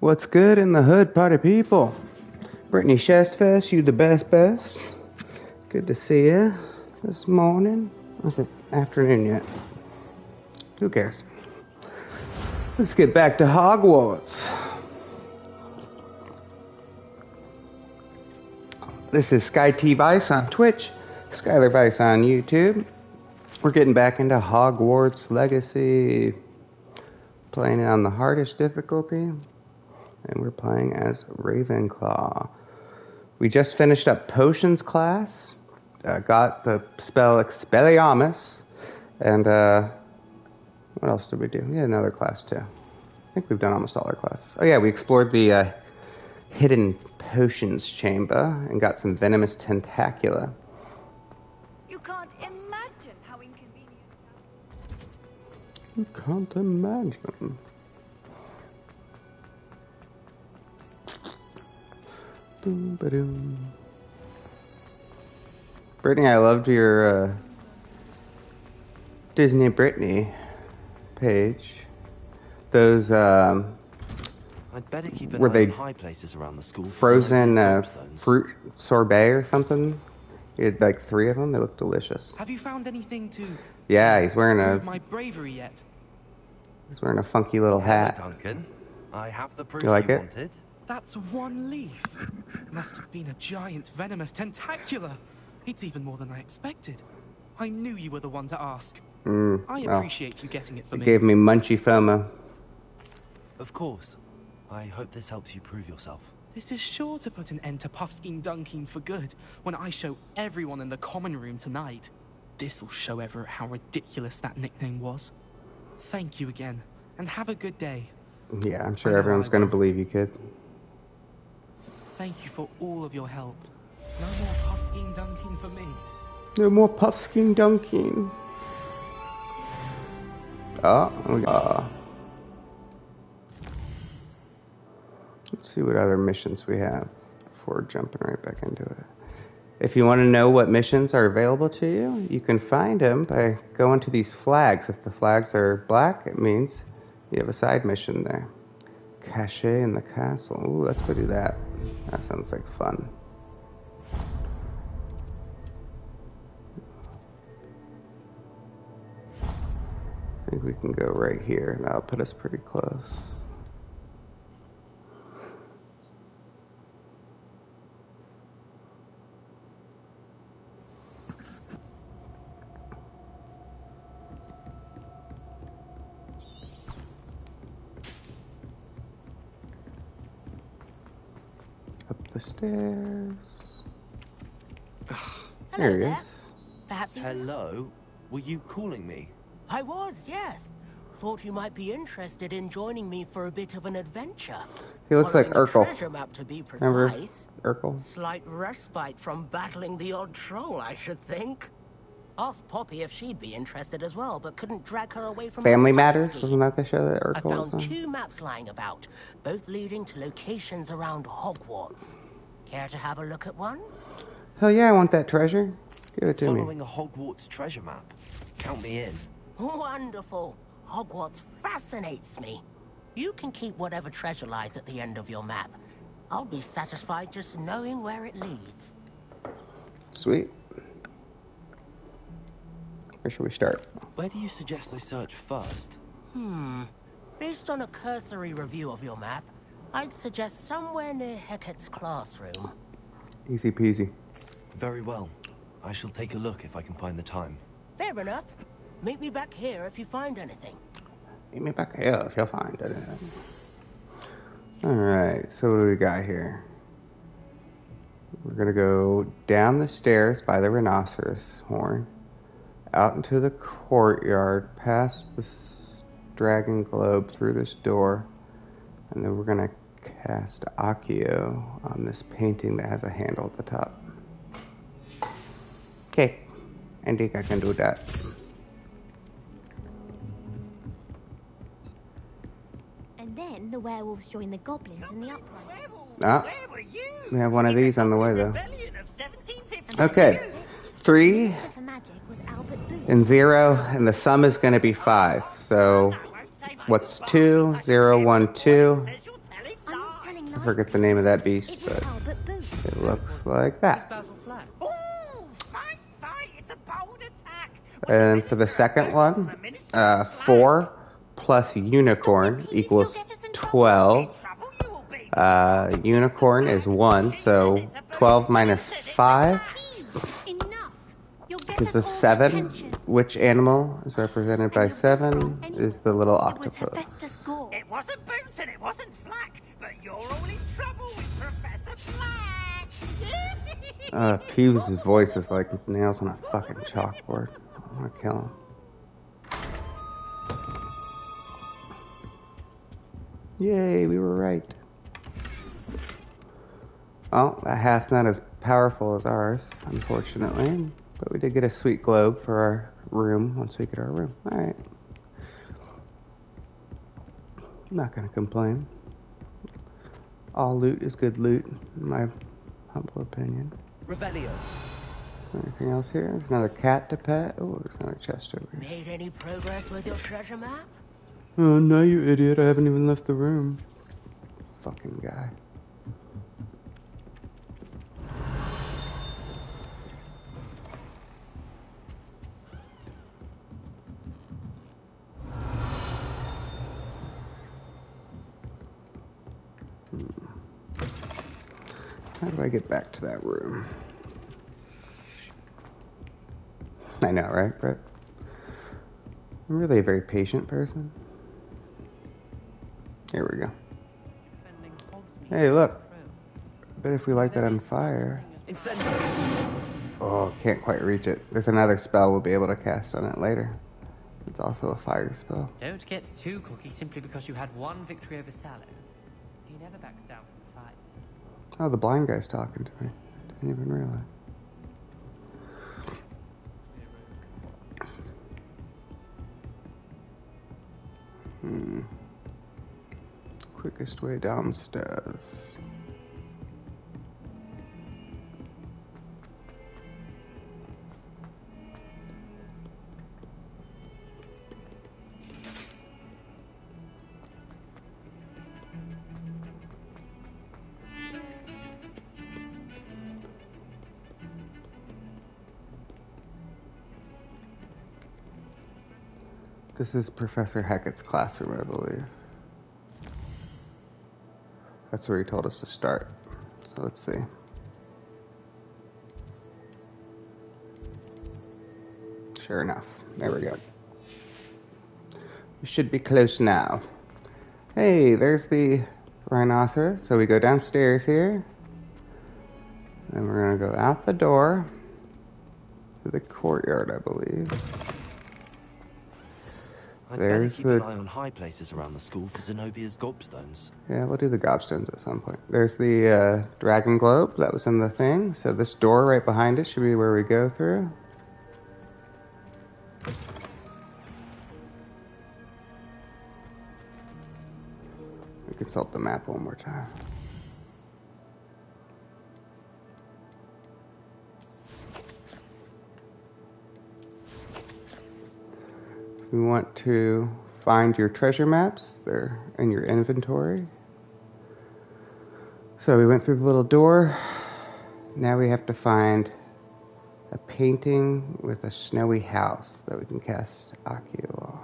What's good in the hood, party people? Brittany Chestfest, you the best. Good to see you this morning. Is it afternoon yet? Who cares? Let's get back to Hogwarts. This is pt5 on Twitch, Skylar Vice on YouTube. We're getting back into Hogwarts Legacy. Playing it on the hardest difficulty. And we're playing as Ravenclaw. We just finished up Potions class. Got the spell Expelliarmus. And what else did we do? We had another class too. I think we've done almost all our classes. Oh yeah, we explored the hidden potions chamber and got some venomous tentacula. You can't imagine how inconvenient. You can't imagine. Boom, ba-doom. Brittany, I loved your Disney Brittany page. Those I'd better keep an were eye they on high places around the school. frozen fruit sorbet or something? He had like 3 of them. They looked delicious. Have you found anything to? Yeah, he's wearing a my bravery yet? he's wearing a funky little hat. Duncan, I have the proof You like it? wanted. That's one leaf. Must have been a giant venomous tentacula. It's even more than I expected. I knew you were the one to ask. I appreciate you getting it for It me. gave me munchy FOMO. Of course. I hope this helps you prove yourself. This is sure to put an end to Puffskein Dunkin for good when I show everyone in the common room tonight. This'll show Everett how ridiculous that nickname was. Thank you again, and have a good day. Yeah, I'm sure everyone's gonna believe you, kid. Thank you for all of your help. No more Puffskein Dunkin for me. No more Puffskein Dunkin. Let's see what other missions we have before jumping right back into it. If you want to know what missions are available to you, you can find them by going to these flags. If the flags are black, it means you have a side mission there. Cache in the castle. Ooh, let's go do that. That sounds like fun. I think we can go right here. That'll put us pretty close. Up the stairs. There he is. Perhaps Hello? Were you calling me? I was, yes. Thought you might be interested in joining me for a bit of an adventure. He looks like Following a Urkel. treasure map, to be Remember precise. Urkel? Slight respite from battling the odd troll, I should think. Asked Poppy if she'd be interested as well, but couldn't drag her away from Family her Matters? scheme. Wasn't that the show that I Urkel was found on? 2 maps lying about, both leading to locations around Hogwarts. Care to have a look at one? Hell yeah, I want that treasure. Give it to me. Following a Hogwarts treasure map. Count me in. Wonderful. Hogwarts fascinates me. You can keep whatever treasure lies at the end of your map. I'll be satisfied just knowing where it leads. Sweet. Where should we start? Where do you suggest I search first? Based on a cursory review of your map, I'd suggest somewhere near Hecat's classroom. Easy peasy. Very well. I shall take a look if I can find the time. Fair enough. Meet me back here if you find anything. Meet me back here if you'll find it. Alright, so what do we got here? We're gonna go down the stairs by the rhinoceros horn, out into the courtyard, past this dragon globe through this door, and then we're gonna cast Accio on this painting that has a handle at the top. Okay, I think I can do that. And then the werewolves join the goblins in the uprising. Ah, we have one of these on the way though. Okay, 3 For magic was Albert Booth. and 0, and the sum is gonna be 5. So, what's 2? 0, 1, 2. I'm forget the name of that beast, It's but Albert Booth. it looks like that. Ooh, fight, fight! It's a bold attack. And for the second one, 4 plus unicorn equals 12. Unicorn is 1, so 12 minus 5 Enough. You'll get is us a all 7. detention. Which animal is represented by 7 is the little It was octopus. Hephaestus Gore. It wasn't Boots and it wasn't Flack, but you're all in trouble with Professor Flack. Peeves' voice is like nails on a fucking chalkboard. I'm gonna kill him. Yay, we were right. Well, that hat's not as powerful as ours, unfortunately. But we did get a sweet globe for our room once we get our room. Alright. I'm not gonna complain. All loot is good loot, in my humble opinion. Revelio. Anything else here? There's another cat to pet. Oh, there's another chest over here. Made any progress with your treasure map? Oh, no, you idiot. I haven't even left the room. Fucking guy. How do I get back to that room? I know, right, Brett? I'm really a very patient person. Here we go. Hey, look. I bet if we light that on fire... Oh, can't quite reach it. There's another spell we'll be able to cast on it later. It's also a fire spell. Don't get too cocky simply because you had one victory over Salah. He never backs down from the fight. Oh, the blind guy's talking to me. Didn't even realize. Quickest way downstairs. This is Professor Hackett's classroom, I believe. That's where he told us to start. So let's see. Sure enough. There we go. We should be close now. Hey, there's the rhinoceros. So we go downstairs here. Then we're going to go out the door to the courtyard, I believe. I'd There's better keep the... an eye on high places around the school for Zenobia's gobstones. Yeah, we'll do the gobstones at some point. There's the dragon globe that was in the thing. So this door right behind it should be where we go through. We consult the map one more time. We want to find your treasure maps. They're in your inventory. So we went through the little door. Now we have to find a painting with a snowy house that we can cast Accio on.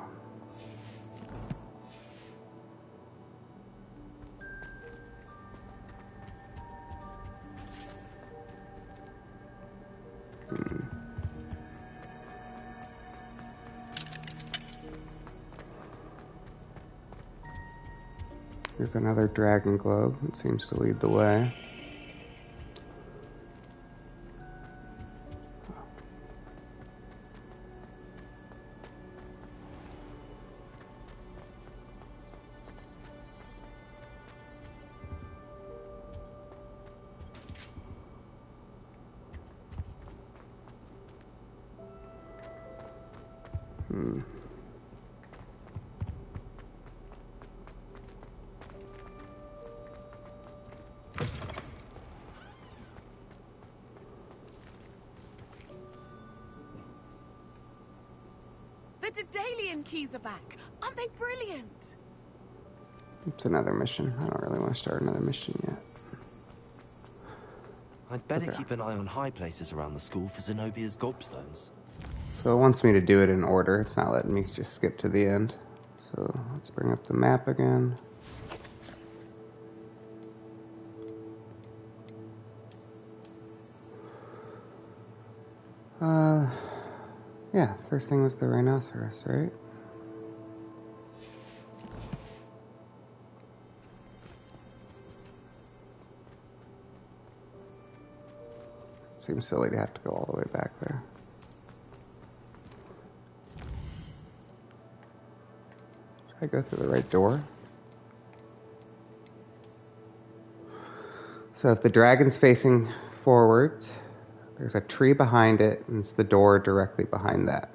There's another dragon globe that seems to lead the way. The Daedalian keys are back. Aren't they brilliant? It's another mission. I don't really want to start another mission yet. I'd better keep an eye on high places around the school for Zenobia's gobstones. So it wants me to do it in order. It's not letting me just skip to the end. So let's bring up the map again. Yeah, first thing was the rhinoceros, right? Seems silly to have to go all the way back there. Should I go through the right door? So if the dragon's facing forward, there's a tree behind it, and it's the door directly behind that.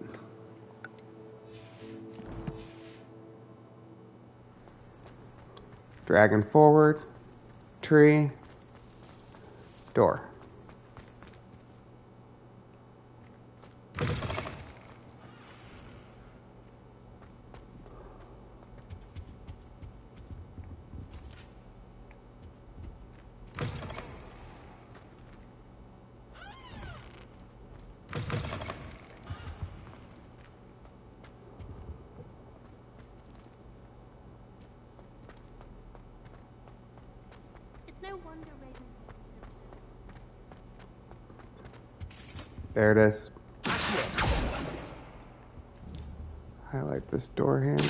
Dragon forward, tree, door. No wonder Raven. There it is. Highlight this door handle.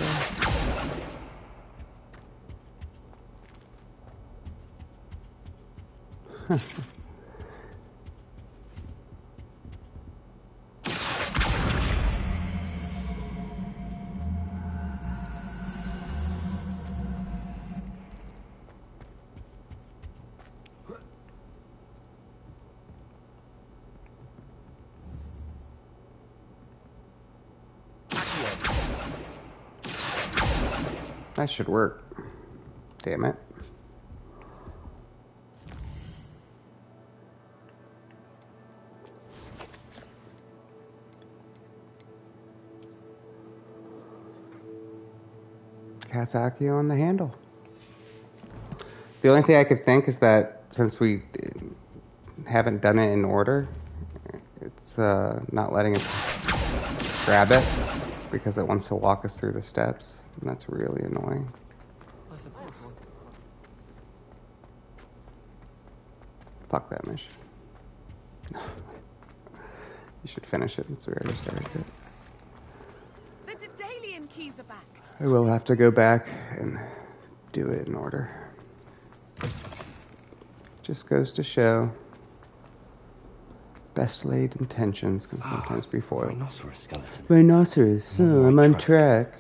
That should work. Damn it. Kazaki on the handle. The only thing I could think is that since we haven't done it in order, it's not letting us grab it because it wants to walk us through the steps, and that's really annoying. I suppose one. Fuck that mission. You should finish it. It's already started it. The Daedalian keys are back. I will have to go back and do it in order. Just goes to show best laid intentions can sometimes be foiled. Rhinoceros skeleton. Rhinoceros, oh, I'm on track.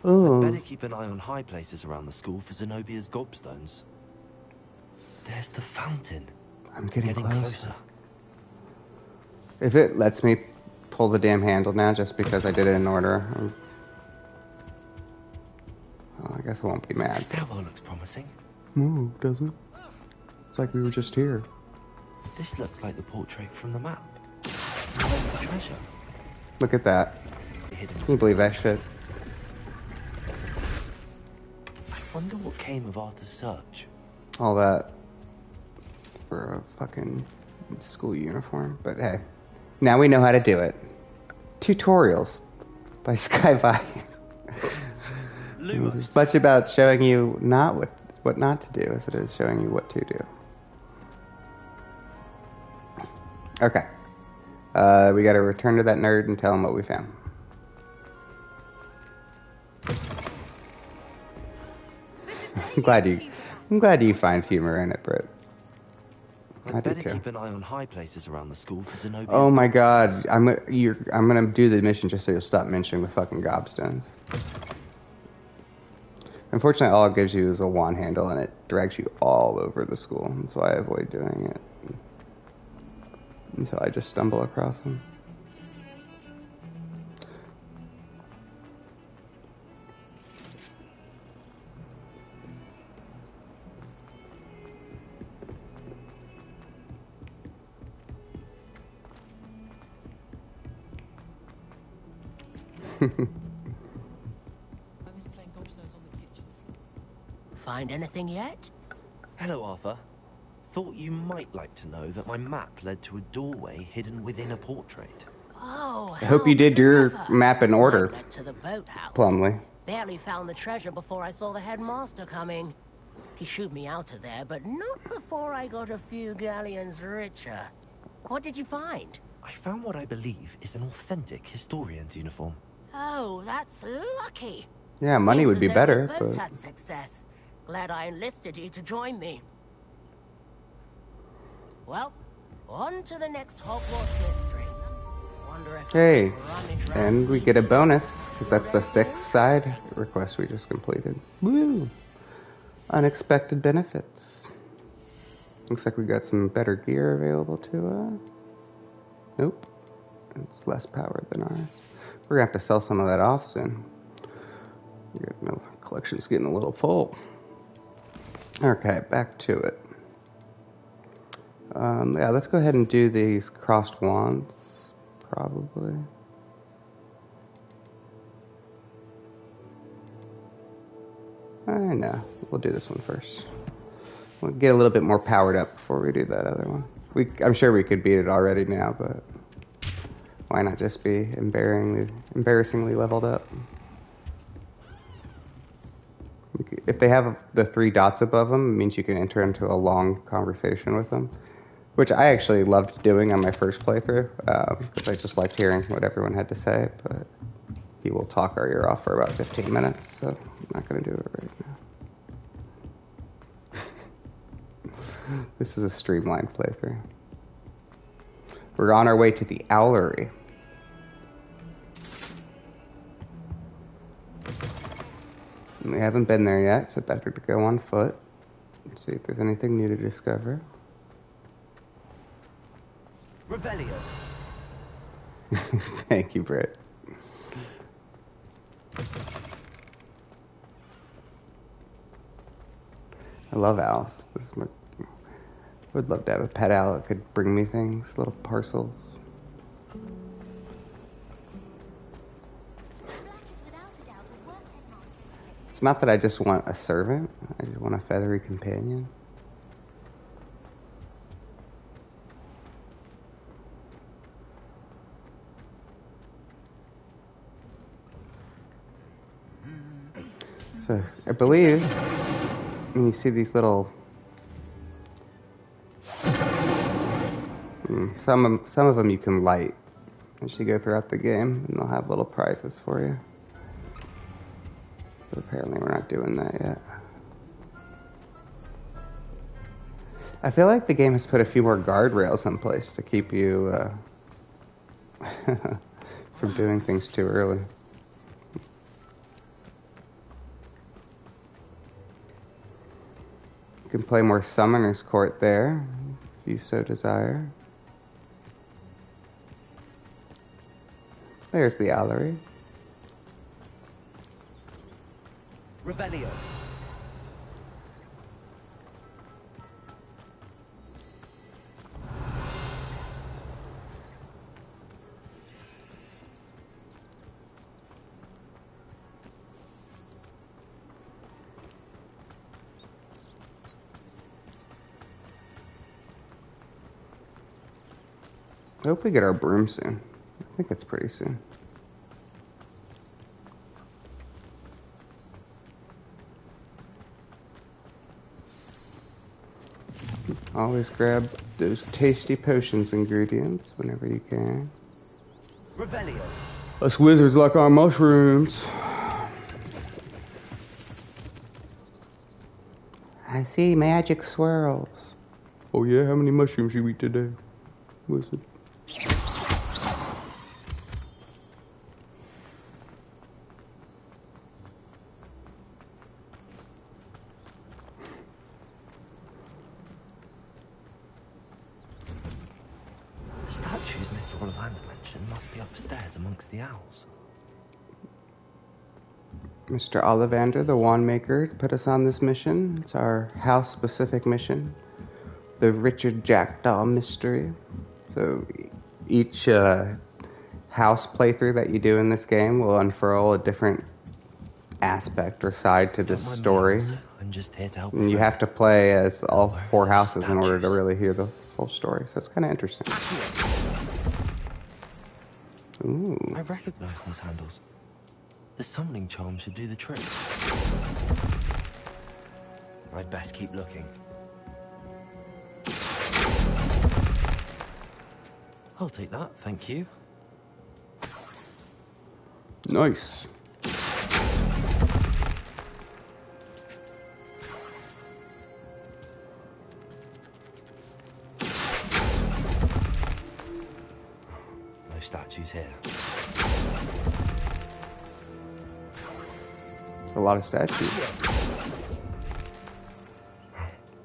Oh. Better keep an eye on high places around the school for Zenobia's gobstones. There's the fountain. I'm getting closer. If it lets me pull the damn handle now just because I did it in order, well, I guess I won't be mad. Stairwell looks promising. No, doesn't. It's like we were just here. This looks like the portrait from the map. Where's the treasure? Look at that. Can you believe that shit? I wonder what came of Arthur's search. All that for a fucking school uniform. But hey, now we know how to do it. Tutorials by Skylar. It's as much about showing you not what not to do as it is showing you what to do. Okay. We gotta return to that nerd and tell him what we found. I'm glad you find humor in it, Britt. I do too. Keep an eye on high places around the school for Zenobia's Oh my god, gobstones. I'm gonna do the mission just so you'll stop mentioning the fucking gobstones. Unfortunately, all it gives you is a wand handle, and it drags you all over the school. That's why I avoid doing it until I just stumble across them. miss playing gobstones on the kitchen. Find anything yet? Hello, Arthur. Thought you might like to know that my map led to a doorway hidden within a portrait. Oh, I hope how you did your clever. map in order, Mine led to the boathouse. Plumley. Barely found the treasure before I saw the headmaster coming. He shooed me out of there, but not before I got a few galleons richer. What did you find? I found what I believe is an authentic historian's uniform. Oh, that's lucky. Yeah, money Seems would as be though better, we both but had success. Glad I enlisted you to join me. Well, on to the next Hogwarts mystery. Wonder if hey, I can rummage around and we these get a little bonus, because books that's the or anything 6th side interesting. request we just completed. Woo! Unexpected benefits. Looks like we got some better gear available to us. Nope. It's less powered than ours. We're gonna have to sell some of that off soon. No, collection's getting a little full. Okay, back to it. Yeah, let's go ahead and do these crossed wands, probably. I know. We'll do this one first. We'll get a little bit more powered up before we do that other one. I'm sure we could beat it already now, but why not just be embarrassingly leveled up? If they have the 3 dots above them, it means you can enter into a long conversation with them, which I actually loved doing on my first playthrough, because I just liked hearing what everyone had to say, but he will talk our ear off for about 15 minutes, so I'm not going to do it right now. This is a streamlined playthrough. We're on our way to the Owlery. We haven't been there yet, so better to go on foot and see if there's anything new to discover. Revelio. Thank you, Britt. I love owls. I would love to have a pet owl that could bring me things, little parcels. It's not that I just want a servant, I just want a feathery companion. So, I believe when you see these little... some of them you can light as you go throughout the game, and they'll have little prizes for you. But apparently we're not doing that yet. I feel like the game has put a few more guardrails in place to keep you from doing things too early. You can play more Summoner's Court there, if you so desire. There's the Owlery. Revelio. I hope we get our broom soon. I think it's pretty soon. Always grab those tasty potions ingredients whenever you can. Revelio. Us wizards like our mushrooms. I see magic swirls. Oh yeah, how many mushrooms you eat today, wizard? Statues Mr. Ollivander mentioned must be upstairs amongst the owls. Mr. Ollivander, the wand maker, put us on this mission. It's our house-specific mission. The Richard Jackdaw mystery. So each house playthrough that you do in this game will unfurl a different aspect or side to this Don't mind me, story. Elsa. I'm just here to help. And you have to play as all Where are 4 those houses in order to statues? really hear the full story. So it's kind of interesting. Ooh. I recognize those handles. The summoning charm should do the trick. I'd best keep looking. I'll take that, thank you. Nice. No statues here. A lot of statues.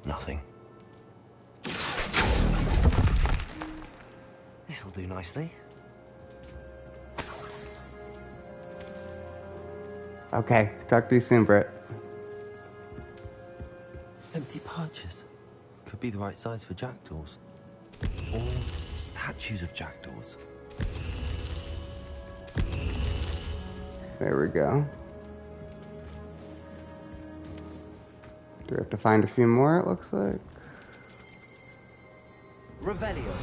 Nothing. This'll do nicely. Okay, talk to you soon, Brett. Empty perches. Could be the right size for jackdaws. Or statues of jackdaws. There we go. Do we have to find a few more, it looks like? Revelio.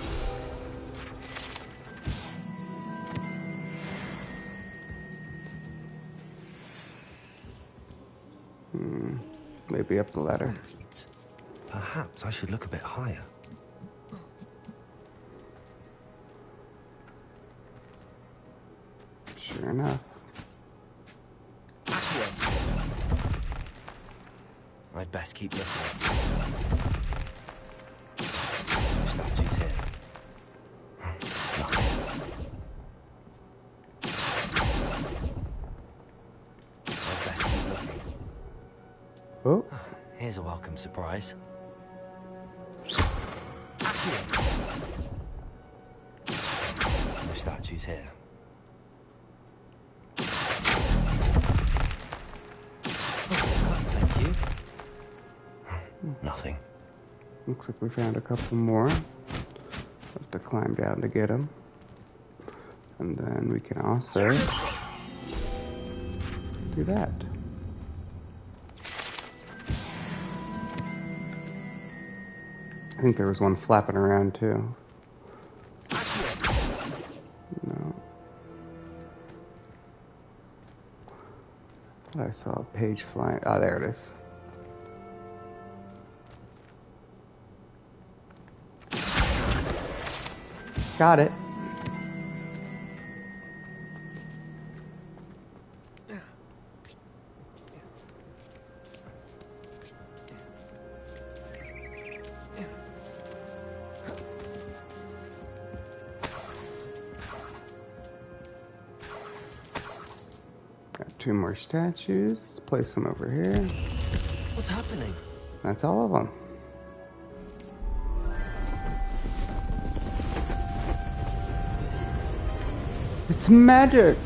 Maybe up the ladder. Perhaps I should look a bit higher. Sure enough. I'd best keep looking. Statues here. Nothing. I'd best keep looking. Oh. Here's a welcome surprise. No statues here. Thank you. Nothing. Looks like we found a couple more. Have to climb down to get them. And then we can also do that. I think there was one flapping around too. No. Thought I saw a page flying. Oh, there it is. Got it. Got 2 more statues. Let's place them over here. What's happening? That's all of them. It's magic!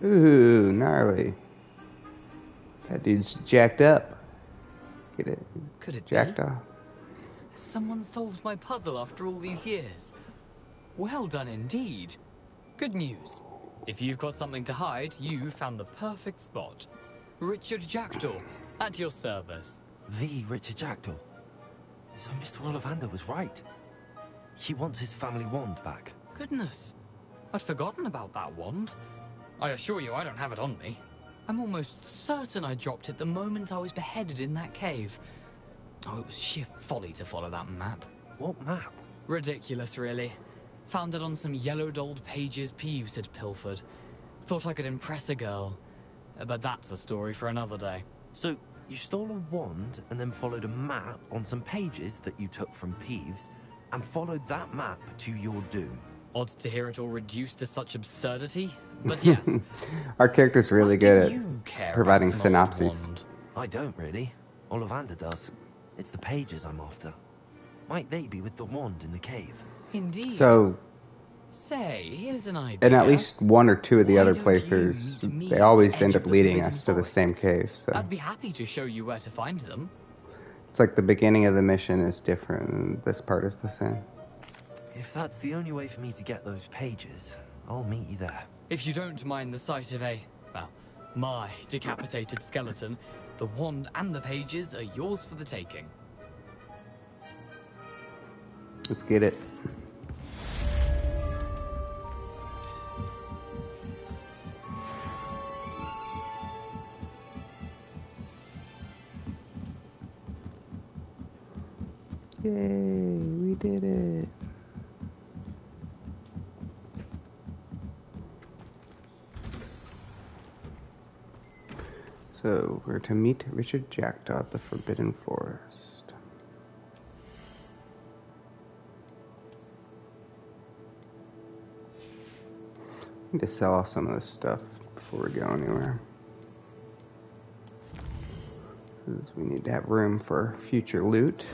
Ooh, gnarly. That dude's jacked up. Get it? Could it Jacked be? off. Someone solved my puzzle after all these years. Well done indeed. Good news. If you've got something to hide, you found the perfect spot. Richard Jackdaw, at your service. The Richard Jackdaw. So Mr. Ollivander was right. He wants his family wand back. Goodness, I'd forgotten about that wand. I assure you I don't have it on me. I'm almost certain I dropped it the moment I was beheaded in that cave. Oh, it was sheer folly to follow that map. What map? Ridiculous, really. Found it on some yellowed old pages Peeves had pilfered. Thought I could impress a girl. But that's a story for another day. So, you stole a wand and then followed a map on some pages that you took from Peeves and followed that map to your doom. Odd to hear it all reduced to such absurdity, but yes. Our character's really What good do you at care providing about some old synopses. wand? I don't really. Ollivander does. It's the pages I'm after. Might they be with the wand in the cave? Indeed. So, Say, here's an idea. And at least one or two of the Why other don't you meet playthroughs, me they at always the edge end of up the leading Forbidden us to the Forest? same cave. So I'd be happy to show you where to find them. it's like the beginning of the mission is different, and this part is the same. If that's the only way for me to get those pages, I'll meet you there. If you don't mind the sight of my decapitated skeleton, the wand and the pages are yours for the taking. Let's get it. Yay, we did it. So, we're to meet Richard Jackdaw at the Forbidden Forest. Need to sell off some of this stuff before we go anywhere. Because we need to have room for future loot.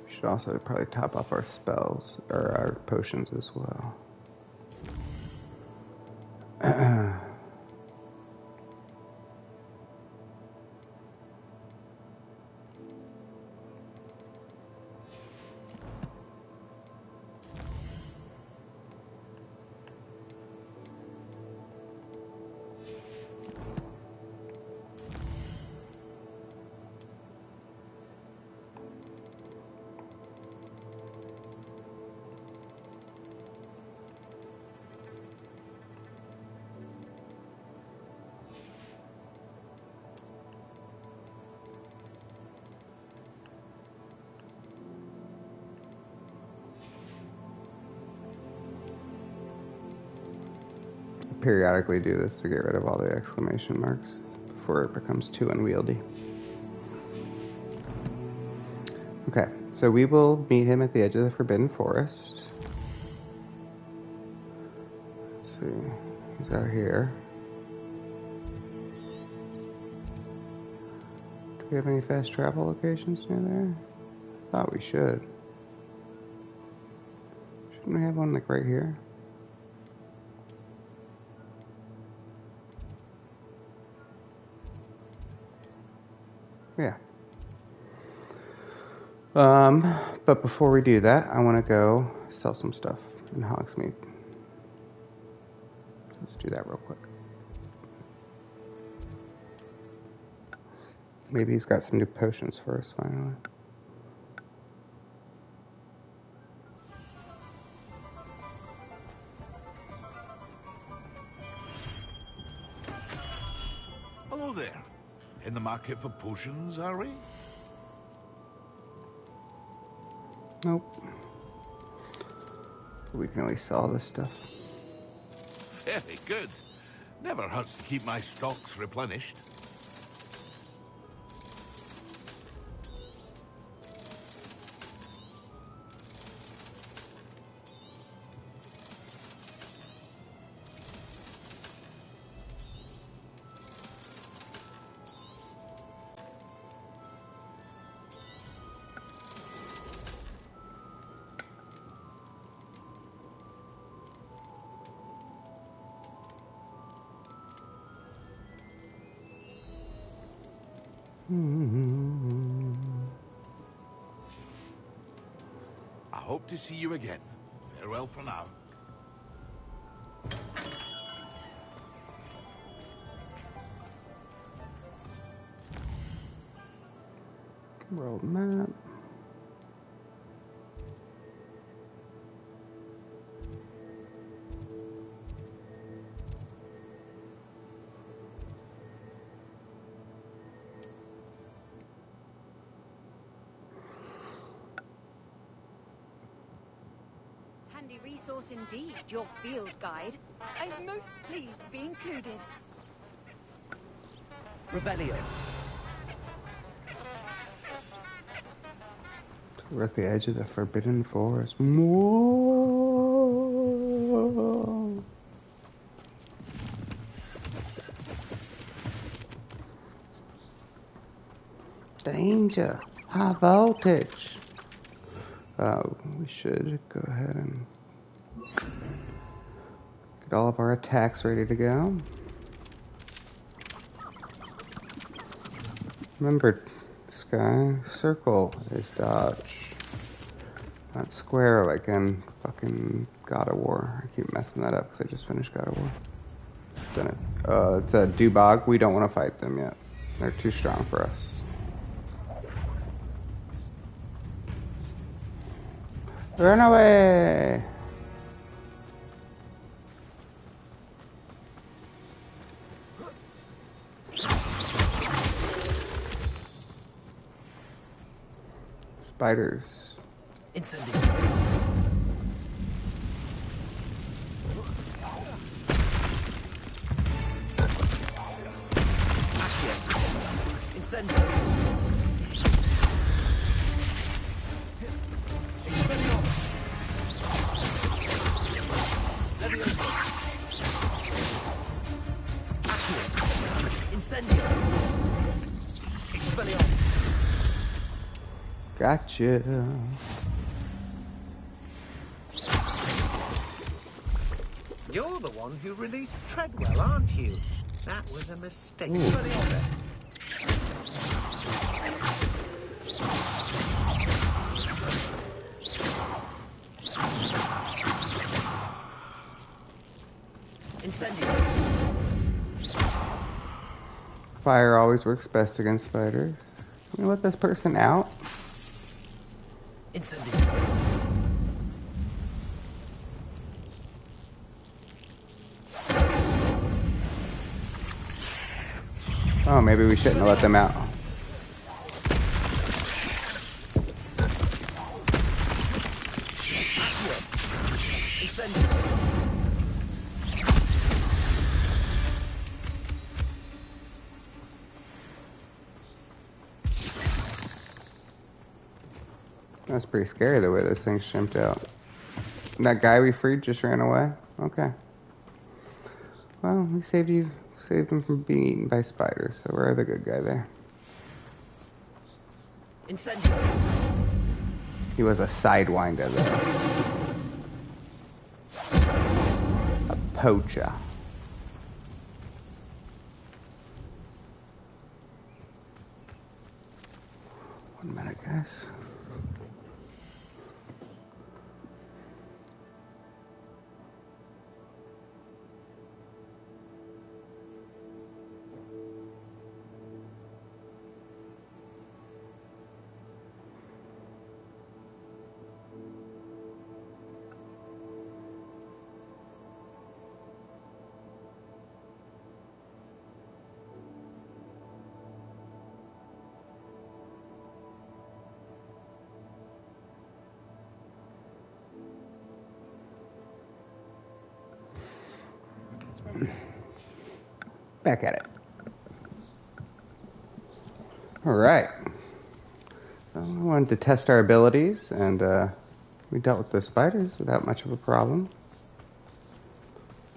We should also probably top up our spells, or our potions as well. Periodically do this to get rid of all the exclamation marks before it becomes too unwieldy. Okay, so we will meet him at the edge of the Forbidden Forest. Let's see, he's out here. Do we have any fast travel locations near there? I thought we should. Shouldn't we have one like right here? Yeah. But before we do that, I want to go sell some stuff in Hogsmeade. Let's do that real quick. Maybe he's got some new potions for us finally. Hello there. In the market for potions, are we? Nope. We can only sell this stuff. Very good. Never hurts to keep my stocks replenished. I hope to see you again. Farewell for now. World map. Handy resource indeed, your field guide. I'm most pleased to be included. Revelio. We're at the edge of the Forbidden Forest. Whoa. Danger. High voltage. We should go ahead and Get all of our attacks ready to go. Remember, Sky, circle is dodge. Not square like in fucking God of War. I keep messing that up because I just finished God of War. Done it. It's a Dubog. We don't want to fight them yet. They're too strong for us. Run away! Spiders. Incendiary. Incendiary. Incendiary. Expelliarmus. Gotcha. You're the one who released Treadwell, aren't you? That was a mistake. Incendiary. Fire always works best against spiders. Can we let this person out? Incendiary. Oh, maybe we shouldn't have let them out. That's pretty scary the way those things shimped out. That guy we freed just ran away? Okay. Well, we saved him from being eaten by spiders, so we're the good guy there. Incendiary. He was a sidewinder though. A poacher. One minute, guys. Back at it. Alright. So I wanted to test our abilities, and we dealt with the spiders without much of a problem.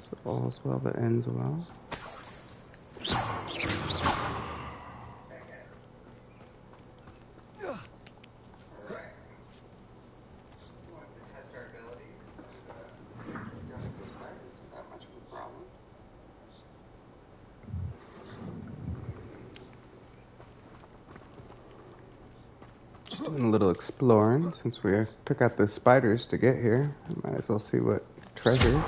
So all's well that ends well. Doing a little exploring since we took out the spiders to get here. Might as well see what treasures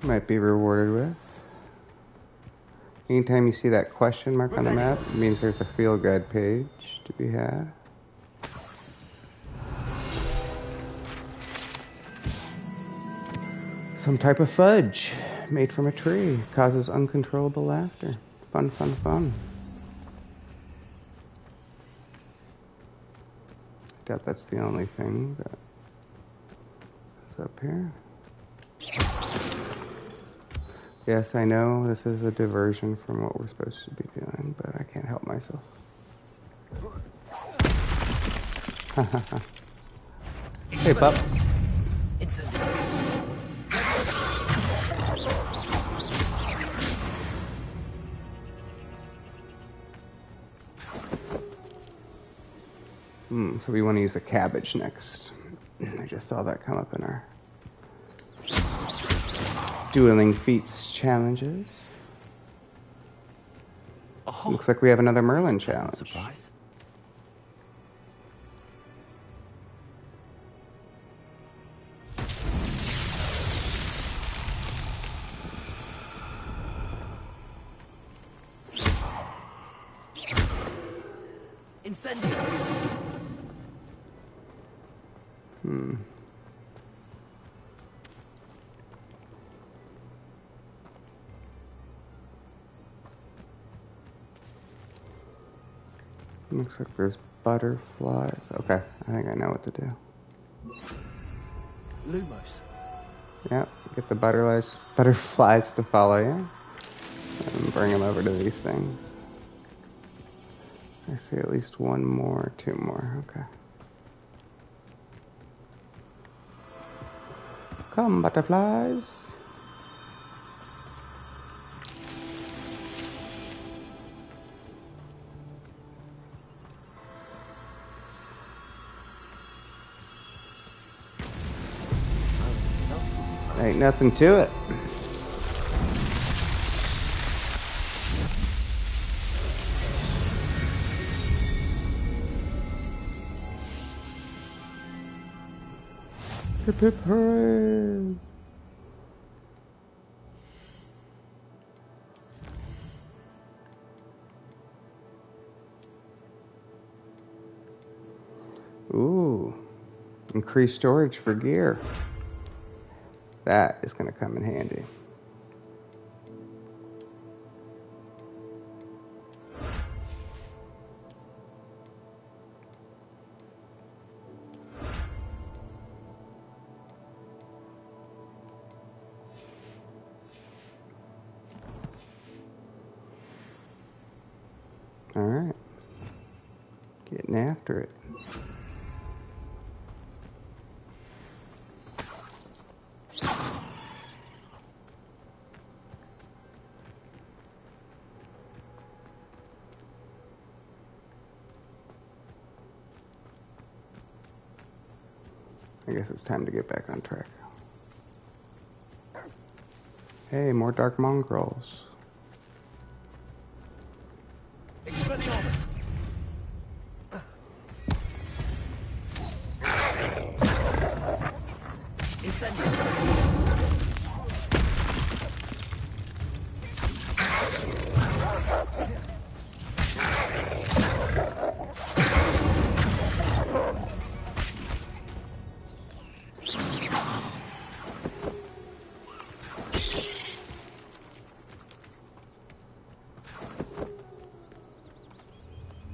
might be rewarded with. Anytime you see that question mark on the map, it means there's a field guide page to be had. Some type of fudge made from a tree causes uncontrollable laughter. Fun, fun, fun. I doubt that's the only thing that is up here. Yes, I know this is a diversion from what we're supposed to be doing, but I can't help myself. Hey, pup. So we want to use a cabbage next. I just saw that come up in our dueling feats challenges. Oh, looks like we have another Merlin that's a pleasant challenge. surprise. Incendio. Looks like there's butterflies. Okay, I think I know what to do. Lumos. Yep, get the butterflies to follow you. And bring them over to these things. I see at least one more, two more, okay. Come, butterflies. Ain't nothing to it. Hip hip hooray! Ooh, increased storage for gear. That is going to come in handy. All right, getting after it. I guess it's time to get back on track. Hey, more dark mongrels. Expelliarmus. Incendio.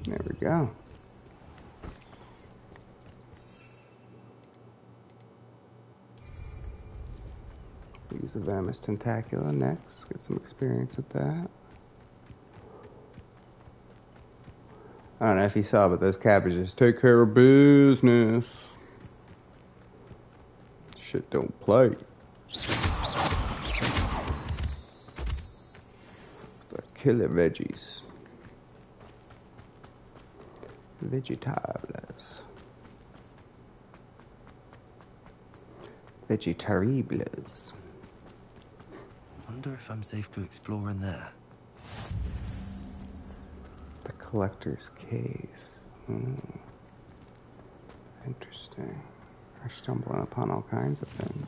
There we go. Use a venomous tentacula next. Get some experience with that. I don't know if you saw, but those cabbages take care of business. Shit don't play. The killer veggies. Vegetables. Vegetables. Wonder if I'm safe to explore in there. The Collector's Cave. Interesting. We're stumbling upon all kinds of things.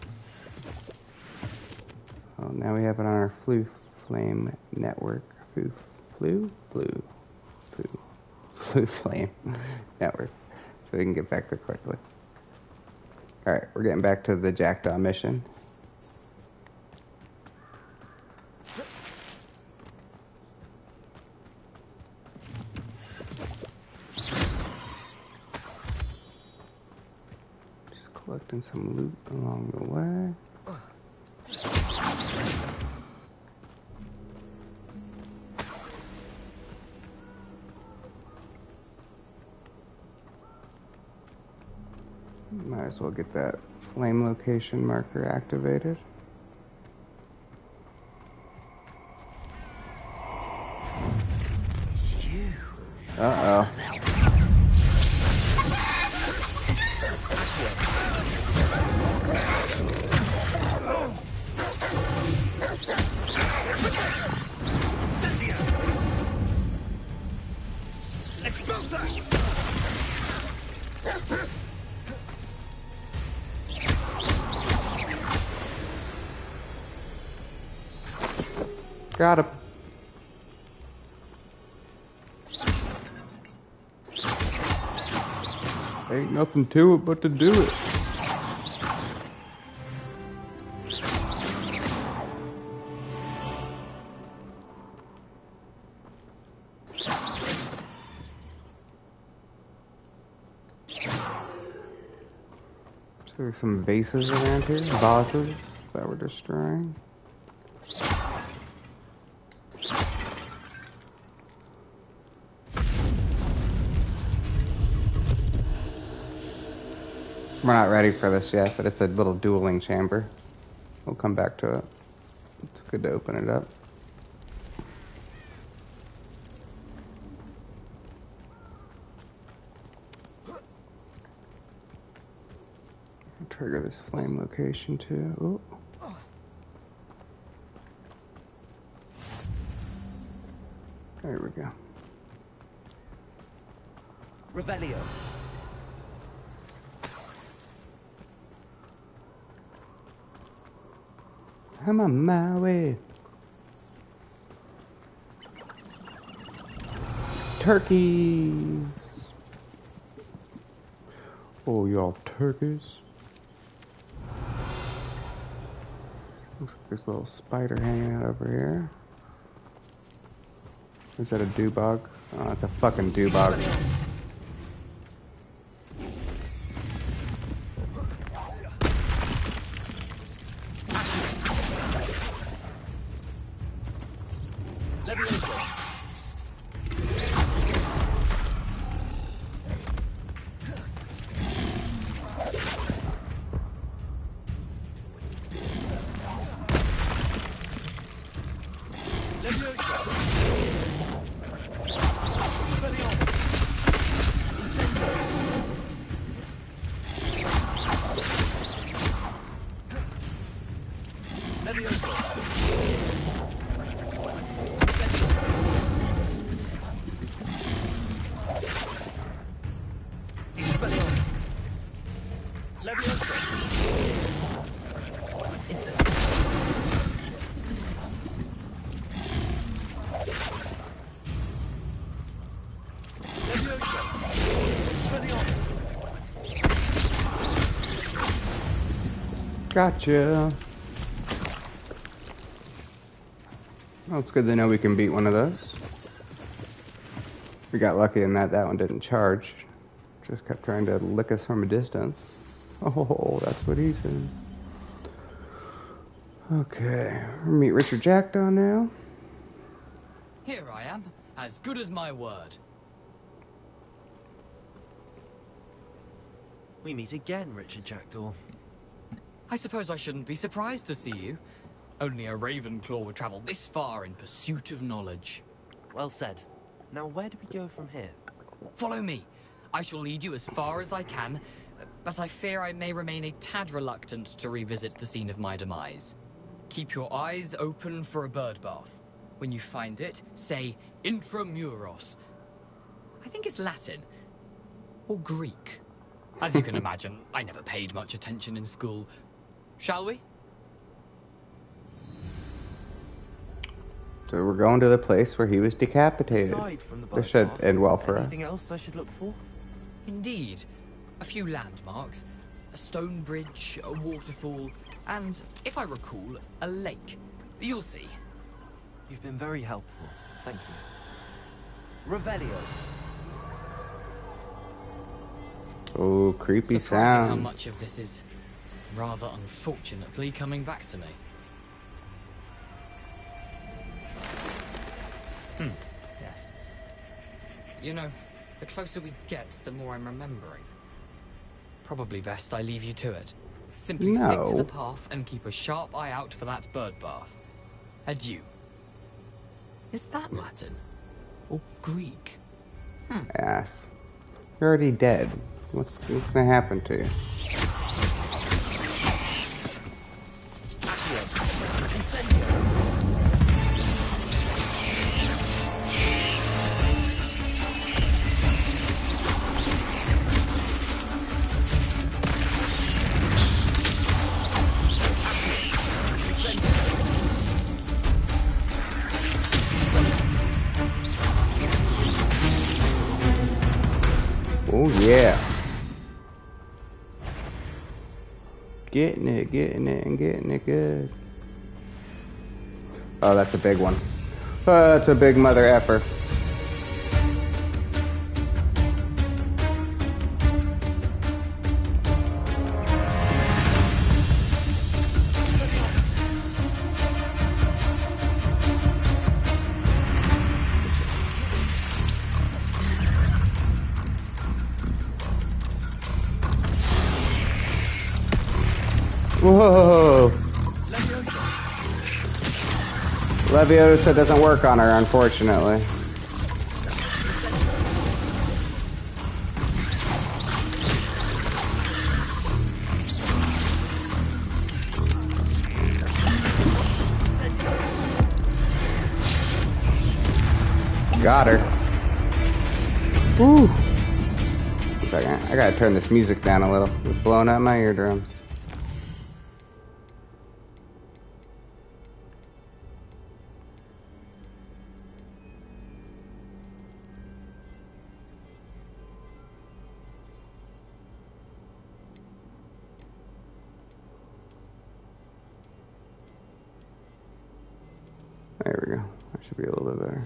Oh, now we have it on our Flame network. Flame network. So we can get back there quickly. Alright, we're getting back to the Jackdaw mission. Just collecting some loot along the way. Might as well get that flame location marker activated. It's you. Uh-oh. Got him. Ain't nothing to it but to do it. So there's some vases around here, vases that we're destroying. We're not ready for this yet, but it's a little dueling chamber. We'll come back to it. It's good to open it up. Trigger this flame location too. Ooh. There we go. Revelio. I'm on my way. Turkeys. Oh, y'all turkeys. Looks like there's a little spider hanging out over here. Is that a dewbug? Oh, it's a fucking dewbug. Gotcha. Well, it's good to know we can beat one of those. We got lucky in that one didn't charge. Just kept trying to lick us from a distance. Oh, that's what he said. Okay, we'll meet Richard Jackdaw now. Here I am, as good as my word. We meet again, Richard Jackdaw. I suppose I shouldn't be surprised to see you. Only a Ravenclaw would travel this far in pursuit of knowledge. Well said. Now where do we go from here? Follow me. I shall lead you as far as I can, but I fear I may remain a tad reluctant to revisit the scene of my demise. Keep your eyes open for a bird bath. When you find it, say intramuros. I think it's Latin. Or Greek. As you can imagine, I never paid much attention in school. Shall we? So we're going to the place where he was decapitated. Aside from the This should bath, end well for us. anything else I should look for? Indeed. A few landmarks, a stone bridge, a waterfall, and, if I recall, a lake. You'll see. You've been very helpful. Thank you. Revelio. Oh, creepy Surprising how sound. much of this is, rather unfortunately, coming back to me. Yes. You know, the closer we get, the more I'm remembering. Probably best I leave you to it. Simply stick to the path and keep a sharp eye out for that bird bath. Adieu. Is that Latin? Or Greek? Yes. You're already dead. What's gonna happen to you? Oh yeah. Getting it, and getting it good. Oh, that's a big one. Oh, that's a big mother effer. Whoa! Leviosa doesn't work on her, unfortunately. Got her. Woo! Second, I gotta turn this music down a little. It's blowing out my eardrums. There we go. That should be a little bit better.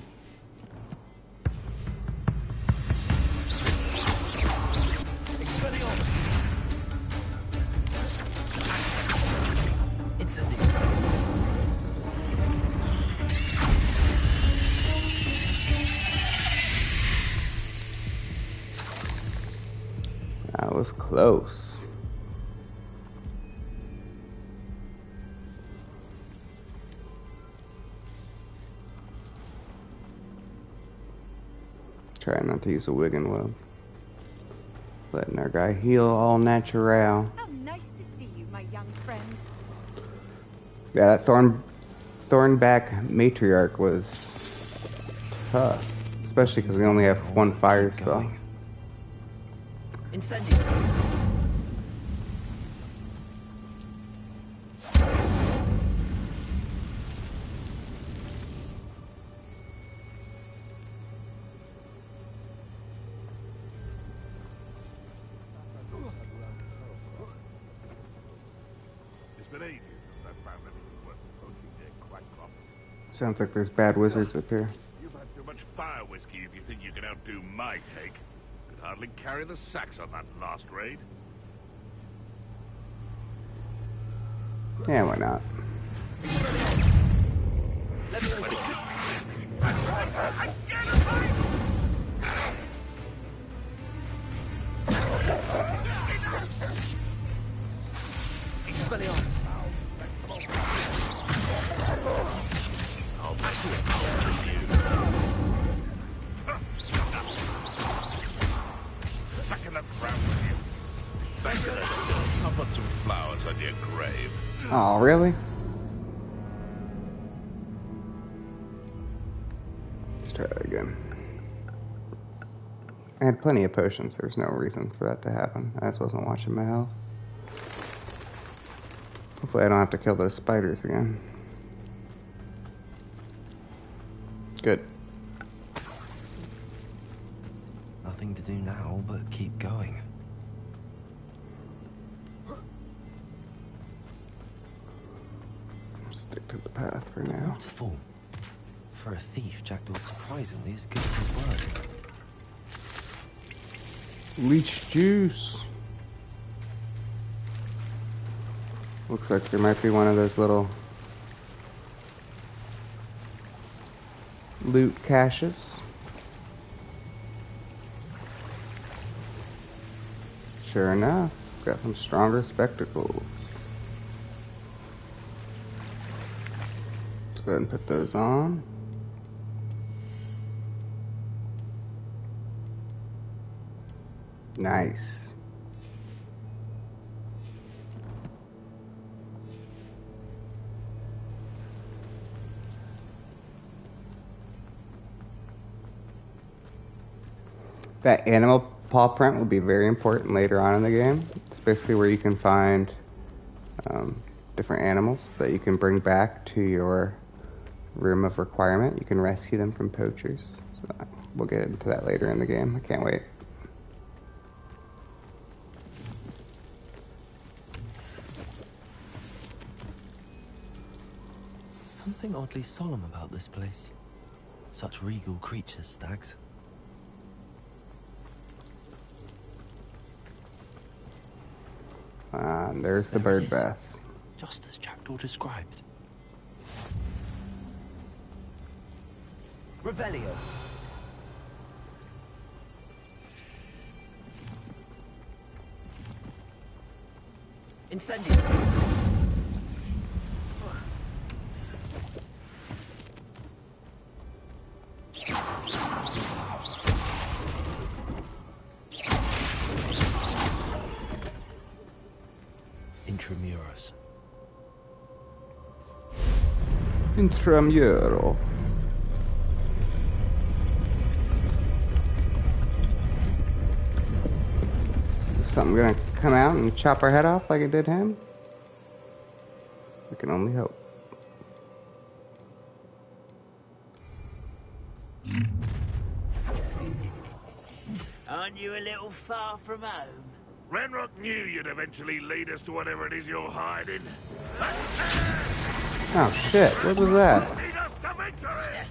That was close. Trying not to use a wig and web. Letting our guy heal all natural. How nice to see you, my young friend. Yeah, that Thornback Matriarch was tough. Especially because we only have one fire spell. Incendio. Sounds like there's bad wizards up here. You've had too much fire whiskey if you think you can outdo my take. Could hardly carry the sacks on that last raid. Yeah, why not? I'm scared of heights! Expelliarmus. Back in the ground with you. Back in the I'll put some flowers on your grave. Oh, really? Let's try that again. I had plenty of potions. There's no reason for that to happen. I just wasn't watching my health. Hopefully I don't have to kill those spiders again. Good. Nothing to do now but keep going. Stick to the path for now. Waterfall. For a thief, Jackdaw's surprisingly as good as his word. Leech juice. Looks like there might be one of those little loot caches. Sure enough, got some stronger spectacles. Let's go ahead and put those on. Nice. That animal paw print will be very important later on in the game. It's basically where you can find different animals that you can bring back to your room of requirement. You can rescue them from poachers. So we'll get into that later in the game. I can't wait. something oddly solemn about this place. Such regal creatures, stags. And there's the bird bath. Just as Jackdaw described. Revelio. Incendio. Intramuros. Intramuro. Is something gonna come out and chop our head off like it did him? We can only hope. Aren't you a little far from home? Ranrock knew you'd eventually lead us to whatever it is you're hiding. Oh shit, what was that? Lead us to victory!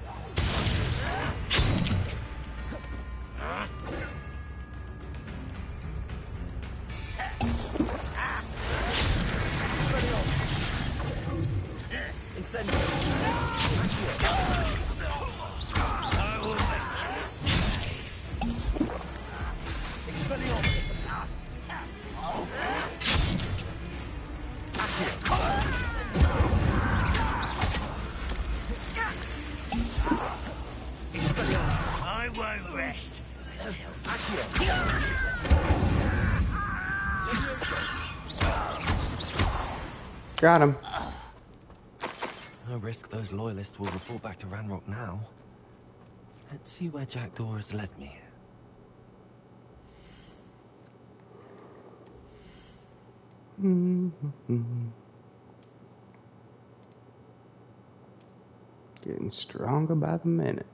I won't rest. Got him. No risk those loyalists will report back to Ranrock now. Let's see where Jackdaw has led me. Getting stronger by the minute.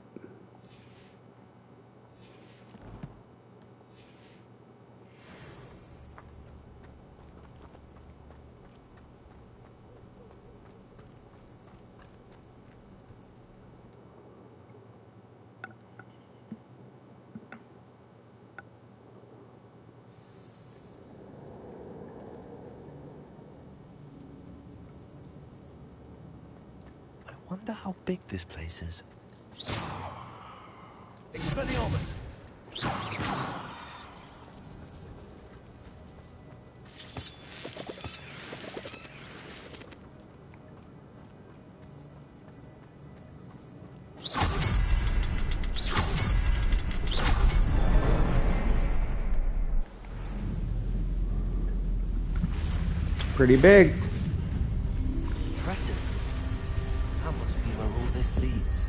I wonder how big this place is. Expelliarmus! Pretty big. Impressive. That must be where all this leads.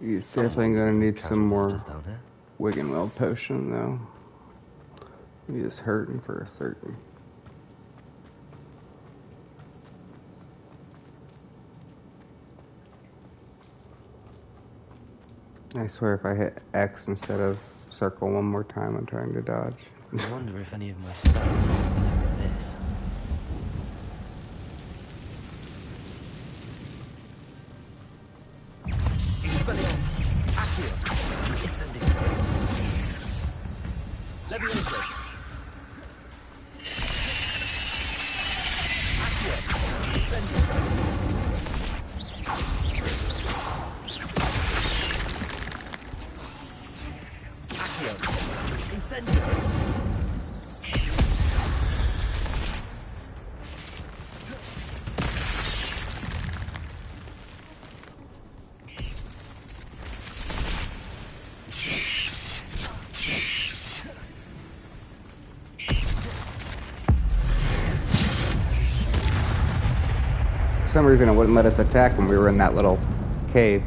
He's definitely gonna need some more Down here. Wiggenweld potion though. He's hurting for a certain. I swear if I hit X instead of circle one more time, I'm trying to dodge. I wonder if any of my spells are from this. Expelliarmus! Accio! Incendio! Levioso! Accio! Incendio! Incendio! For some reason it wouldn't let us attack when we were in that little cave.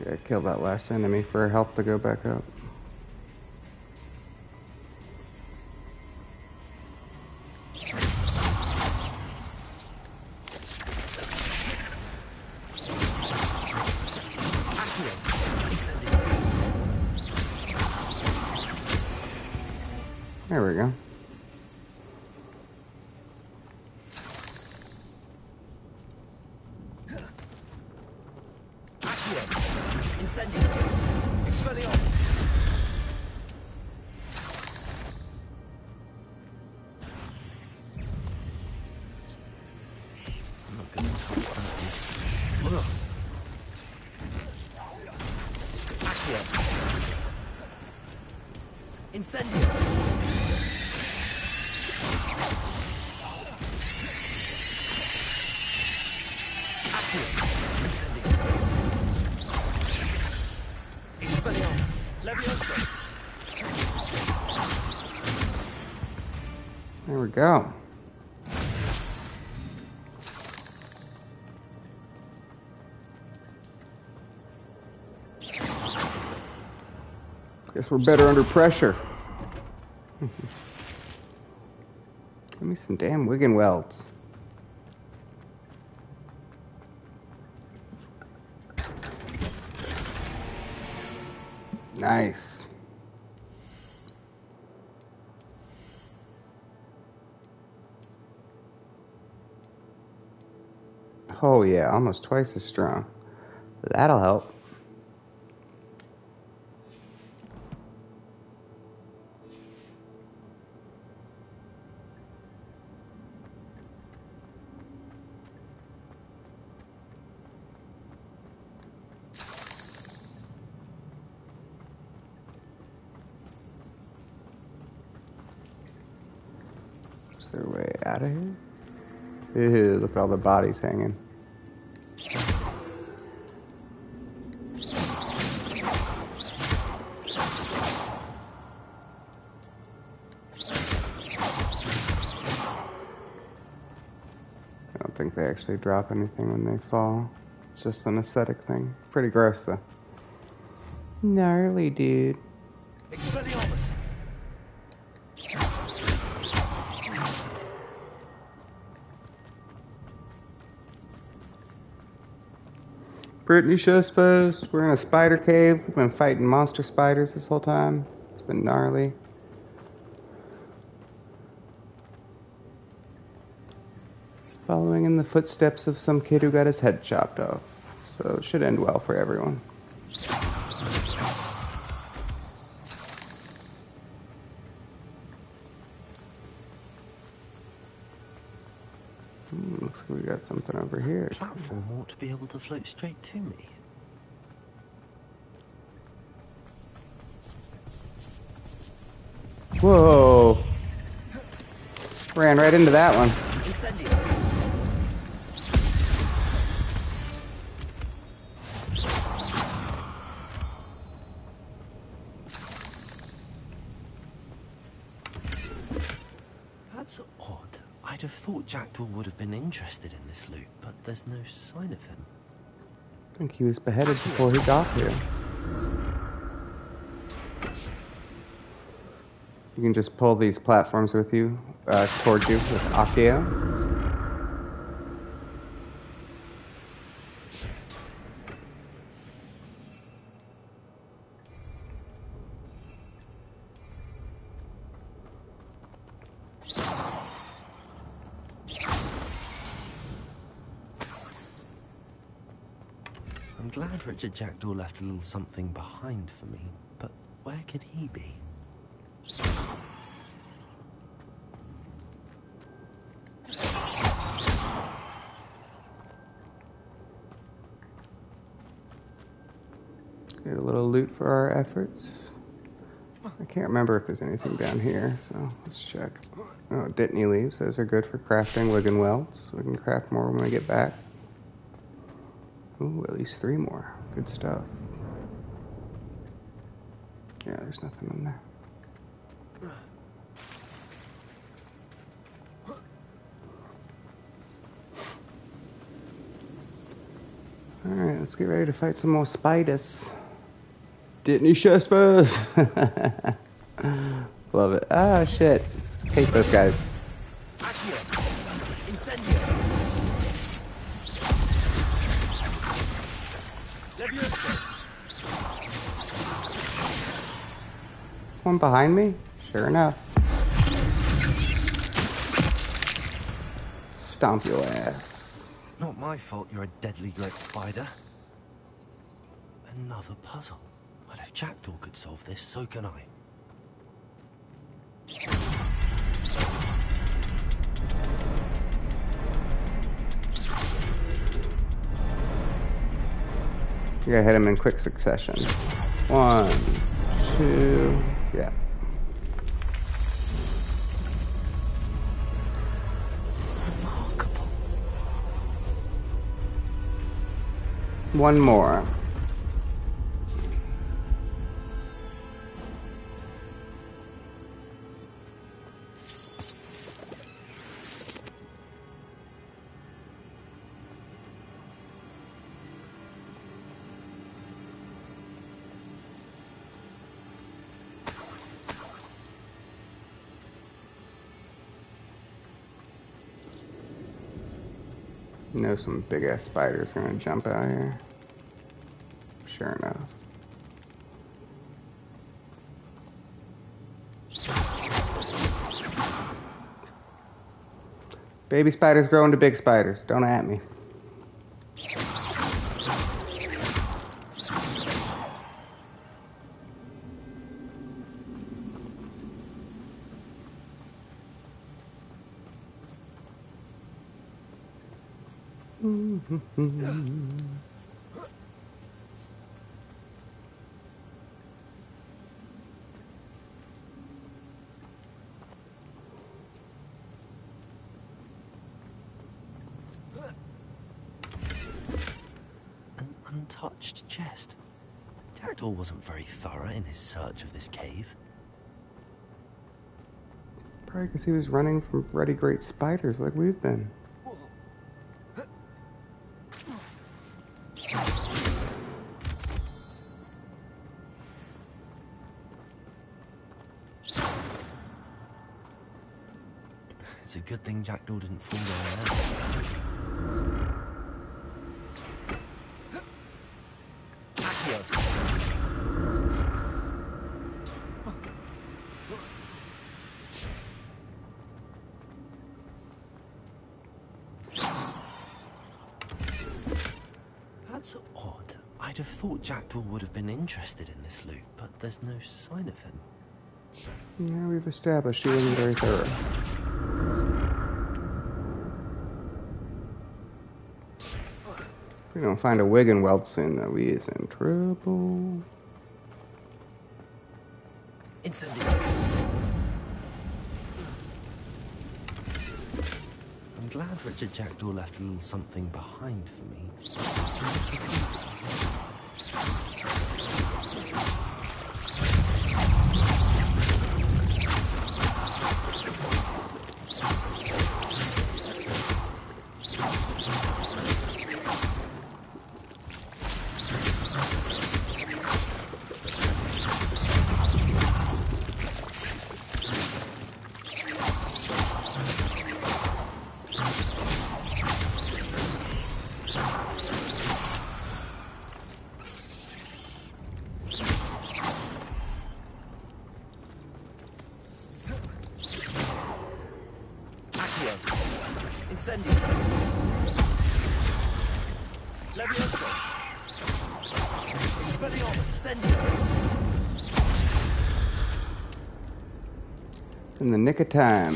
Yeah, Kill that last enemy for health to go back up. There we go. There we go. Guess we're better under pressure. Give me some damn Wigan welds. Nice. Oh yeah, almost twice as strong. That'll help. Is there a way out of here? Ew, look at all the bodies hanging. I don't think they actually drop anything when they fall. It's just an aesthetic thing. Pretty gross though. Gnarly, dude. Expelliarmus! Brittany show's posed. We're in a spider cave. We've been fighting monster spiders this whole time. It's been gnarly. Following in the footsteps of some kid who got his head chopped off. So it should end well for everyone. Looks like we got something over here. Platform ought to be able to float straight to me. Whoa! Ran right into that one. That's odd. I'd have thought Jackdaw would have been interested in this loot, but there's no sign of him. I think he was beheaded before he got here. You can just pull these platforms with you, towards you with Accio. I'm glad Richard Jackdaw left a little something behind for me, but where could he be? Get a little loot for our efforts. I can't remember if there's anything down here, so let's check. Oh, Dittany leaves. Those are good for crafting Wigan welds. We can craft more when we get back. Ooh, at least 3 more. Good stuff. Yeah, there's nothing in there. Alright, let's get ready to fight some more spiders. Get any Shespers? Love it. Oh shit. Hate those guys. One behind me? Sure enough. Stomp your ass. Not my fault you're a deadly great spider. Another puzzle. Well, if Jackdaw could solve this, so can I. You gotta hit him in quick succession. 1, 2, yeah. Remarkable. One more. You know some big ass spiders are gonna jump out here. Sure enough. Baby spiders grow into big spiders. Don't at me. An untouched chest. Jackdaw wasn't very thorough in his search of this cave. Probably because he was running from bloody great spiders like we've been. It's a good thing Jackdaw didn't fall down there. That's odd. I'd have thought Jackdaw would have been interested in this loot, but there's no sign of him. Yeah, we've established he wasn't very thorough. If we don't find a Wiggenweld soon, though, we is in trouble. Incendiary. I'm glad Richard Jackdaw left a little something behind for me. In the nick of time.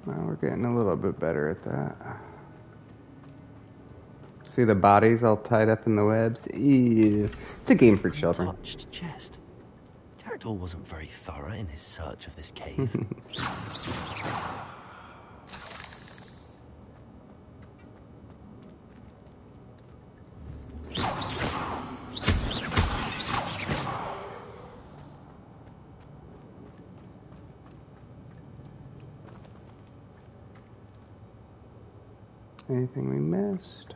Well, we're getting a little bit better at that. See the bodies all tied up in the webs? Ew. It's a game for children. Untouched chest. Jackdaw wasn't very thorough in his search of this cave. Anything we missed?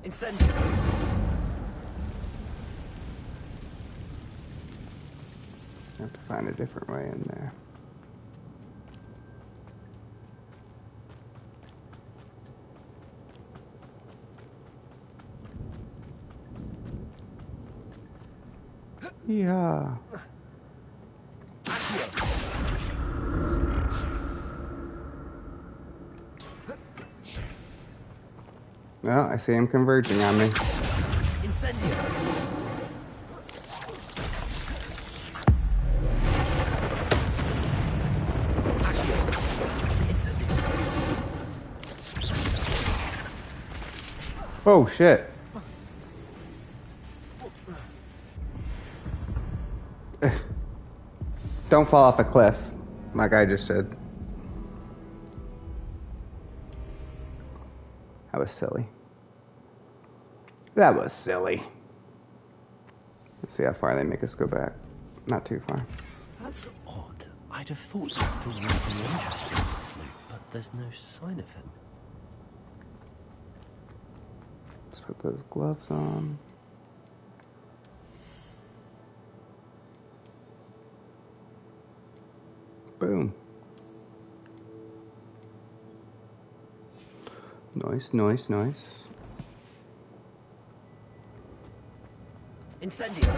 Incendio. Have to find a different way in there. Yeah. Well, I see him converging on me. Incendio. Oh shit. Don't fall off a cliff, like I just said. That was silly. That was silly. Let's see how far they make us go back. Not too far. That's odd. I'd have thought there would be interest in this loop, but there's no sign of him. Let's put those gloves on. Boom. Nice, nice, nice. Incendio.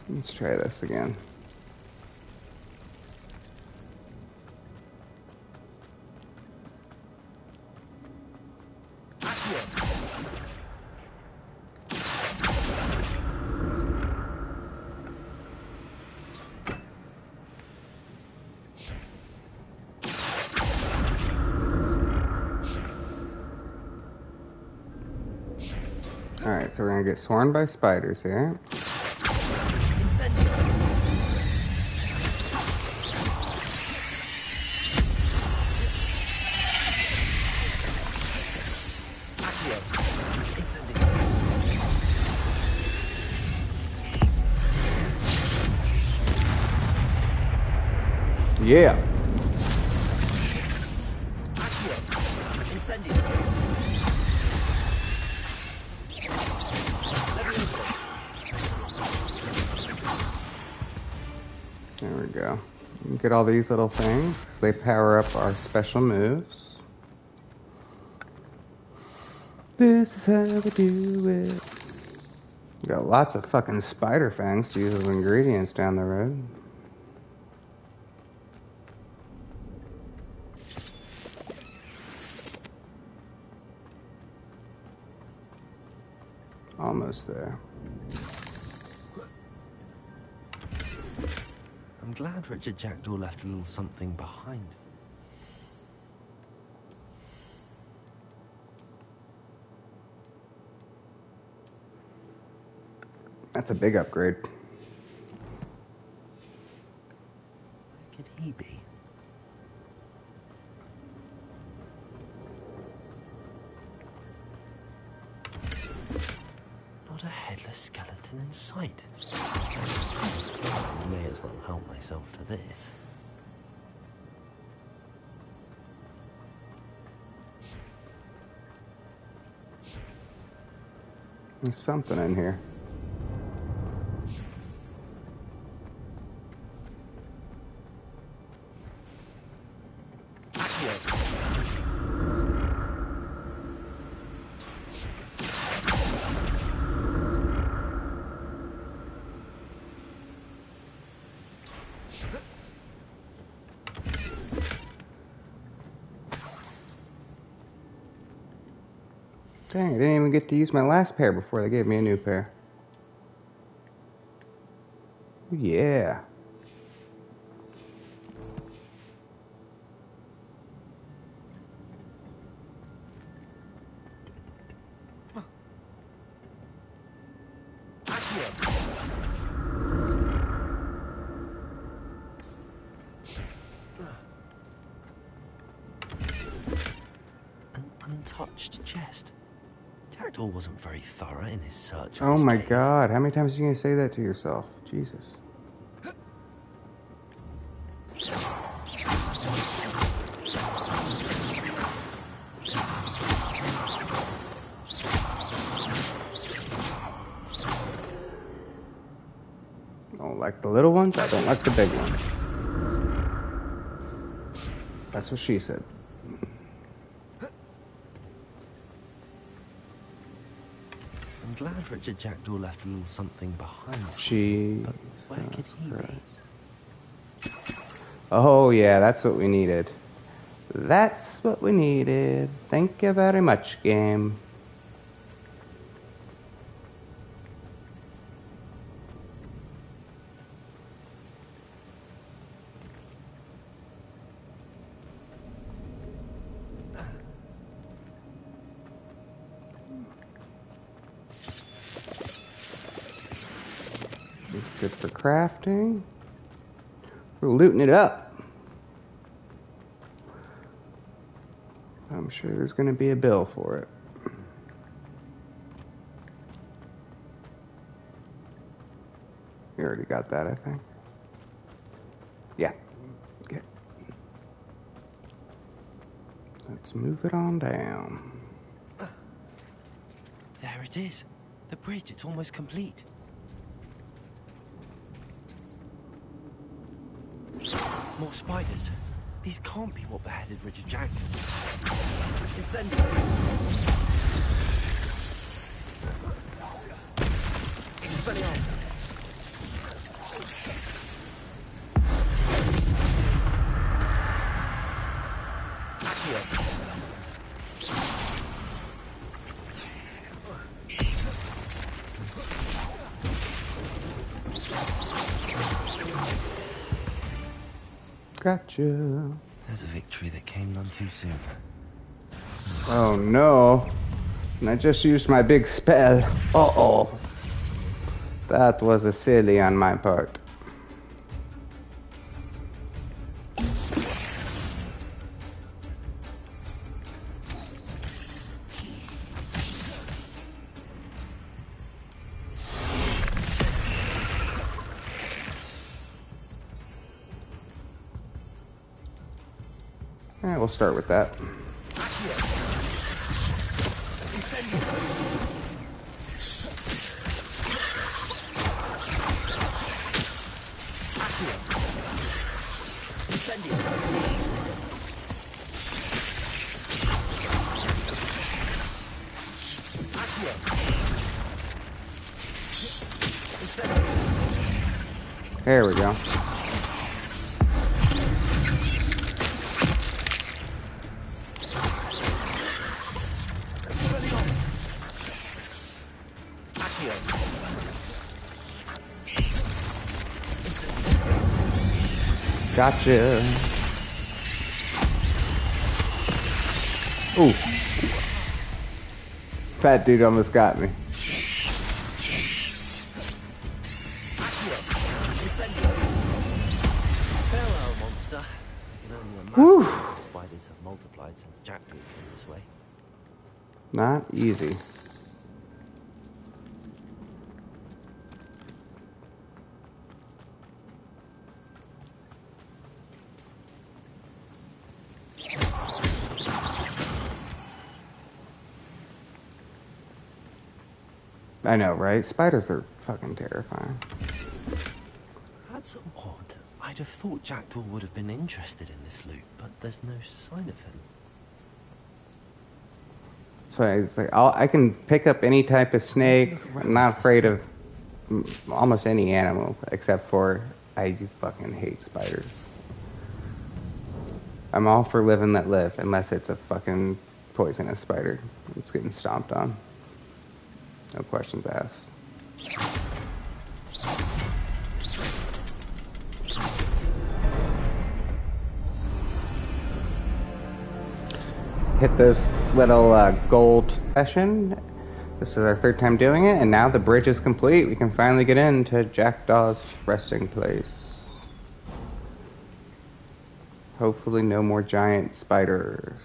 Let's try this again. Alright, so we're gonna get swarmed by spiders here. Yeah. There we go. Get all these little things because they power up our special moves. This is how we do it. We got lots of fucking spider fangs to use as ingredients down the road. Almost there. I'm glad Richard Jackdaw left a little something behind. That's a big upgrade. Where could he be? Not a headless skeleton in sight. May as well help myself to this. There's something in here. Dang, I didn't even get to use my last pair before they gave me a new pair. Yeah. An untouched chest. Jackdaw wasn't very thorough in his search of Oh this my cave. god, how many times are you gonna say that to yourself? Jesus. I don't like the little ones, I don't like the big ones. That's what she said. I'm glad Richard Jackdaw left a little something behind. Jeez. But where could he be? Oh yeah, that's what we needed. That's what we needed. Thank you very much, game. It's good for crafting. We're looting it up. I'm sure there's going to be a bill for it. You already got that, I think. Yeah. Okay. Let's move it on down. There it is. The bridge, it's almost complete. More spiders. These can't be what beheaded Richard Jackdaw. Incendio. Expelliarmus. Accio. Gotcha. There's a victory that came none too soon. Oh no. And I just used my big spell. Uh-oh. That was a silly on my part. Alright, we'll start with that. There we go. Gotcha. Ooh. Fat dude almost got me. Farewell, monster. I can only Whew. imagine how the spiders have multiplied since Jackdaw came this way. Not easy. I know, right? Spiders are fucking terrifying. That's odd. I'd have thought Jackdaw would have been interested in this loot, but there's no sign of him. That's why it's like I can pick up any type of snake. I'm not afraid of almost any animal, except for I fucking hate spiders. I'm all for live and let live, unless it's a fucking poisonous spider. It's getting stomped on. No questions asked. Hit this little gold session. This is our third time doing it, and now the bridge is complete. We can finally get into Jackdaw's resting place. Hopefully no more giant spiders.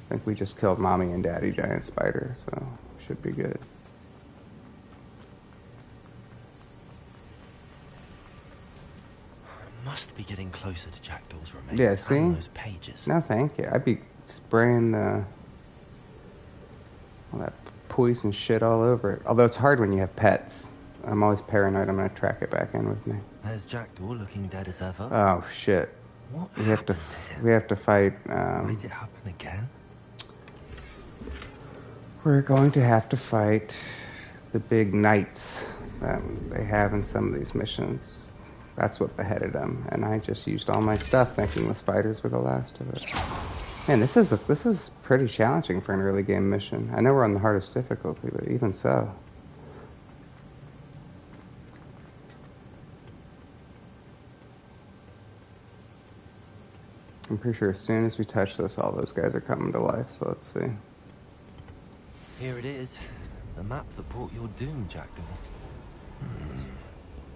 I think we just killed Mommy and Daddy Giant Spider, so should be good. Must be getting closer to Jackdaw's remains. Yeah, see? And those pages. No, thank you. I'd be spraying all that poison shit all over it. Although it's hard when you have pets. I'm always paranoid I'm going to track it back in with me. There's Jackdaw looking dead as ever. Oh, shit. What We have to fight. Why did it happen again? We're going to have to fight the big knights that they have in some of these missions. That's what beheaded them, and I just used all my stuff thinking the spiders were the last of it. Man, this is pretty challenging for an early game mission. I know we're on the hardest difficulty, but even so. I'm pretty sure as soon as we touch this, all those guys are coming to life, so let's see. Here it is. The map that brought your doom, Jackdaw.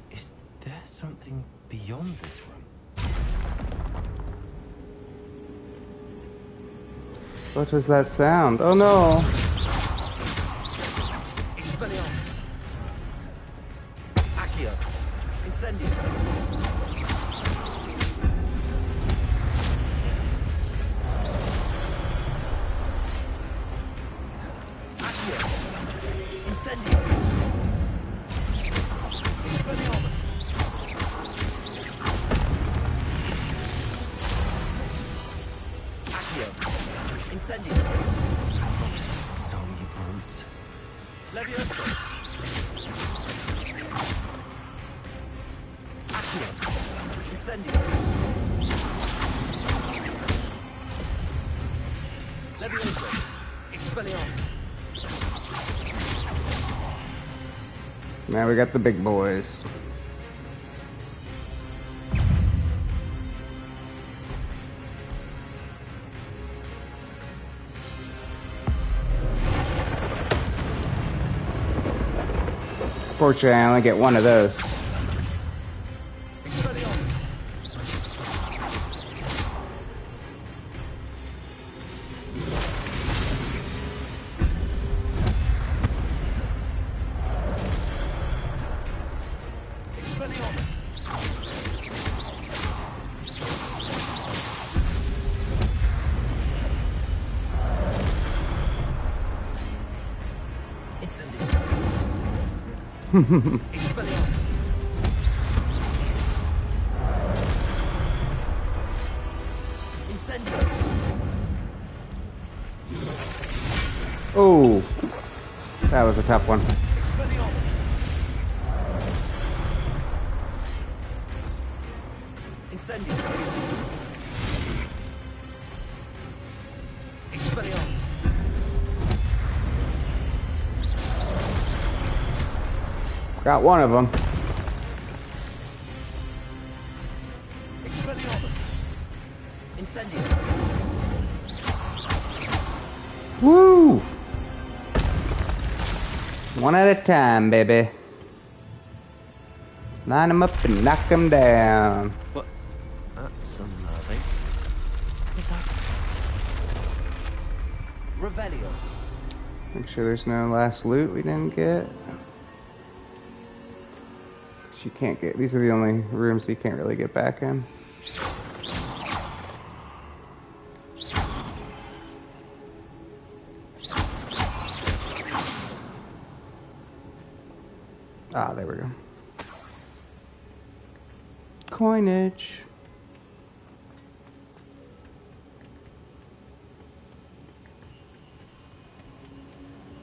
Is there something beyond this room? What was that sound? Oh no! Expelliarmus. Accio. Incendio. Incendio. Expelliarmus. Accio. Incendio. So you brutes. Levioso. Accio. Incendio. Levioso. Expelliarmus. Now we got the big boys. Fortunately, I only get one of those. Expelliarmus. Incendio. Expelliarmus. Incendio. Oh, that was a tough one. Expelliarmus. Incendio. Expelliarmus. Got one of them. Expelliarmus. Incendio. Woo! One at a time, baby. Line them up and knock them down. What? That's unnerving. What's happening? Revelio. Make sure there's no last loot we didn't get. You can't get. These are the only rooms you can't really get back in. Ah, there we go. Coinage.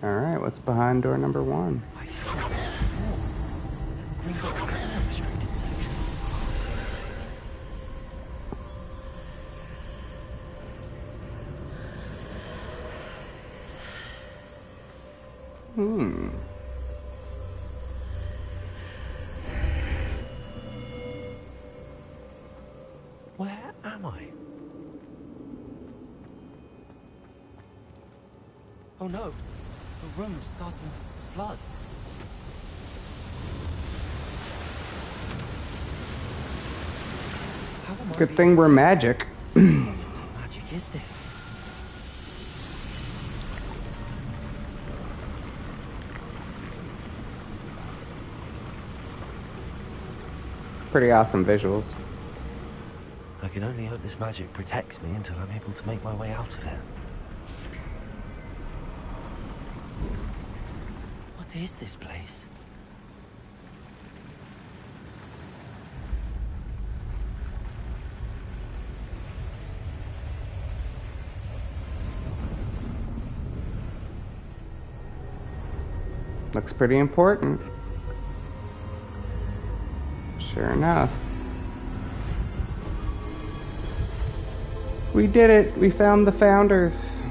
All right, what's behind door number 1? I saw this before. Gringotts had a restricted section. Where am I? Oh no, the room's starting to flood. Good thing we're magic. What sort of magic is this? Pretty awesome visuals. I can only hope this magic protects me until I'm able to make my way out of it. What is this place? Looks pretty important. Sure enough. We did it! We found the founders.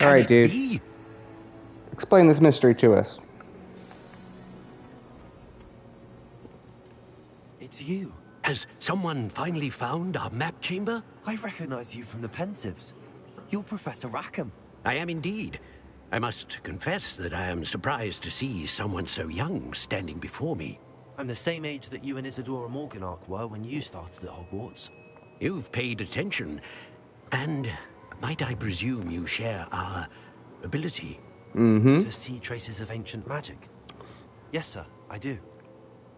Alright, dude. Explain this mystery to us. It's you. Has someone finally found our map chamber? I recognize you from the Pensives. You're Professor Rackham. I am indeed. I must confess that I am surprised to see someone so young standing before me. I'm the same age that you and Isadora Morganach were when you started at Hogwarts. You've paid attention, and might I presume you share our ability? To see traces of ancient magic. Yes, sir, I do.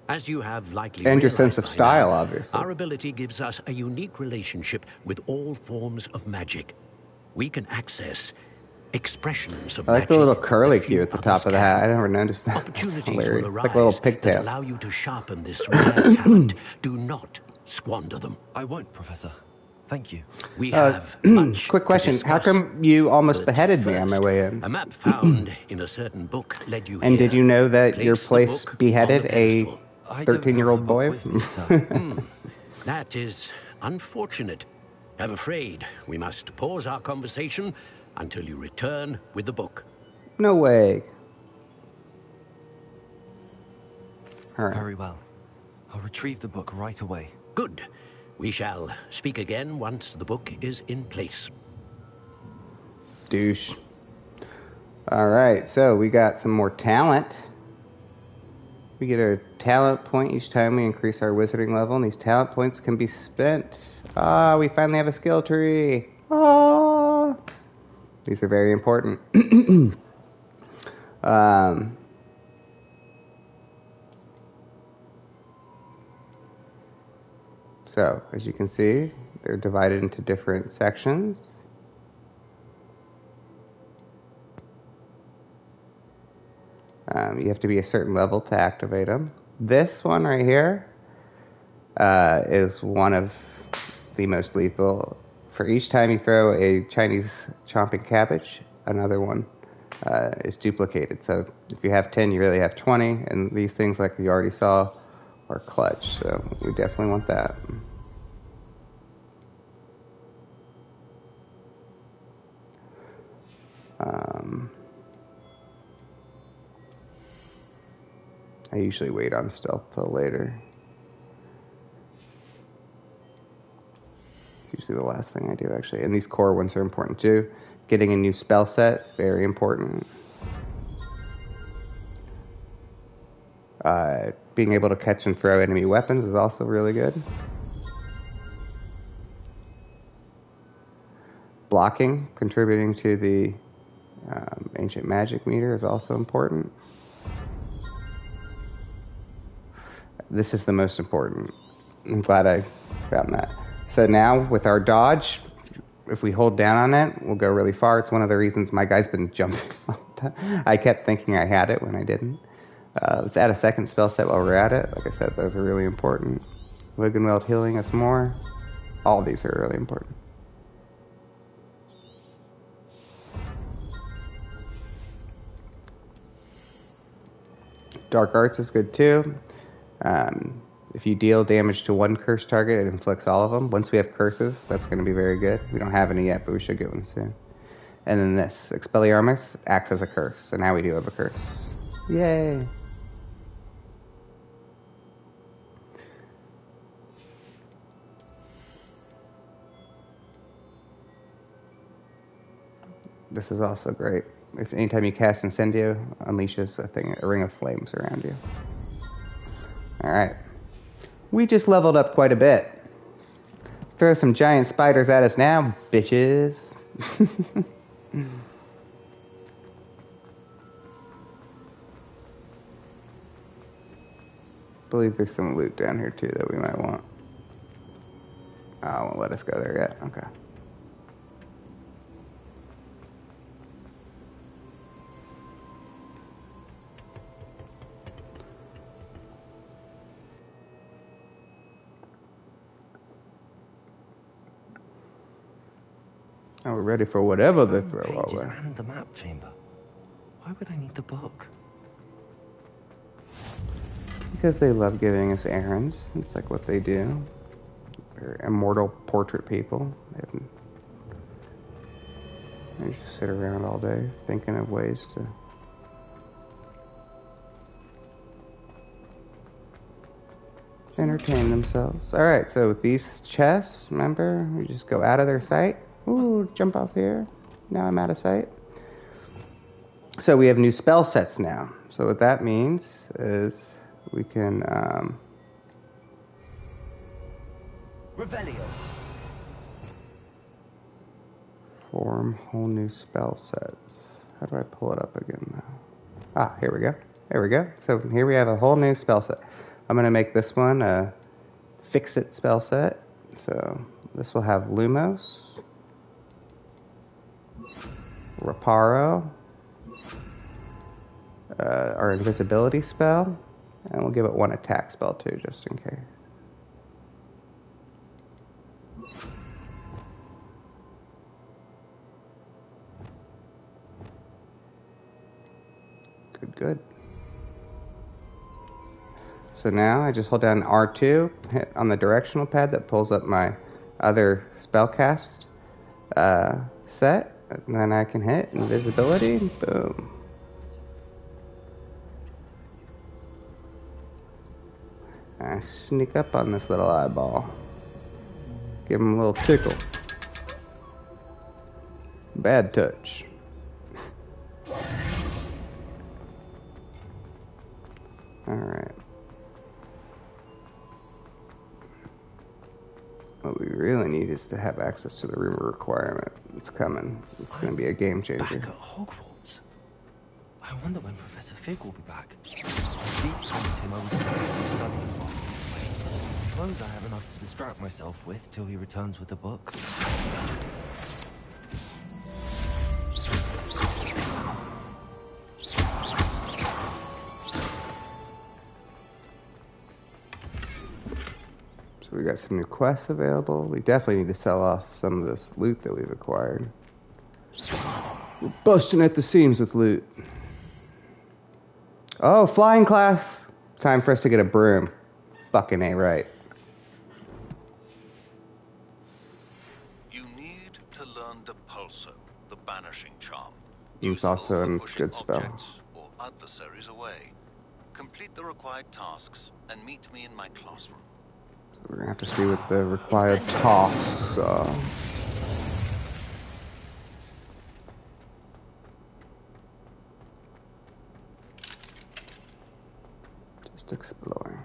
As you have likely And your realized sense of by style, now, obviously. Our ability gives us a unique relationship with all forms of magic. We can access expressions of I like magic the little curly that few cue at the top others of the hat. I can. never noticed that. Opportunities That's hilarious. will It's like a little arise that pigtail. allow you to sharpen this rare talent. Do not squander them. I won't, Professor. Thank you. We have much Quick question. to How discuss. come you almost But beheaded me on my first, way in? A map found in a certain book led you And here. did you know that your Place the place book beheaded on the a pedestal. I don't have 13-year-old the boy? book with me, sir. That is unfortunate. I'm afraid we must pause our conversation until you return with the book. No way. Alright. Very well. I'll retrieve the book right away. Good. We shall speak again once the book is in place. Douche. Alright, so we got some more talent. We get a talent point each time we increase our wizarding level, and these talent points can be spent. Ah, we finally have a skill tree. Ah, these are very important. So, as you can see, they're divided into different sections. You have to be a certain level to activate them. This one right here is one of the most lethal. For each time you throw a Chinese chomping cabbage, another one is duplicated. So if you have 10, you really have 20. And these things, like you already saw, are clutch. So we definitely want that. I usually wait on stealth till later. It's usually the last thing I do, actually. And these core ones are important too. Getting a new spell set is very important. Being able to catch and throw enemy weapons is also really good. Blocking, contributing to the ancient magic meter, is also important. This is the most important. I'm glad I found that. So now, with our dodge, if we hold down on it, we'll go really far. It's one of the reasons my guy's been jumping all the time. I kept thinking I had it when I didn't. Let's add a second spell set while we're at it. Like I said, those are really important. Wiggenweld healing us more. All of these are really important. Dark Arts is good too. If you deal damage to one curse target, it inflicts all of them. Once we have curses, that's going to be very good. We don't have any yet, but we should get one soon. And then this, Expelliarmus, acts as a curse. So now we do have a curse. Yay! This is also great. If anytime you cast Incendio, unleashes a ring of flames around you. Alright. We just leveled up quite a bit. Throw some giant spiders at us now, bitches. believe there's some loot down here too that we might want. Oh, it won't let us go there yet. Okay. Now we're ready for whatever they throw our Pages way. and the map chamber. Why would I need the book? Because they love giving us errands. It's like what they do. They're immortal portrait people. They just sit around all day thinking of ways to entertain themselves. Alright, so with these chests, remember, we just go out of their sight. Ooh, jump off here. Now I'm out of sight. So we have new spell sets now. So what that means is we can Revelio. form whole new spell sets. How do I pull it up again now? Ah, here we go. There we go. So here we have a whole new spell set. I'm going to make this one a fix-it spell set. So this will have Lumos, Reparo, our invisibility spell, and we'll give it one attack spell too, just in case. Good. So now I just hold down R2, hit on the directional pad that pulls up my other spellcast set, and then I can hit invisibility, boom. I sneak up on this little eyeball. Give him a little tickle. Bad touch. Alright. What we really need is to have access to the rumor requirement. It's coming. It's going to be a game changer. Back at Hogwarts. I wonder when Professor Fig will be back. I promised him I would come back to study as well. Suppose I have enough to distract myself with till he returns with the book. So we got some new quests available. We definitely need to sell off some of this loot that we've acquired. We're busting at the seams with loot. Oh, flying class! Time for us to get a broom. Fucking A right. You need to learn Depulso, the banishing charm. It's also a Pushing good spell. objects or adversaries away. Complete the required tasks and meet me in my classroom. So we're gonna have to see what the required tasks are. Just exploring.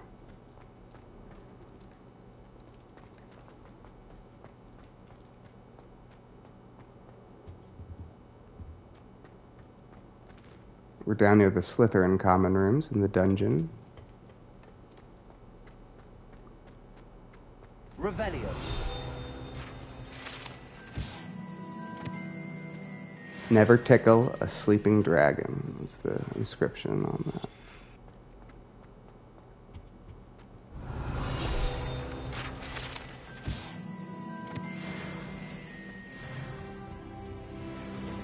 We're down near the Slytherin common rooms in the dungeon. Revelio. Never tickle a sleeping dragon is the inscription on that.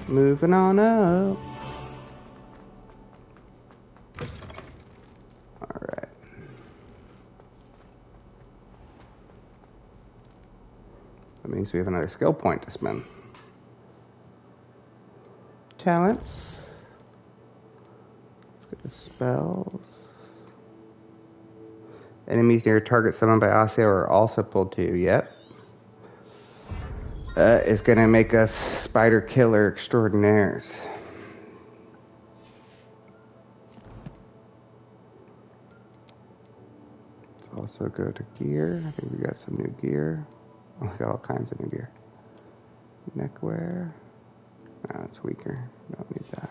Moving on up. Alright. That means we have another skill point to spend. Talents. Let's get the spells. Enemies near a target summoned by Osseo are also pulled to you. Yep. Is going to make us spider killer extraordinaires. Let's also go to gear. I think we got some new gear. Oh, we got all kinds of new gear. Neckwear. No, that's weaker. Don't need that.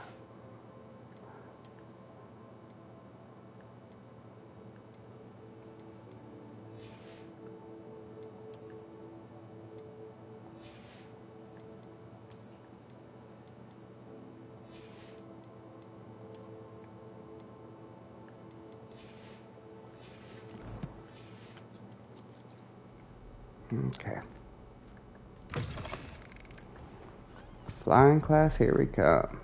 Okay. Flying class, here we come.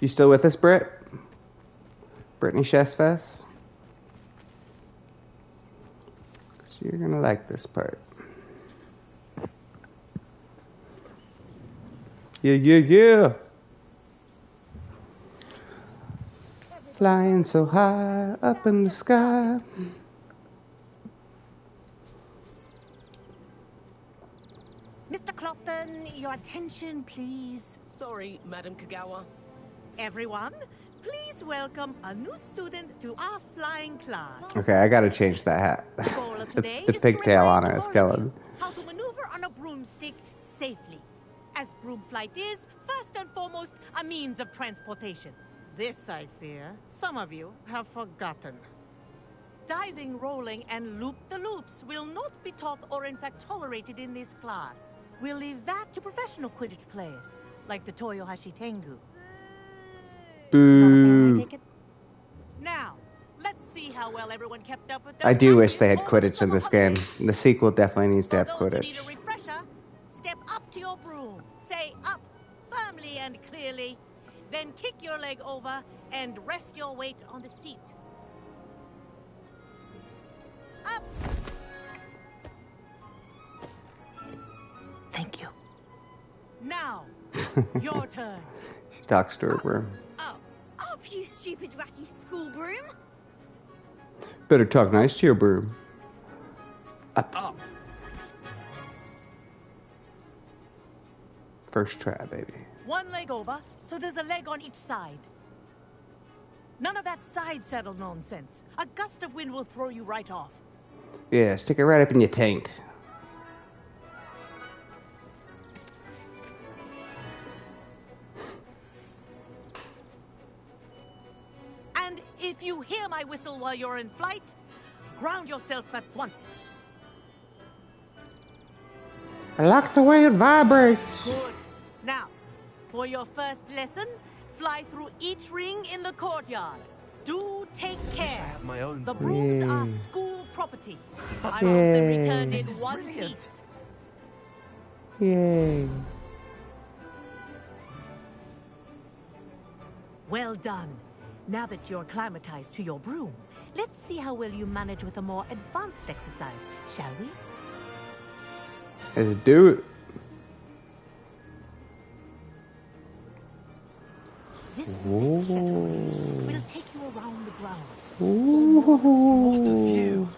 You still with us, Britt? Brittany Chessfest? You're gonna like this part. Yeah. Flying so high up in the sky. Mr. Clopton, your attention, please. Sorry, Madam Kagawa. Everyone, please welcome a new student to our flying class. Okay, I gotta change that hat. The goal of today the is pigtail to on remind it is all of killing. you how to maneuver on a broomstick safely. As broom flight is, first and foremost, a means of transportation. This, I fear, some of you have forgotten. Diving, rolling, and loop-the-loops will not be taught or in fact tolerated in this class. We'll leave that to professional Quidditch players, like the Toyohashi Tengu. Boo. Now, let's see how well everyone kept up with I their do wish they had practice Quidditch in this game. The sequel definitely needs to have For those who need Quidditch. a refresher, step up to your broom, say up firmly and clearly, then kick your leg over and rest your weight on the seat. Up. Thank you. Now, your turn. She talks to her broom. Up, you stupid ratty school broom. Better talk nice to your broom. Up. First try, baby. One leg over, so there's a leg on each side. None of that side saddle nonsense. A gust of wind will throw you right off. Yeah, stick it right up in your taint. And if you hear my whistle while you're in flight, ground yourself at once. I like the way it vibrates. Good. Now, for your first lesson, fly through each ring in the courtyard. Do take care. My own The brooms are Yay. school property. I want them Yay. returned in This is one brilliant. piece. Yay. Well done. Now that you're acclimatized to your broom, let's see how well you manage with a more advanced exercise, shall we? Let's do it. This next set of rings will take you around the grounds. What a view.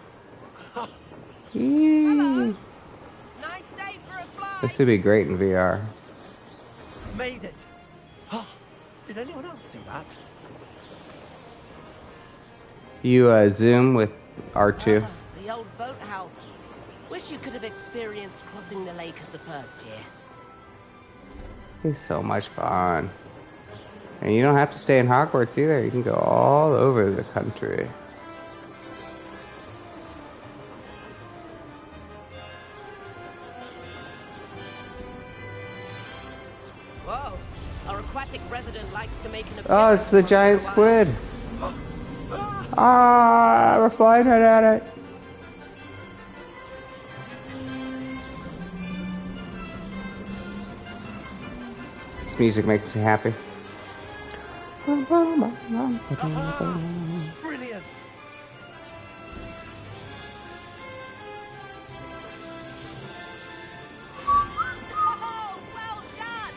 Nice day for a fly. This would be great in VR. Made it. Oh, did anyone else see that? You zoom with R2. The old boathouse. Wish you could have experienced crossing the lake as the first year. It's so much fun. And you don't have to stay in Hogwarts either. You can go all over the country. Whoa, our aquatic resident likes to make an Oh, it's the giant squid. Ah, we're flying right at it. This music makes me happy. Brilliant. Oh, well done.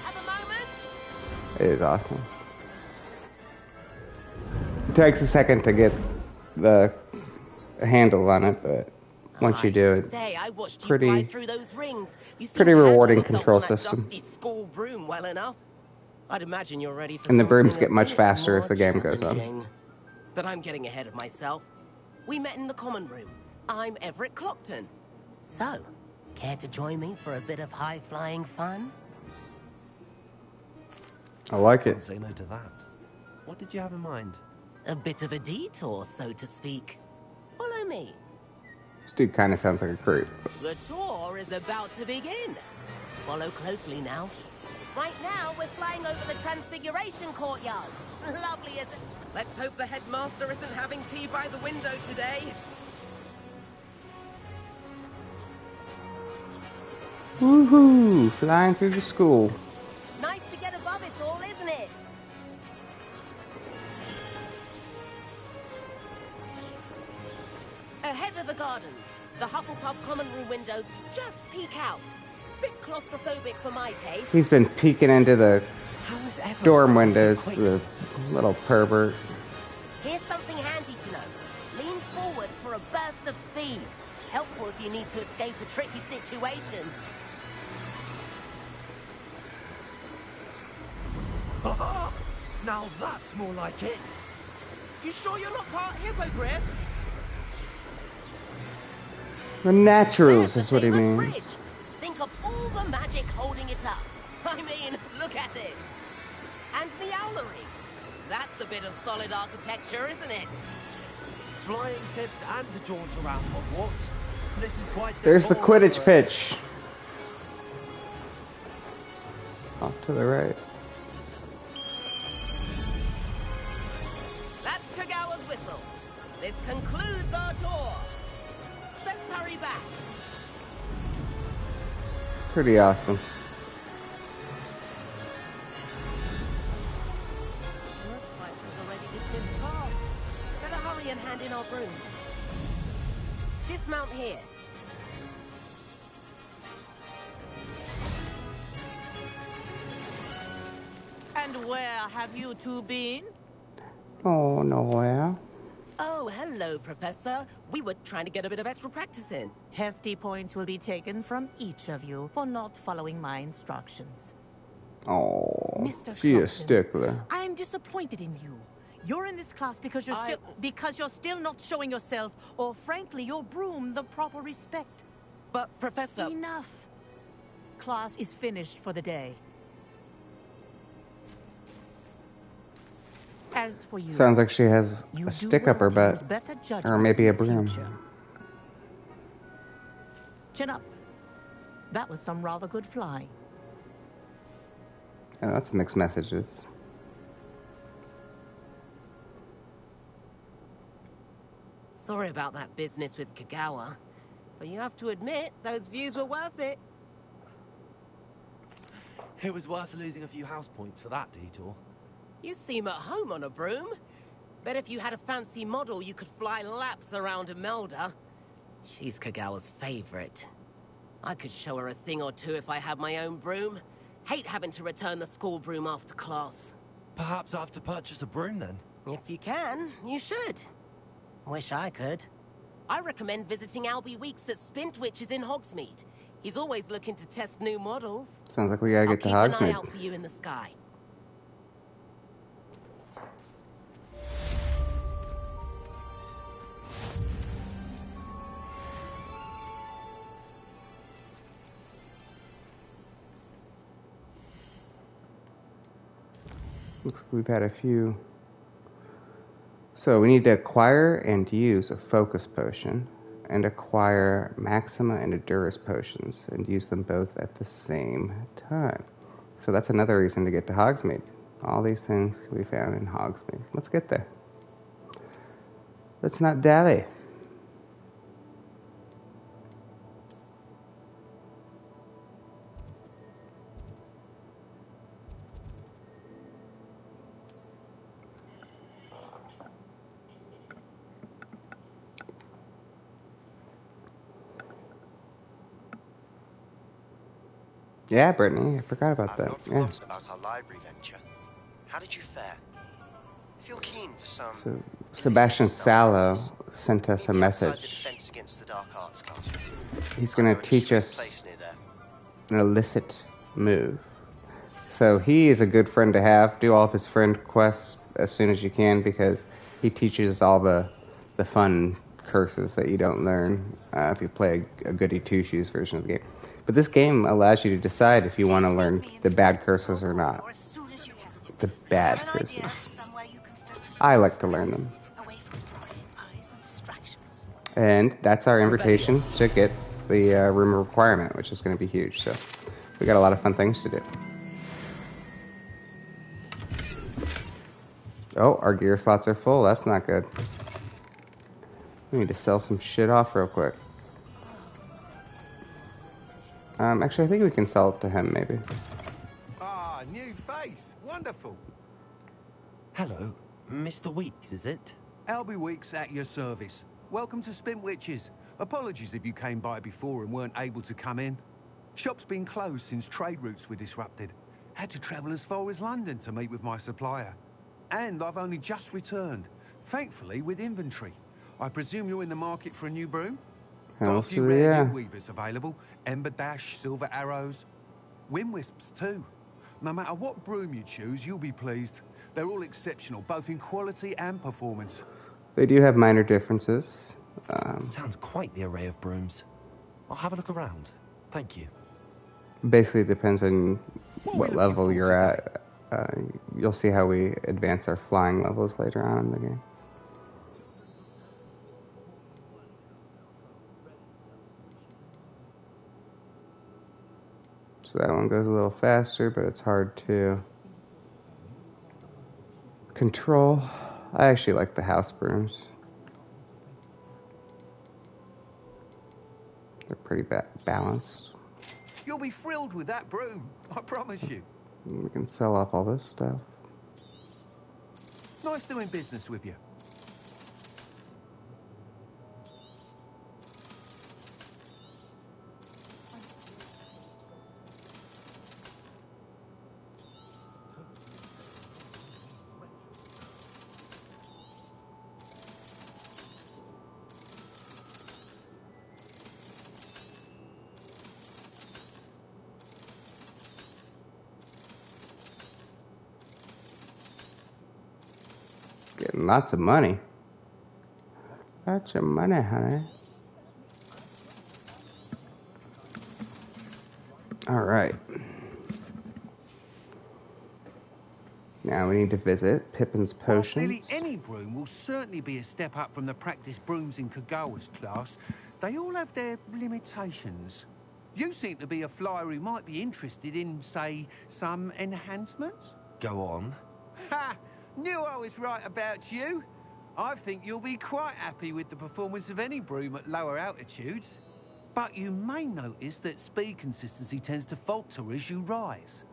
At the moment, It is awesome. It takes a second to get the handle on it, but once you do it, Say, I watched pretty- you fly through those rings. You seem pretty to handle rewarding yourself control on that system. dusty school broom well enough. I'd imagine you're ready for And the brooms something get a much bit faster as more the game goes on. challenging. But I'm getting ahead of myself. We met in the common room. I'm Everett Clopton. So, care to join me for a bit of high-flying fun? I like Can't it. say no to that. What did you have in mind? A bit of a detour, so to speak. Follow me. This dude kind of sounds like a creep. The tour is about to begin. Follow closely now. Right now, we're flying over the Transfiguration Courtyard. Lovely, isn't it? Let's hope the headmaster isn't having tea by the window today. Woohoo! Flying through the school. Nice to get above it all, isn't it? Ahead of the gardens, the Hufflepuff common room windows just peek out. Bit claustrophobic for my taste. He's been peeking into the dorm windows, the little pervert. Here's something handy to know. Lean forward for a burst of speed. Helpful if you need to escape a tricky situation. Now that's more like it. You sure you're not part hippogriff? The naturals is what he means. Bridge. Think of all the magic holding it up. I mean, look at it. And Meowlery. That's a bit of solid architecture, isn't it? Flying tips and a jaunt around Hogwarts. This is quite There's the Quidditch pitch. Off to the right. That's Kagawa's whistle. This concludes our tour. Best hurry back. Pretty awesome. Looks like she's already dismissed off. Better hurry and hand in our brooms. Dismount here. And where have you two been? Oh, nowhere. Oh, hello, Professor. We were trying to get a bit of extra practice in. Hefty points will be taken from each of you for not following my instructions. Oh, Mr. she a Clopton, stickler. I'm disappointed in you. You're in this class because you're still not showing yourself, or frankly, your broom, the proper respect. But, Professor... Enough. Class is finished for the day. As for you, Sounds like she has a stick up her butt. Or maybe a broom. Chin up. That was some rather good flying. Yeah, that's mixed messages. Sorry about that business with Kagawa, but you have to admit, those views were worth it. It was worth losing a few house points for that detour. You seem at home on a broom. Bet if you had a fancy model, you could fly laps around Imelda. She's Kagawa's favorite. I could show her a thing or two if I had my own broom. Hate having to return the school broom after class. Perhaps I have to purchase a broom then? If you can, you should. Wish I could. I recommend visiting Albie Weeks at Spintwitches in Hogsmeade. He's always looking to test new models. Sounds like we gotta get to I'll keep an eye Hogsmeade. out for you in the sky. Looks like we've had a few. So we need to acquire and use a focus potion, and acquire Maxima and Endurance potions, and use them both at the same time. So that's another reason to get to Hogsmeade. All these things can be found in Hogsmeade. Let's get there. Let's not dally. Yeah, Brittany, I forgot about that. I've not forgotten about our library venture. How did you fare? If you're keen for some... So Sebastian Sallow sent us a message. The defense against the dark arts classroom. He's going to teach us an illicit move. So he is a good friend to have. Do all of his friend quests as soon as you can, because he teaches all the fun curses that you don't learn if you play a goody two-shoes version of the game. But this game allows you to decide if you want to learn the bad curses or not. The bad curses. I like to learn them. And that's our invitation to get the room requirement, which is going to be huge. So we got a lot of fun things to do. Oh, our gear slots are full. That's not good. We need to sell some shit off real quick. Actually, I think we can sell it to him, maybe. Ah, new face. Wonderful. Hello, Mr. Weeks, is it? Albie Weeks at your service. Welcome to Spintwitches. Apologies if you came by before and weren't able to come in. Shop's been closed since trade routes were disrupted. Had to travel as far as London to meet with my supplier. And I've only just returned, thankfully with inventory. I presume you're in the market for a new broom? Got a few rare new weavers available. Ember Dash, Silver Arrows. Wind Wisps too. No matter what broom you choose, you'll be pleased. They're all exceptional, both in quality and performance. They do have minor differences. Sounds quite the array of brooms. I'll have a look around. Thank you. Basically, it depends on what level you're at. You'll see how we advance our flying levels later on in the game. So that one goes a little faster, but it's hard to control. I actually like the house brooms. They're pretty balanced. You'll be thrilled with that broom, I promise you. We can sell off all this stuff. Nice doing business with you. Getting lots of money. Lots of money, honey. Alright. Now we need to visit Pippin's Potions. Whilst nearly any broom will certainly be a step up from the practice brooms in Kagawa's class, they all have their limitations. You seem to be a flyer who might be interested in, say, some enhancements? Go on. Ha! Knew I was right about you. I think you'll be quite happy with the performance of any broom at lower altitudes. But you may notice that speed consistency tends to falter as you rise.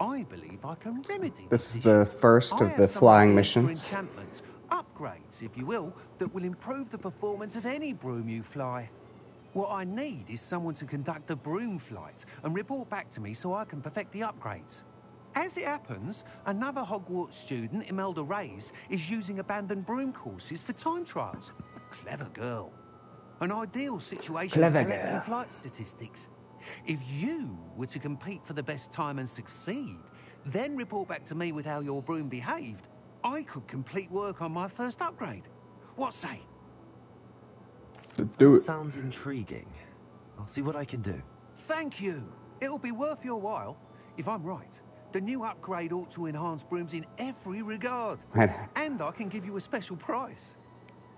I believe I can remedy this. This is the first of the flying missions. Enchantments, upgrades, if you will, that will improve the performance of any broom you fly. What I need is someone to conduct a broom flight and report back to me so I can perfect the upgrades. As it happens, another Hogwarts student, Imelda Reyes, is using abandoned broom courses for time trials. Clever girl. An ideal situation for collecting flight statistics. If you were to compete for the best time and succeed, then report back to me with how your broom behaved, I could complete work on my first upgrade. What say? Do it. Sounds intriguing. I'll see what I can do. Thank you. It'll be worth your while. If I'm right, the new upgrade ought to enhance brooms in every regard. And I can give you a special price.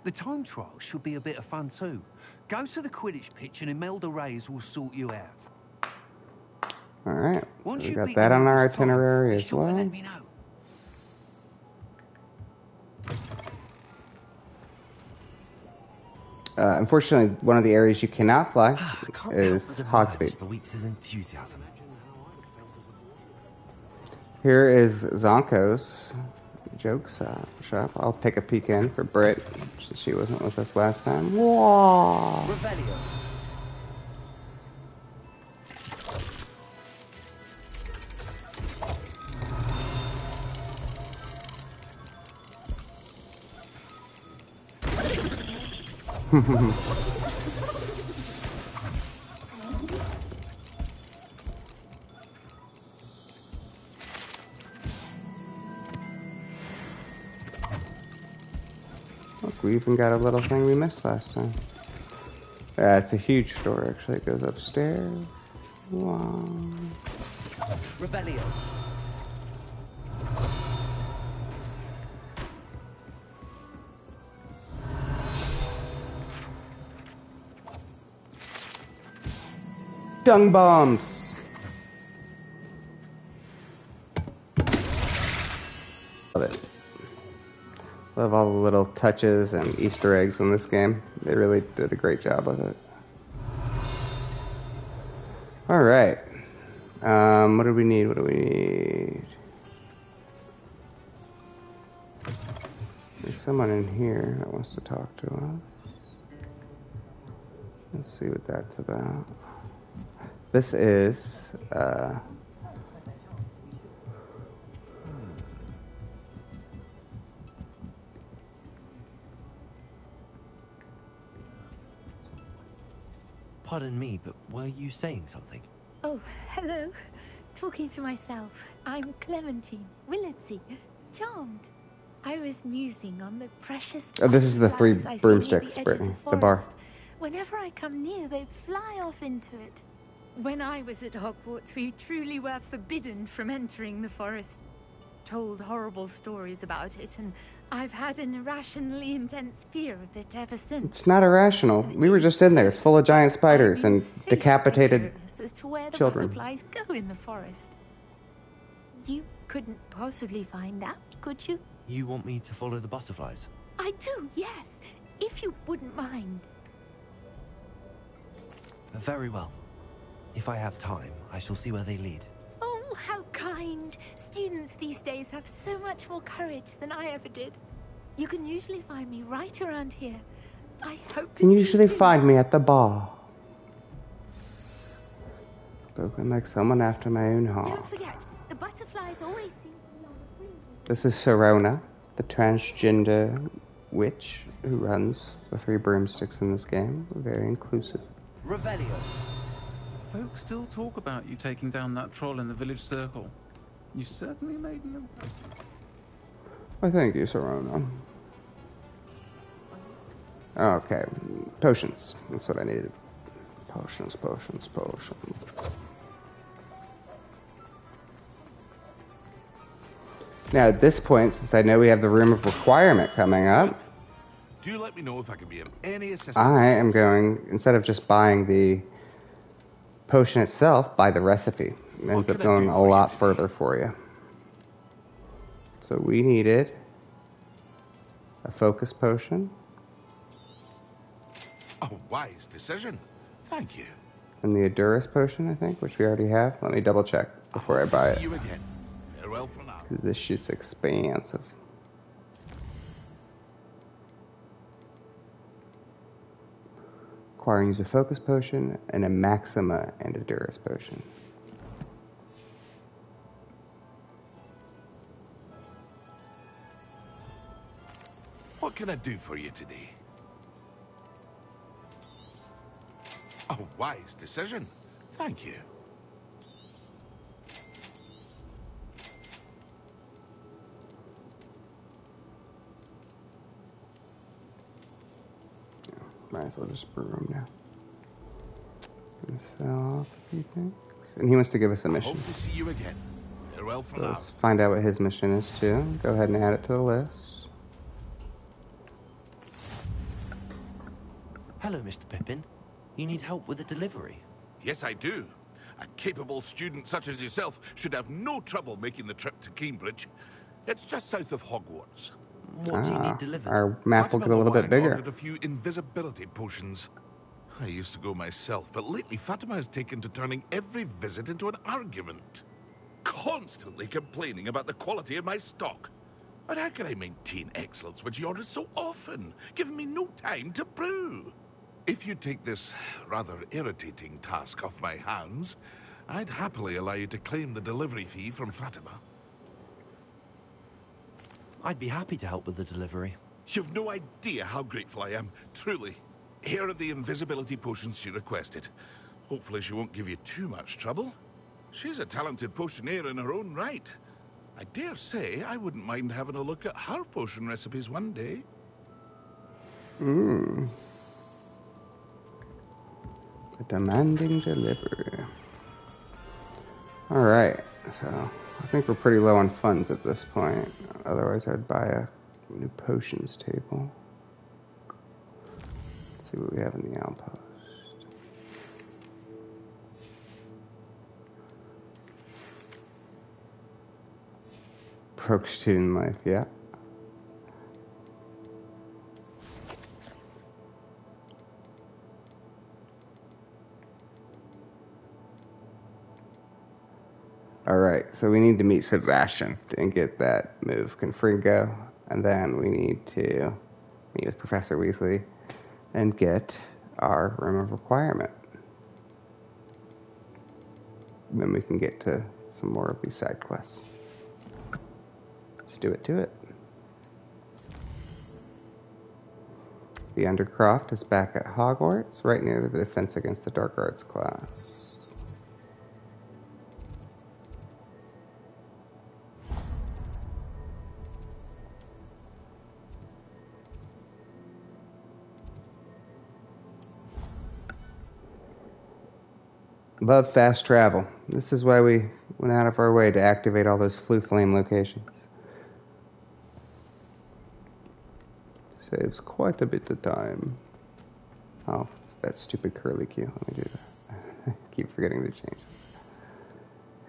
The time trial should be a bit of fun too. Go to the Quidditch pitch and Imelda Reyes will sort you out. Alright, so we got that on our itinerary as well. Let me know. Unfortunately, one of the areas you cannot fly is Hogsmeade. Mr. Weeks' enthusiasm. Here is Zonko's joke shop. I'll take a peek in for Britt, since she wasn't with us last time. Whoa! Look, we even got a little thing we missed last time. Yeah, it's a huge store, actually. It goes upstairs. Wow. Revelio. Dung bombs! Love it. Love all the little touches and Easter eggs in this game. They really did a great job with it. Alright. What do we need? What do we need? There's someone in here that wants to talk to us. Let's see what that's about. This is, Pardon me, but were you saying something? Oh, hello. Talking to myself. I'm Clementine, Willardsey, charmed. I was musing on the precious oh, this is the 3 butterflies I see near broomsticks, the edge of Brittany. the The bar. forest. Whenever I come near, they fly off into it. When I was at Hogwarts, we truly were forbidden from entering the forest. Told horrible stories about it, and I've had an irrationally intense fear of it ever since. It's not irrational. We were just in there. It's full of giant spiders and decapitated As to where the children. butterflies go in the forest. You couldn't possibly find out, could you? You want me to follow the butterflies? I do, yes. If you wouldn't mind. Very well. If I have time, I shall see where they lead. Oh, how kind. Students these days have so much more courage than I ever did. You can usually find me right around here. I hope to You see usually you soon. find me at the bar. Spoken like someone after my own heart. Don't forget, the butterflies always seem to be on the fringes. This is Serona, the transgender witch who runs the 3 broomsticks in this game. Very inclusive. Revelio. Folks still talk about you taking down that troll in the village circle. You certainly made an impact. Why, thank you, Serona. Okay, potions. That's what I needed. Potions, potions, potions. Now, at this point, since I know we have the Room of Requirement coming up, Do let me know if I can be of any assistance. I am going, instead of just buying the potion itself, buy the recipe. It ends up going a lot further for you. So we needed a focus potion. A wise decision. Thank you. And the Adurus potion, I think, which we already have. Let me double check before I buy See it. you again. Farewell for now. This shit's expensive. Requiring use a focus potion and a Maxima and a Durus potion. What can I do for you today? A wise decision. Thank you. Might as well just brew them now. And sell off a few things. And he wants to give us a mission. Hope to see you again. Farewell for So now. let's find out what his mission is too. Go ahead and add it to the list. Hello, Mr. Pippin. You need help with a delivery? Yes, I do. A capable student such as yourself should have no trouble making the trip to Cambridge. It's just south of Hogwarts. What do you need delivered? Our map will get a little bit Fatima bigger. ordered a few invisibility potions. I used to go myself, but lately Fatima has taken to turning every visit into an argument. Constantly complaining about the quality of my stock. But how can I maintain excellence when she orders so often, giving me no time to brew? If you take this rather irritating task off my hands, I'd happily allow you to claim the delivery fee from Fatima. I'd be happy to help with the delivery. You've no idea how grateful I am, truly. Here are the invisibility potions she requested. Hopefully she won't give you too much trouble. She's a talented potioneer in her own right. I dare say I wouldn't mind having a look at her potion recipes one day. A demanding delivery. Alright, so I think we're pretty low on funds at this point. Otherwise I'd buy a new potions table. Let's see what we have in the outpost. Broke student life, yeah. So we need to meet Sebastian and get that move Confringo. And then we need to meet with Professor Weasley and get our Room of Requirement. And then we can get to some more of these side quests. Let's do it. The Undercroft is back at Hogwarts, right near the Defense Against the Dark Arts class. Love fast travel. This is why we went out of our way to activate all those Floo Flame locations. Saves quite a bit of time. Oh, that stupid curly Q. Let me do that. Keep forgetting to change it.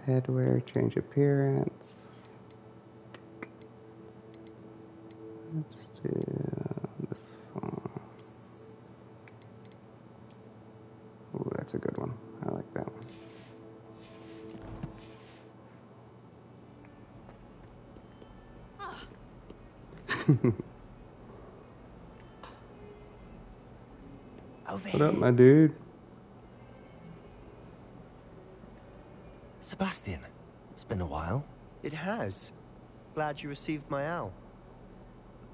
Headwear, change appearance. Let's do this one. Ooh, that's a good one. I like that one. What up, my dude? Sebastian, it's been a while. It has. Glad you received my owl.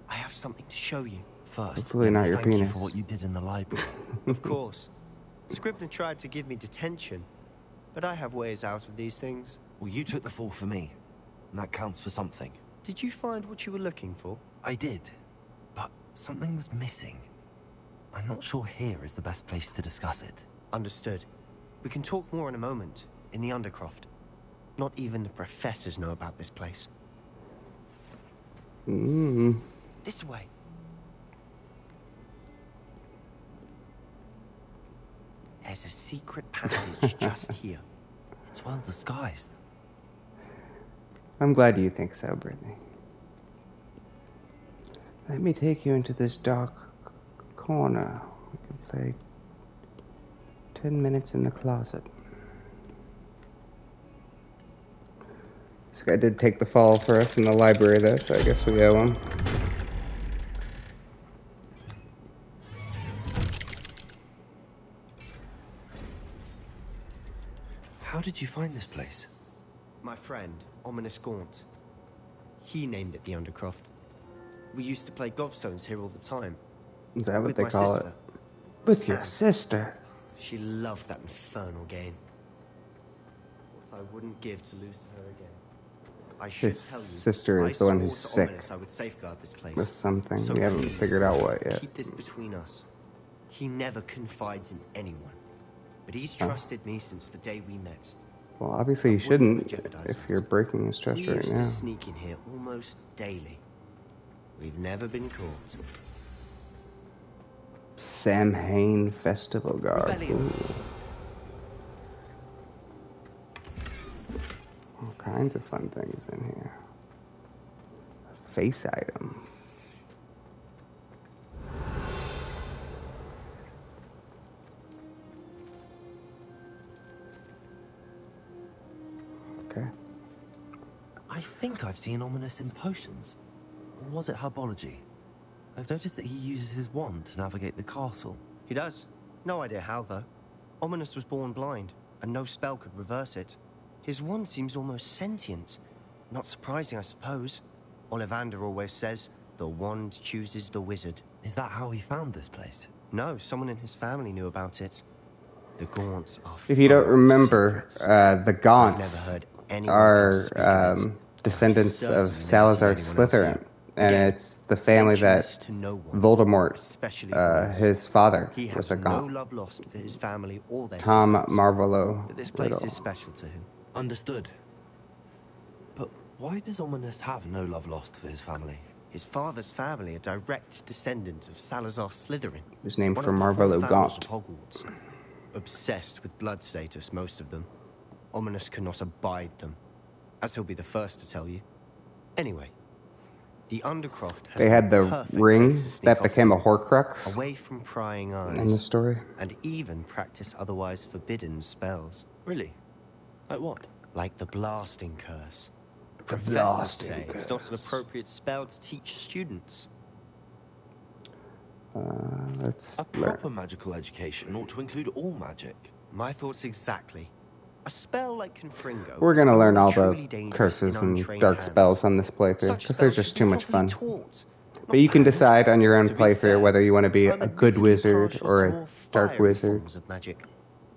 I have something to show you. First, hopefully not your thank you penis. for what you did in the library. Of course. Scribner tried to give me detention, but I have ways out of these things. Well, you took the fall for me, and that counts for something. Did you find what you were looking for? I did, but something was missing. I'm not sure here is the best place to discuss it. Understood. We can talk more in a moment, in the Undercroft. Not even the professors know about this place. This way. There's a secret passage just here. It's well disguised. I'm glad you think so, Brittany. Let me take you into this dark corner. We can play 10 minutes in the closet. This guy did take the fall for us in the library, though, so I guess we owe him. How did you find this place? My friend, Ominous Gaunt. He named it the Undercroft. We used to play gobstones here all the time. Is that what with they my call sister. it? With your sister? She loved that infernal game. What I wouldn't give to lose her again. I should His tell you, sister is the one who's swore to sick Ominous I would safeguard this place. with something. So We haven't please, figured out what yet. Keep this between us. He never confides in anyone. But he's trusted me since the day we met. Well, obviously you shouldn't if you're breaking his trust We right used now. to sneak in here almost daily. We've never been caught. Samhain Festival Guard. Rebellion. Ooh. All kinds of fun things in here. A face item. Okay. I think I've seen Ominous in potions. Or was it herbology? I've noticed that he uses his wand to navigate the castle. He does. No idea how, though. Ominous was born blind, and no spell could reverse it. His wand seems almost sentient. Not surprising, I suppose. Ollivander always says, the wand chooses the wizard. Is that how he found this place? No, someone in his family knew about it. The Gaunts are If you don't full of remember, secrets. the I've never Gaunts heard anyone are else speak of it. descendants Certainly of never seen Salazar anyone else Slytherin. here. And Again, it's the family mention this that to no one, Voldemort, especially Ominous. his father, He was has a no Gaunt. love lost for his family or their Tom secrets. Marvolo But this place Riddle. is special to him. Understood. But why does Ominous have no love lost for his family? His father's family are direct descendants of Salazar Slytherin. It was named one for of the four Marvolo families Gaunt. of Hogwarts. Obsessed with blood status, most of them. Ominous cannot abide them, as he'll be the first to tell you. Anyway, the Undercroft has They had the perfect ring place to sneak that off became to, a Horcrux away from prying eyes, in the story. and even practice otherwise forbidden spells. Really? Like what? Like the blasting curse. The Professors blasting say it's not an curse. appropriate spell to teach students. Let's A proper magical education ought to include all magic. My thoughts exactly. A spell like Confringo. We're gonna is learn only all truly the dangerous curses in and untrained dark hands. spells on this playthrough Such because they're spells just should too be much properly fun. taught, But you can banned. decide on your own To be playthrough fair, whether you want to be I'm a good admittedly wizard partial or to a more dark fiery wizard. forms of magic.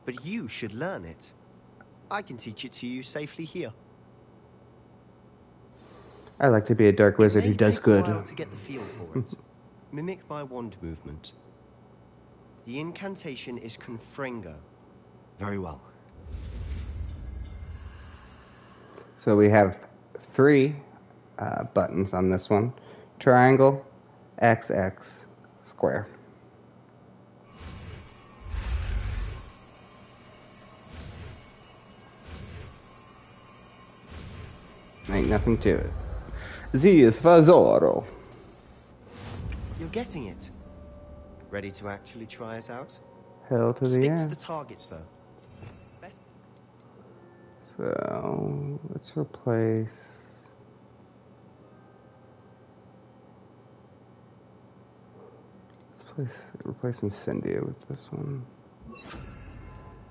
But you should learn it. I can teach it to you safely here. I like to be a dark wizard who does Take a good. while to get the feel for it. Mimic my wand movement. The incantation is Confringo. Very well. So we have 3 buttons on this one. Triangle, XX, square. Ain't nothing to it. Z is for Zorro. You're getting it. Ready to actually try it out? Hell to the Stick to end. the targets, though. Best. So let's replace. Replace Incendia with this one.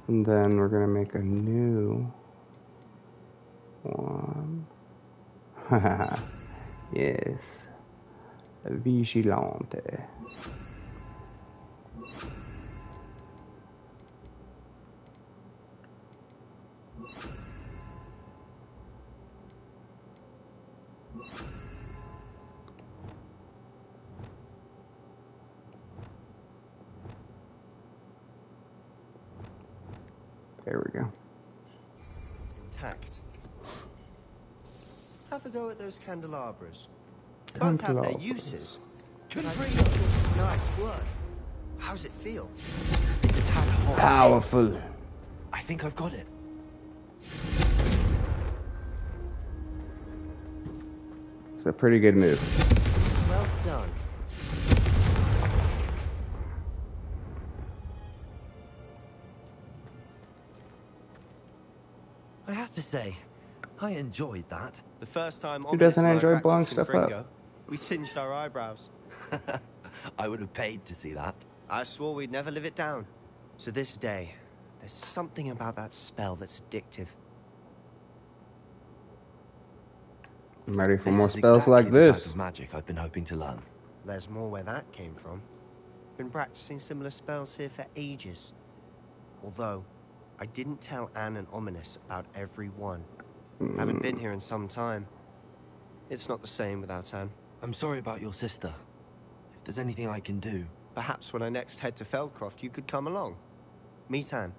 And then we're gonna make a new one. Yes. Vigilante. There we go. Intact. Have a go at those candelabras. Both have their uses. Nice work. How's it feel? It's a tad hot. Powerful. I think I've got it. It's a pretty good move. Well done. I have to say, I enjoyed that. The first time Who doesn't enjoy blowing stuff up? We singed our eyebrows. I would have paid to see that. I swore we'd never live it down. To this day, there's something about that spell that's addictive. I'm ready for This more is spells exactly like the this. type of magic I've been hoping to learn. There's more where that came from. Been practicing similar spells here for ages. Although, I didn't tell Anne and Ominous about every one. Haven't been here in some time. It's not the same without Anne. I'm sorry about your sister. If there's anything I can do... Perhaps when I next head to Feldcroft, you could come along. Meet Anne.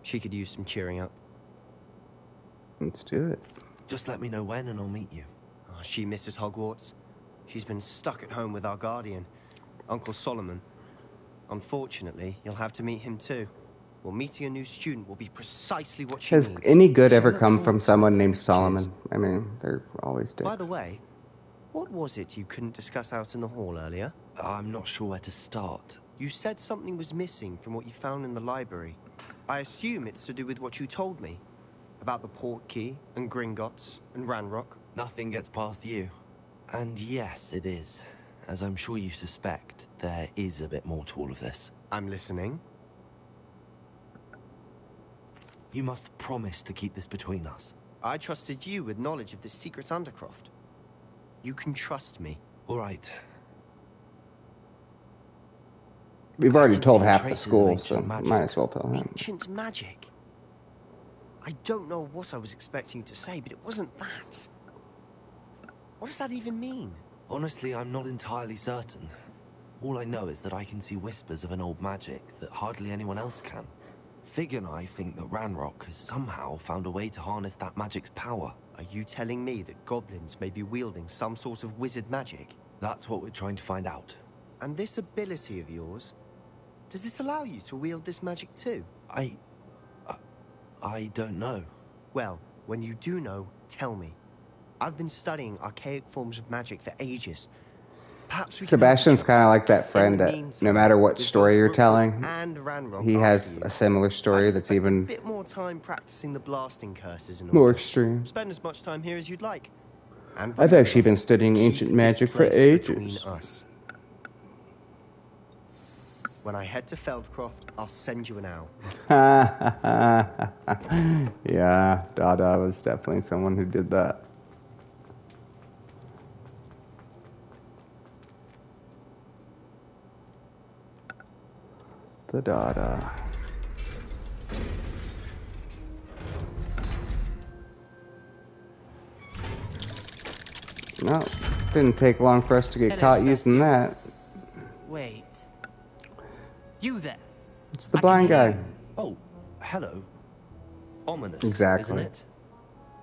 She could use some cheering up. Let's do it. Just let me know when and I'll meet you. Oh, she misses Hogwarts. She's been stuck at home with our guardian, Uncle Solomon. Unfortunately, you'll have to meet him too. Well, meeting a new student will be precisely what she Has needs. any good ever come from someone named Solomon? I mean, they're always dicks. By the way, what was it you couldn't discuss out in the hall earlier? I'm not sure where to start. You said something was missing from what you found in the library. I assume it's to do with what you told me. About the port key, and Gringotts, and Ranrock. Nothing gets past you. And yes, it is. As I'm sure you suspect, there is a bit more to all of this. I'm listening. You must promise to keep this between us. I trusted you with knowledge of this secret undercroft. You can trust me. All right. We've already told half the traces of school, ancient so magic. might as well tell him. Ancient magic? I don't know what I was expecting to say, but it wasn't that. What does that even mean? Honestly, I'm not entirely certain. All I know is that I can see whispers of an old magic that hardly anyone else can. Fig and I think that Ranrock has somehow found a way to harness that magic's power. Are you telling me that goblins may be wielding some sort of wizard magic? That's what we're trying to find out. And this ability of yours, does it allow you to wield this magic too? I don't know. Well, when you do know, tell me. I've been studying archaic forms of magic for ages. Perhaps we can help each Sebastian's other. kind of like that friend In the that meantime, no matter what there's story both you're Rookwood telling, and Ranrock he after has you. a similar I story that's suspect a even bit more time practicing the blasting curses in more order. extreme. Spend as much time here as you'd like. And I've remember, actually been studying keep ancient this magic for place between ages. us. When I head to Feldcroft, I'll send you an owl. Yeah, Dada was definitely someone who did that. The Dada. No, didn't take long for us to get Hello, caught using Sebastian. that. Wait. You there? It's the blind guy. Oh, hello. Ominous, Exactly. isn't it?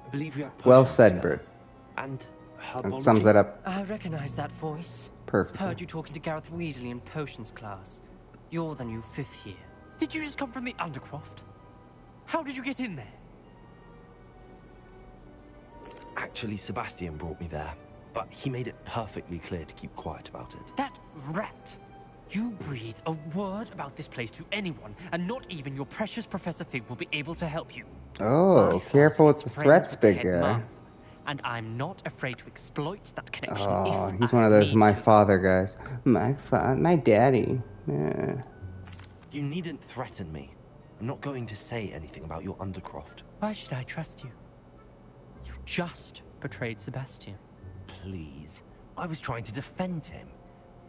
I believe we have Well potions said, together. Bert. And That sums that up I recognize that voice. perfectly. Heard you talking to Gareth Weasley in potions class. You're the new 5th year. Did you just come from the Undercroft? How did you get in there? Actually, Sebastian brought me there, but he made it perfectly clear to keep quiet about it. That rat! You breathe a word about this place to anyone, and not even your precious Professor Fig will be able to help you. Oh, careful with the threats, big guy. Headmaster, and I'm not afraid to exploit that connection Oh, if he's I one of those need my to. father guys. My daddy. Yeah. You needn't threaten me. I'm not going to say anything about your Undercroft. Why should I trust you? You just betrayed Sebastian. Please. I was trying to defend him.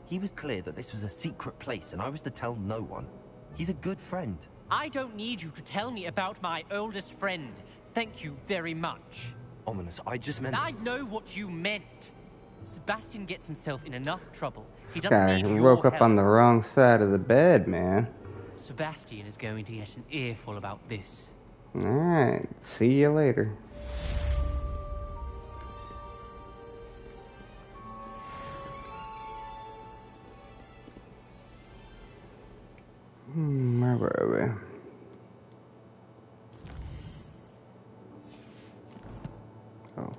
He was clear that this was a secret place, and I was to tell no one. He's a good friend. I don't need you to tell me about my oldest friend. Thank you very much. Ominous, I just meant... I know what you meant. Sebastian gets himself in enough trouble. He This doesn't guy need your woke up help. on the wrong side of the bed, man. Sebastian is going to get an earful about this. Alright, see you later. Where were we? Oh,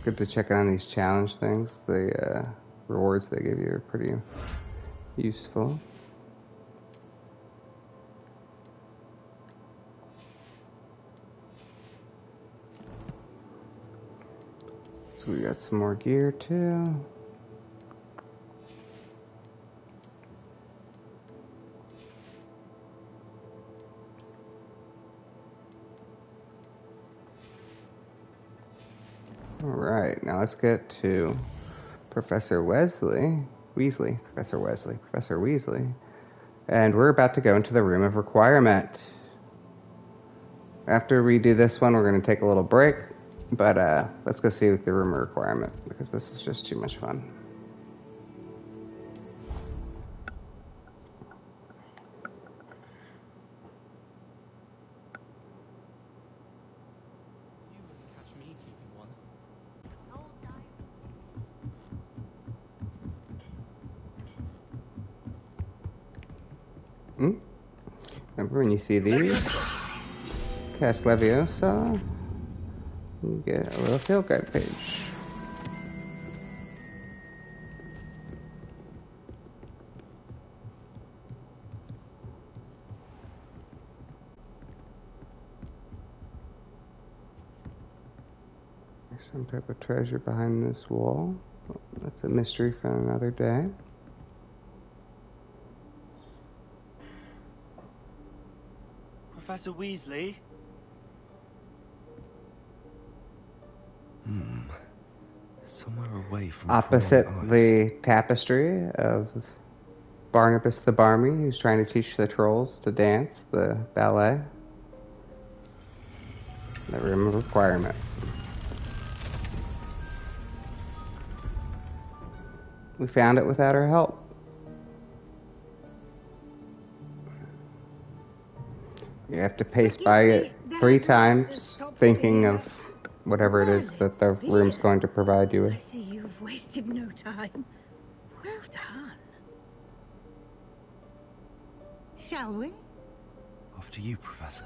good to check on these challenge things. The rewards they give you are pretty useful. So we got some more gear too. Alright, now let's get to Professor Weasley. Professor Weasley. And we're about to go into the Room of Requirement. After we do this one, we're going to take a little break. But let's go see the Room of Requirement, because this is just too much fun. Remember when you see these? Cast Leviosa. You get a little field guide page. There's some type of treasure behind this wall. That's a mystery for another day. Professor Weasley? Somewhere away from Opposite prying eyes. the tapestry of Barnabas the Barmy, who's trying to teach the trolls to dance, the ballet. The Room of Requirement. We found it without her help. You have to pace by it 3 times, thinking of whatever it is that the room's going to provide you I with. see you've wasted no time. Well done. Shall we? After you, Professor.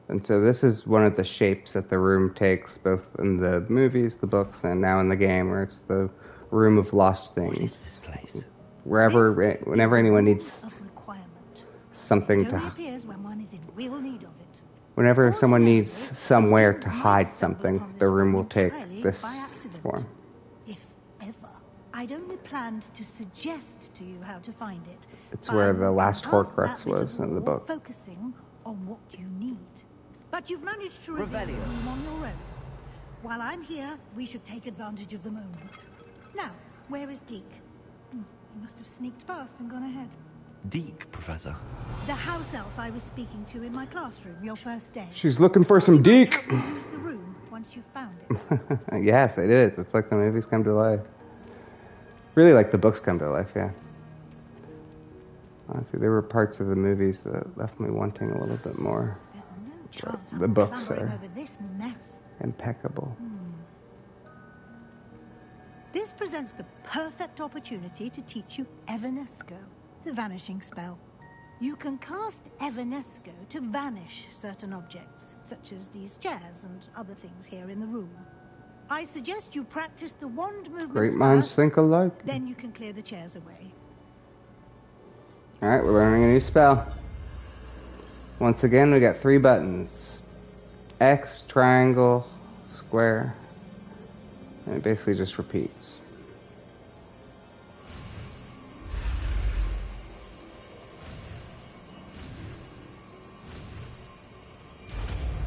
And so this is one of the shapes that the room takes, both in the movies, the books, and now in the game, where it's the room of lost things. What is this place? Whenever anyone needs something It only to, appears when one is in real need of it. whenever someone needs somewhere to hide something, the room will take this By accident. form. If ever. I'd only planned to suggest to you how to find it. It's by where the walking last past Horcrux that bit was of in the wall, book. Focusing on what you need. But you've managed to reveal the room on your own. While I'm here, we should take advantage of the moment. Now, where is Deke? He must have sneaked past and gone ahead. Deke, Professor. The house elf I was speaking to in my classroom your first day. She's looking for some Deke. Help you use the room once you've found it. Yes, it is. It's like the movies come to life. Really like the books come to life, yeah. Honestly, there were parts of the movies that left me wanting a little bit more. There's no chance The I'm books clambering are over this mess. impeccable. This presents the perfect opportunity to teach you Evanesco, the vanishing spell. You can cast Evanesco to vanish certain objects, such as these chairs and other things here in the room. I suggest you practice the wand movements Great minds first, think alike. then you can clear the chairs away. Alright, we're learning a new spell. Once again, we got 3 buttons. X, triangle, square. And it basically just repeats.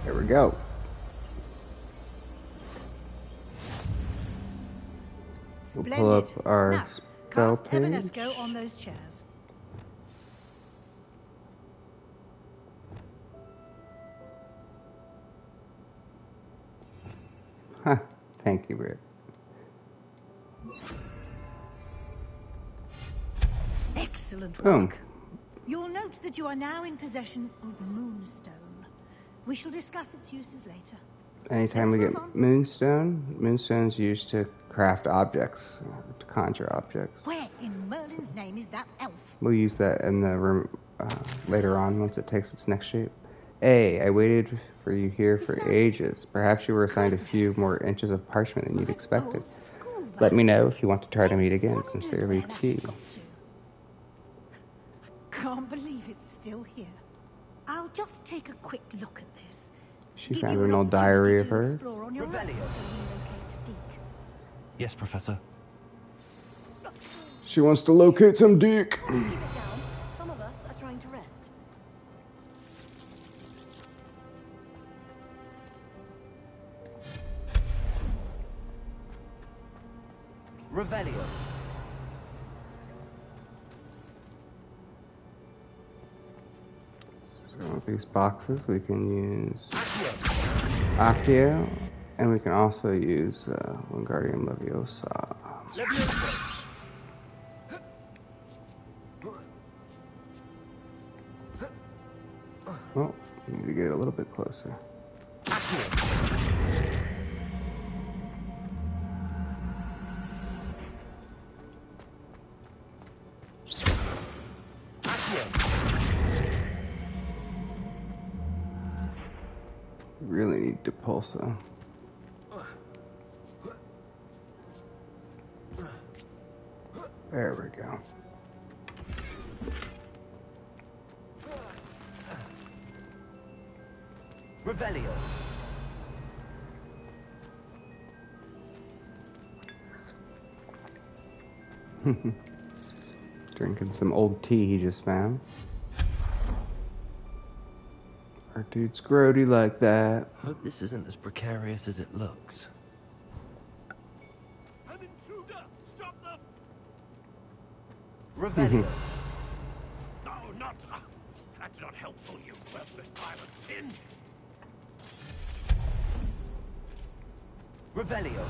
Here we go. We'll pull up our Now, spell cast page. Evanesco on those chairs. Huh. Thank you, Britt. Excellent Boom. work. You'll note that you are now in possession of Moonstone. We shall discuss its uses later. Anytime we get Moonstone's used to craft objects, to conjure objects. Where in Merlin's name is that elf? We'll use that in the room later on once it takes its next shape. A, I waited for you here for ages. Perhaps you were assigned a few more inches of parchment than you'd expected. Let me know if you want to try to meet again. Sincerely, T. Can't believe it's still here. I'll just take a quick look at this. She found an old diary of hers. Yes, Professor. She wants to locate some Deke. Keep it down. Some of us are trying to rest. Revelio. So with these boxes, we can use Accio, and we can also use Wingardium Leviosa. Oh, we need to get a little bit closer. Really need Depulsa. There we go. Revelio. Drinking some old tea he just found. Our dude's grody like that. Hope this isn't as precarious as it looks. An intruder! Stop them! Revelio. No, not. That's not helpful, you worthless pile of tin. Revelio.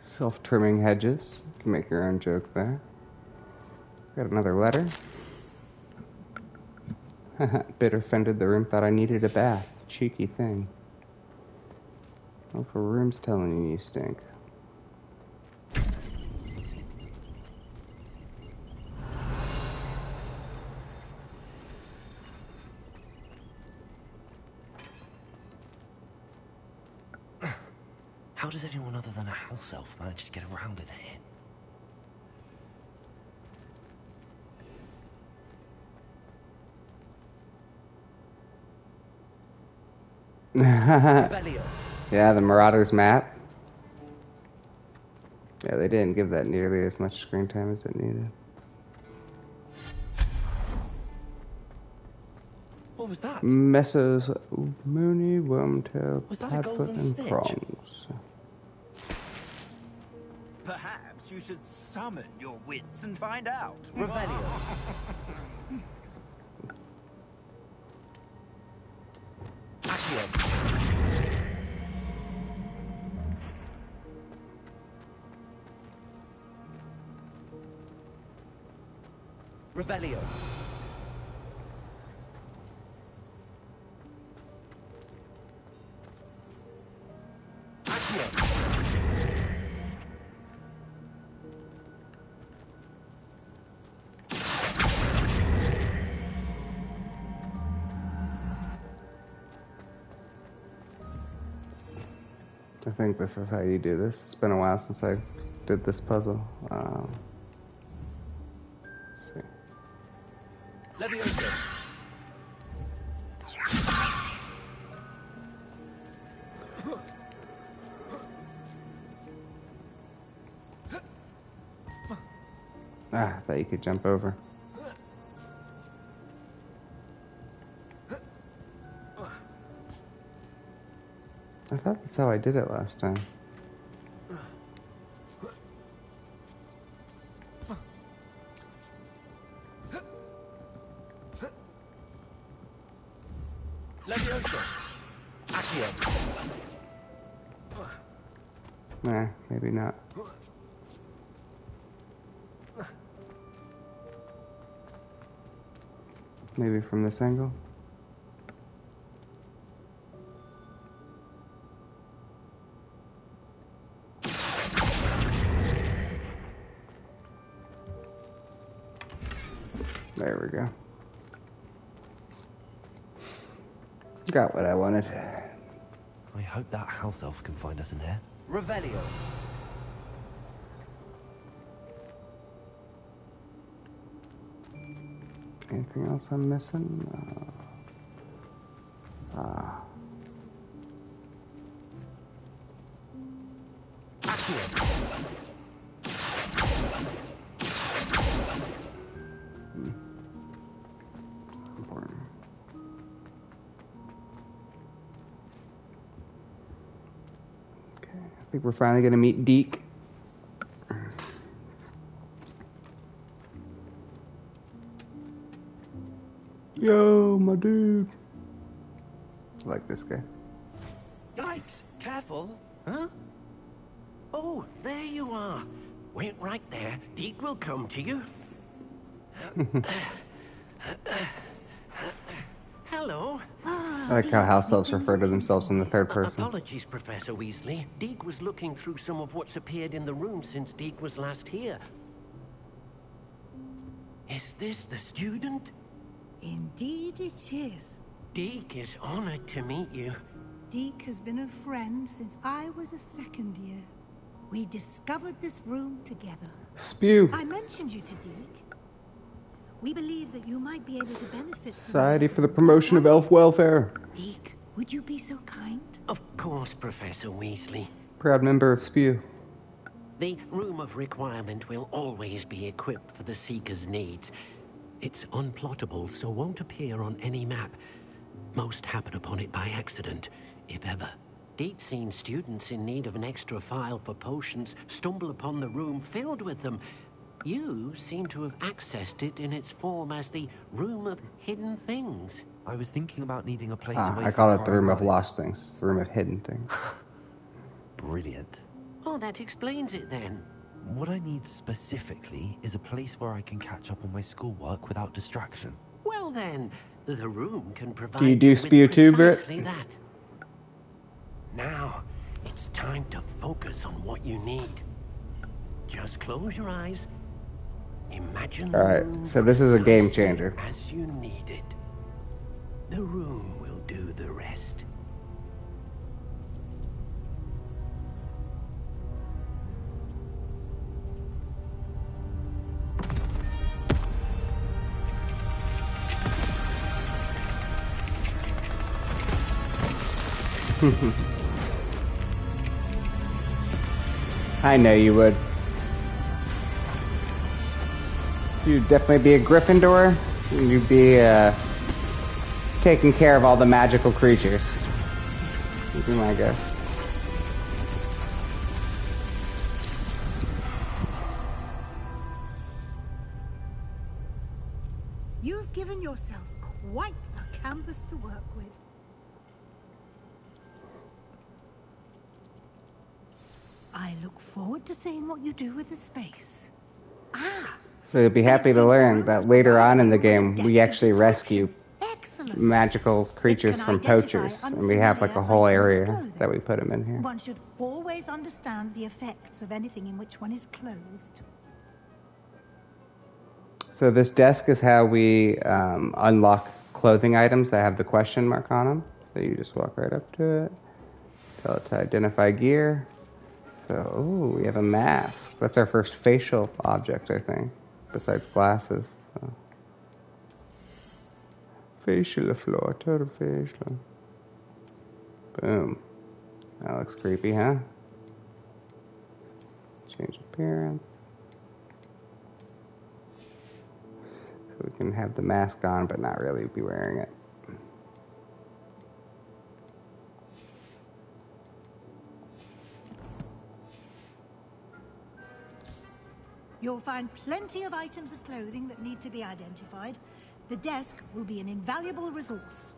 Self-trimming hedges. You can make your own joke there. Got another letter. Bitter fended the room, thought I needed a bath. Cheeky thing. Oh, for room's telling you stink. How does anyone other than a house elf manage to get around it here? Yeah, the Marauders map. Yeah, they didn't give that nearly as much screen time as it needed. What was that? Messes Mooney, Wormtail, Was that a Padfoot, golden and snitch? Prongs. Perhaps you should summon your wits and find out. Revelio. Revelio. I think this is how you do this. It's been a while since I did this puzzle. Let's see. Levioso. I thought you could jump over. I thought that's how I did it last time. Levioso. Accio. Nah, maybe not. Maybe from this angle? There we go. Got what I wanted. I hope that house elf can find us in here. Revelio. Anything else I'm missing? Important. Okay, I think we're finally gonna meet Deke. Yo, my dude. I like this guy. Yikes! Careful. Huh? Oh, there you are. Wait right there. Deke will come to you. Hello. I like how house elves refer to themselves in the third person. Apologies, Professor Weasley. Deke was looking through some of what's appeared in the room since Deke was last here. Is this the student? Indeed it is. Deke is honored to meet you. Deke has been a friend since I was a second year. We discovered this room together. Spew. I mentioned you to Deke. We believe that you might be able to benefit Society for the Promotion of Elf Welfare. Deke, would you be so kind? Of course, Professor Weasley. Proud member of Spew. The Room of Requirement will always be equipped for the Seeker's needs. It's unplottable, so won't appear on any map. Most happen upon it by accident, if ever. Deke's seen students in need of an extra file for potions stumble upon the room filled with them. You seem to have accessed it in its form as the Room of Hidden Things. I was thinking about needing a place away I from call it the Room of prying eyes. Lost Things. It's the Room of Hidden Things. Brilliant. Oh, that explains it then. What I need specifically is a place where I can catch up on my schoolwork without distraction. Well then, the room can provide Do you do with Spew too, Britt? precisely that. Now, it's time to focus on what you need. Just close your eyes. Imagine the Alright, room so this is a game precisely changer. as you need it. The room will do the rest. I know you would. You'd definitely be a Gryffindor. You'd be taking care of all the magical creatures. Would be my guess. You've given yourself quite a canvas to work with. I look forward to seeing what you do with the space. So you'll be happy to learn that later on in the game, we actually rescue magical creatures from poachers, and we have like a whole area that we put them in here. One should always understand the effects of anything in which one is clothed. So this desk is how we unlock clothing items that have the question mark on them. So you just walk right up to it, tell it to identify gear. So, ooh, we have a mask. That's our first facial object, I think, besides glasses. So. Facial floor, total facial. Boom. That looks creepy, huh? Change appearance. So we can have the mask on, but not really be wearing it. You'll find plenty of items of clothing that need to be identified. The desk will be an invaluable resource.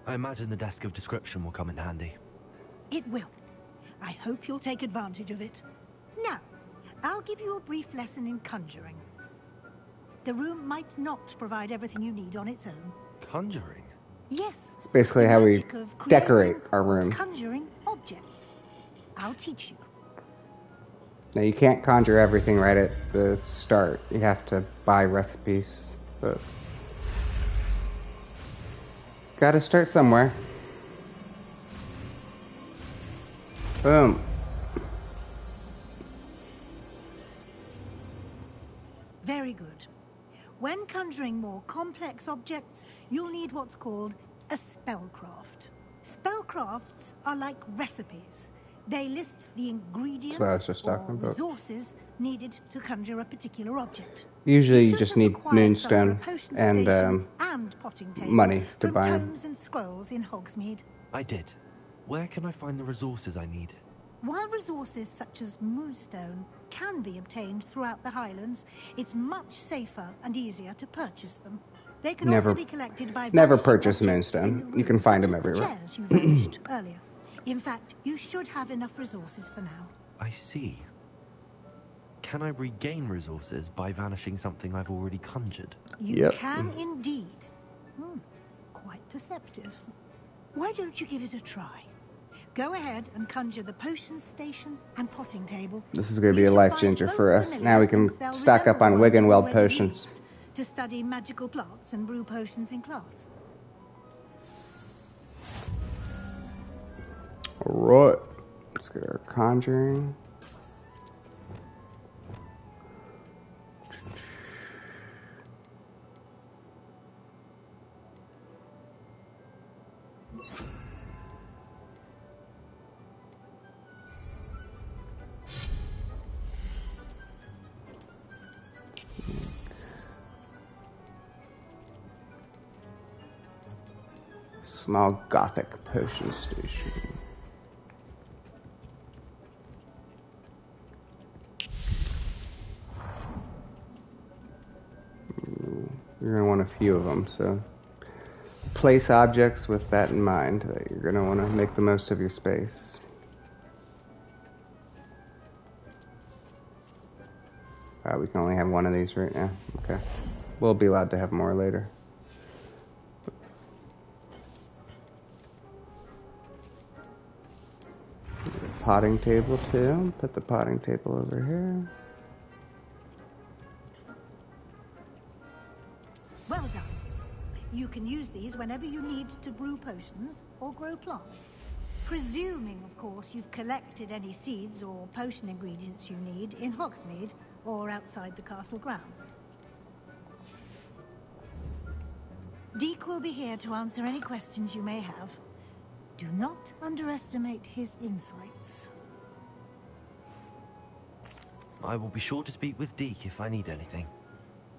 I imagine the desk of description will come in handy. It will. I hope you'll take advantage of it. Now, I'll give you a brief lesson in conjuring. The room might not provide everything you need on its own. Conjuring? Yes. It's basically how we decorate our room. Conjuring objects. I'll teach you. Now you can't conjure everything right at the start. You have to buy recipes, but gotta start somewhere. Boom. Very good. When conjuring more complex objects, you'll need what's called a spellcraft. Spellcrafts are like recipes. They list the ingredients or resources needed to conjure a particular object. Usually you just need moonstone and money to buy them. Tomes and scrolls in Hogsmeade. I did. Where can I find the resources I need? While resources such as moonstone can be obtained throughout the Highlands, it's much safer and easier to purchase them. They can also be collected by never purchase moonstone. You can find them everywhere. Chairs you vanished earlier. In fact, you should have enough resources for now. I see. Can I regain resources by vanishing something I've already conjured? You can indeed. Quite perceptive. Why don't you give it a try? Go ahead and conjure the potion station and potting table. This is going to be a life changer for us. Now we can stock up on Wiggenweld potions. To study magical plants and brew potions in class. Alright, let's get our conjuring. Small gothic potion station. You're going to want a few of them, so place objects with that in mind, that you're going to want to make the most of your space. We can only have one of these right now. Okay. We'll be allowed to have more later. Potting table too. Put the potting table over here. Well done. You can use these whenever you need to brew potions or grow plants. Presuming, of course, you've collected any seeds or potion ingredients you need in Hogsmeade or outside the castle grounds. Deke will be here to answer any questions you may have. Do not underestimate his insights. I will be sure to speak with Deke if I need anything.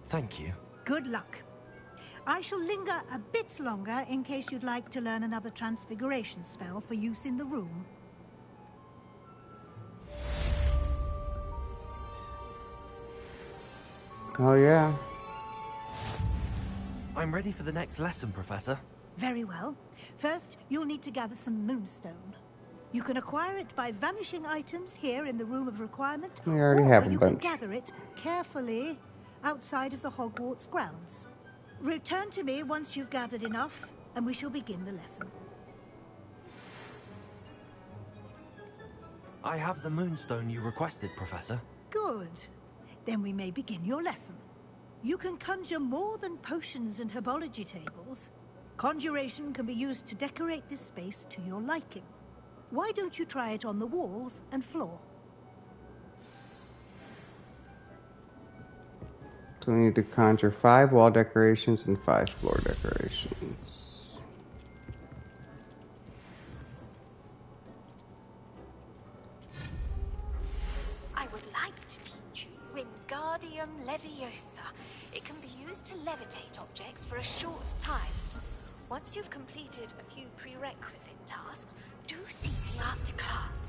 Thank you. Good luck. I shall linger a bit longer in case you'd like to learn another transfiguration spell for use in the room. Oh, yeah. I'm ready for the next lesson, Professor. Very well. First, you'll need to gather some moonstone. You can acquire it by vanishing items here in the Room of Requirement, We already have a you bunch. can gather it carefully outside of the Hogwarts grounds. Return to me once you've gathered enough, and we shall begin the lesson. I have the moonstone you requested, Professor. Good. Then we may begin your lesson. You can conjure more than potions and herbology tables. Conjuration can be used to decorate this space to your liking. Why don't you try it on the walls and floor? So we need to conjure 5 wall decorations and 5 floor decorations. I would like to teach you Wingardium Leviosa. It can be used to levitate objects for a short time. Once you've completed a few prerequisite tasks, do see me after class.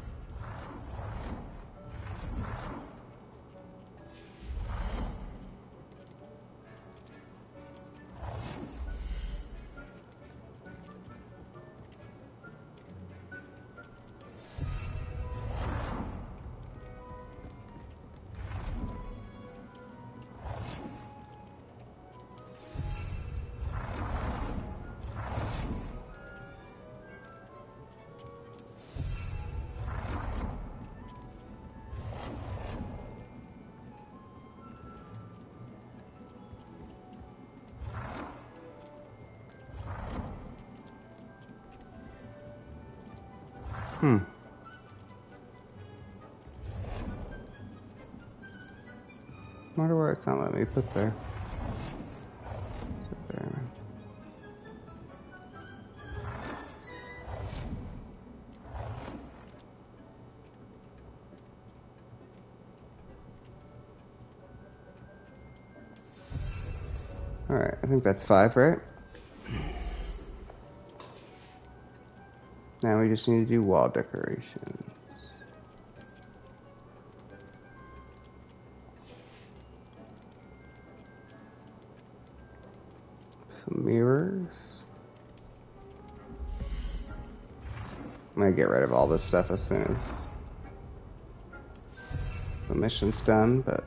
Wonder why it's not letting me put there. Sit there. Alright, I think that's 5, right? Now we just need to do wall decorations. Some mirrors. I'm gonna get rid of all this stuff as soon as the mission's done, but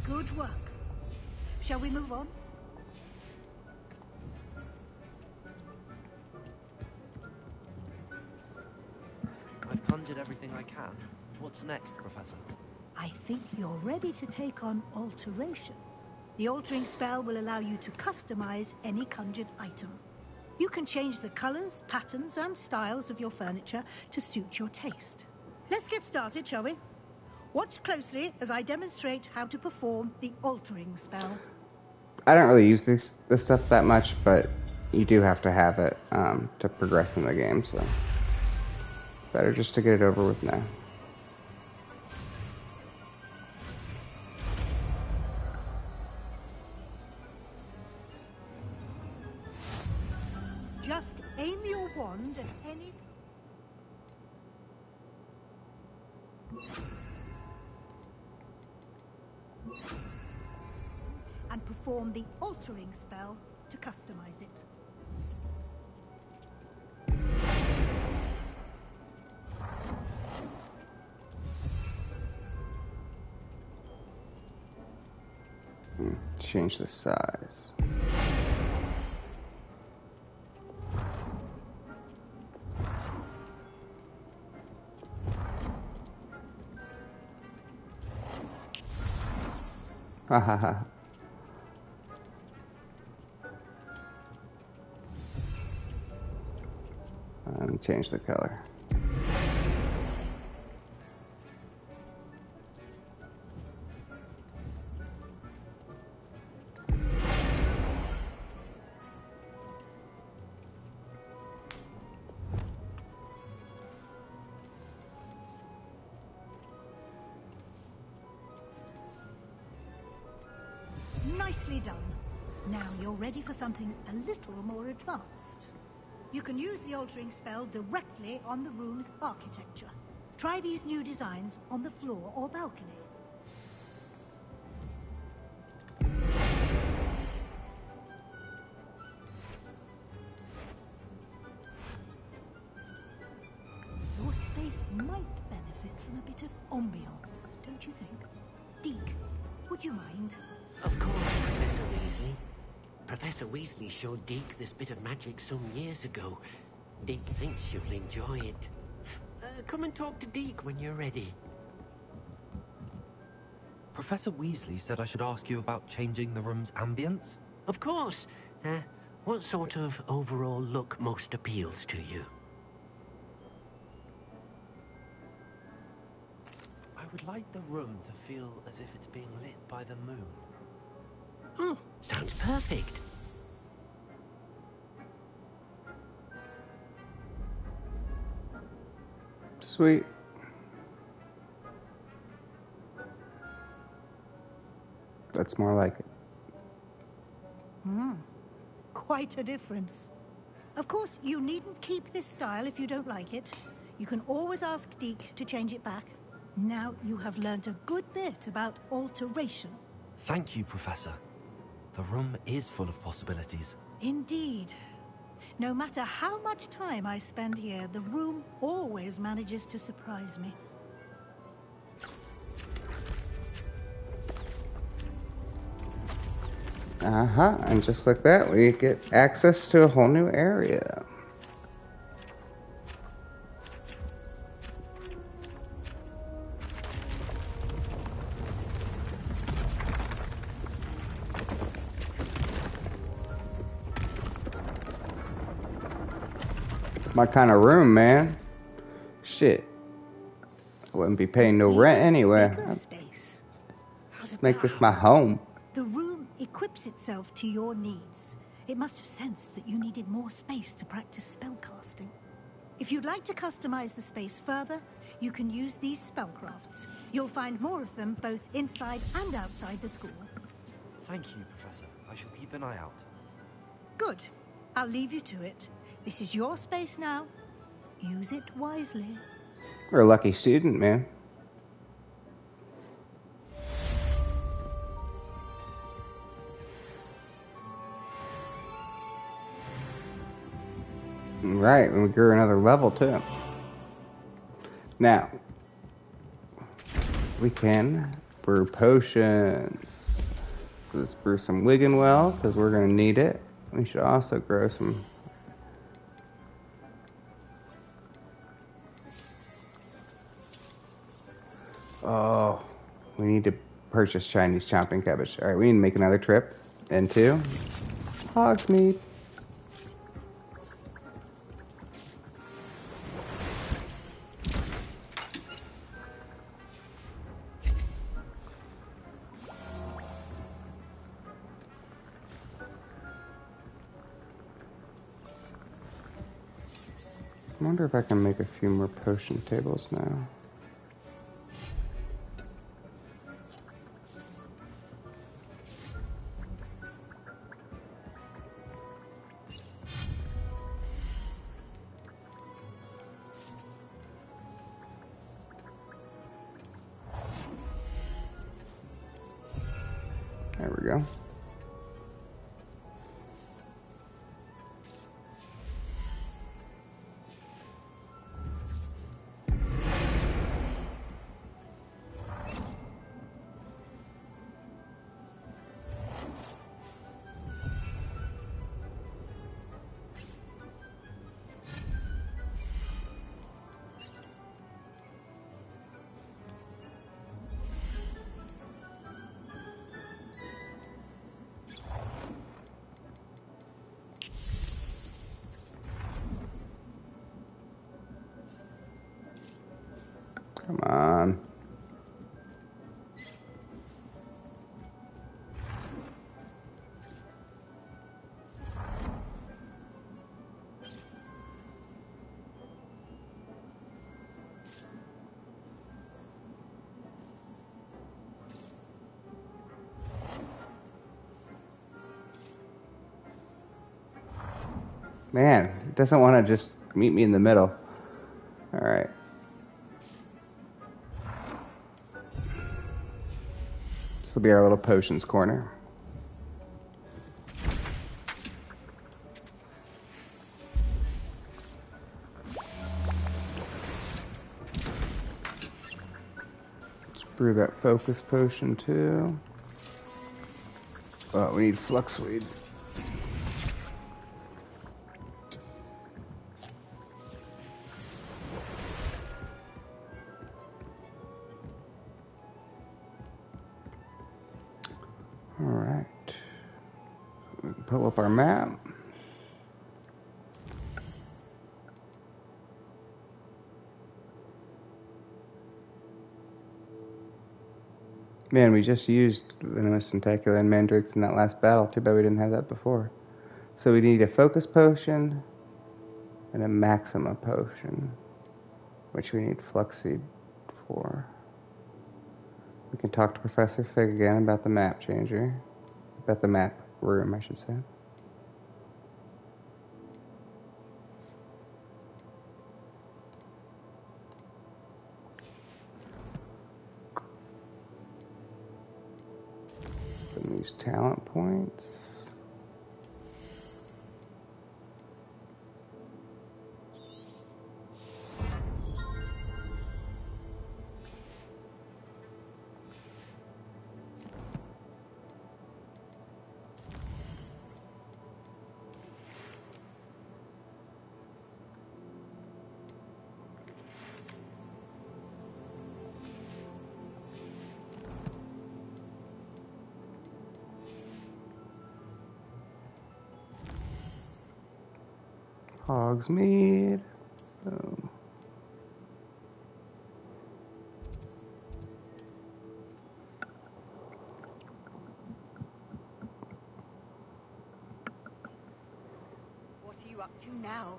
Good work. Shall we move on? I've conjured everything I can. What's next, Professor? I think you're ready to take on alteration. The altering spell will allow you to customize any conjured item. You can change the colors, patterns, and styles of your furniture to suit your taste. Let's get started, shall we? Watch closely as I demonstrate how to perform the altering spell. I don't really use this stuff that much, but you do have to have it to progress in the game, so better just to get it over with now. Just aim your wand at any... and perform the altering spell to customize it. Change the size. Ha ha ha. And change the color. Nicely done. Now you're ready for something a little more advanced. You can use the altering spell directly on the room's architecture. Try these new designs on the floor or balcony. Your space might benefit from a bit of ambiance, don't you think? Deke, would you mind? Of course, Professor Weasley. Professor Weasley showed Deke this bit of magic some years ago. Deke thinks you'll enjoy it. Come and talk to Deke when you're ready. Professor Weasley said I should ask you about changing the room's ambience? Of course. What sort of overall look most appeals to you? I would like the room to feel as if it's being lit by the moon. Oh, sounds perfect. Sweet. That's more like it. Quite a difference. Of course, you needn't keep this style if you don't like it. You can always ask Deke to change it back. Now you have learned a good bit about alteration. Thank you, Professor. The room is full of possibilities. Indeed. No matter how much time I spend here, the room always manages to surprise me. And just like that, we get access to a whole new area. My kind of room, man. Shit. I wouldn't be paying no rent anyway. Let's make this my home. The room equips itself to your needs. It must have sensed that you needed more space to practice spellcasting. If you'd like to customize the space further, you can use these spellcrafts. You'll find more of them both inside and outside the school. Thank you, Professor. I shall keep an eye out. Good. I'll leave you to it. This is your space now. Use it wisely. We're a lucky student, man. Right, and we grew another level too. Now, we can brew potions. So let's brew some Wiggenwell, because we're going to need it. We should also grow some... Oh, we need to purchase Chinese chomping cabbage. Alright, we need to make another trip into Hogsmeade. I wonder if I can make a few more potion tables now. There we go. Man, it doesn't want to just meet me in the middle. Alright. This will be our little potions corner. Let's brew that focus potion too. Oh, we need fluxweed. Alright. We can pull up our map. Man, we just used Venomous Tentacular and Mandrakes in that last battle. Too bad we didn't have that before. So we need a Focus Potion and a Maxima Potion, which we need Fluxseed for. We can talk to Professor Fig again about the map changer. About the map room, I should say. Spend these talent points. Hogsmeade. Boom. What are you up to now?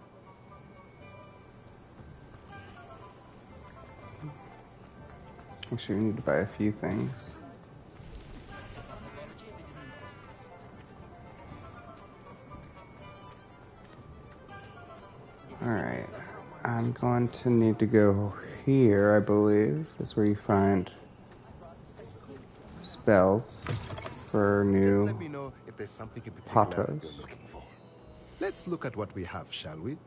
Actually, we need to buy a few things. Alright. I'm going to need to go here, I believe. That's where you find spells for new Let me know if there's something in particular potos. you're looking for. Let's look at what we have, shall we?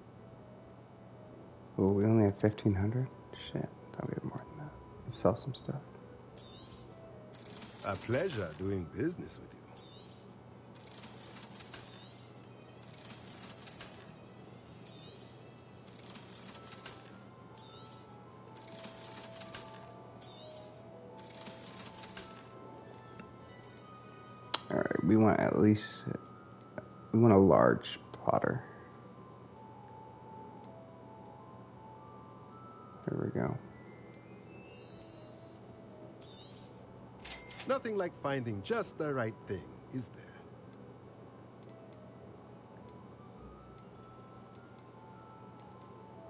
Oh, we only have 1,500? Shit, thought we had more than that. Let's sell some stuff. A pleasure doing business with you. Alright, we want at least... We want a large potter. There we go. Nothing like finding just the right thing, is there?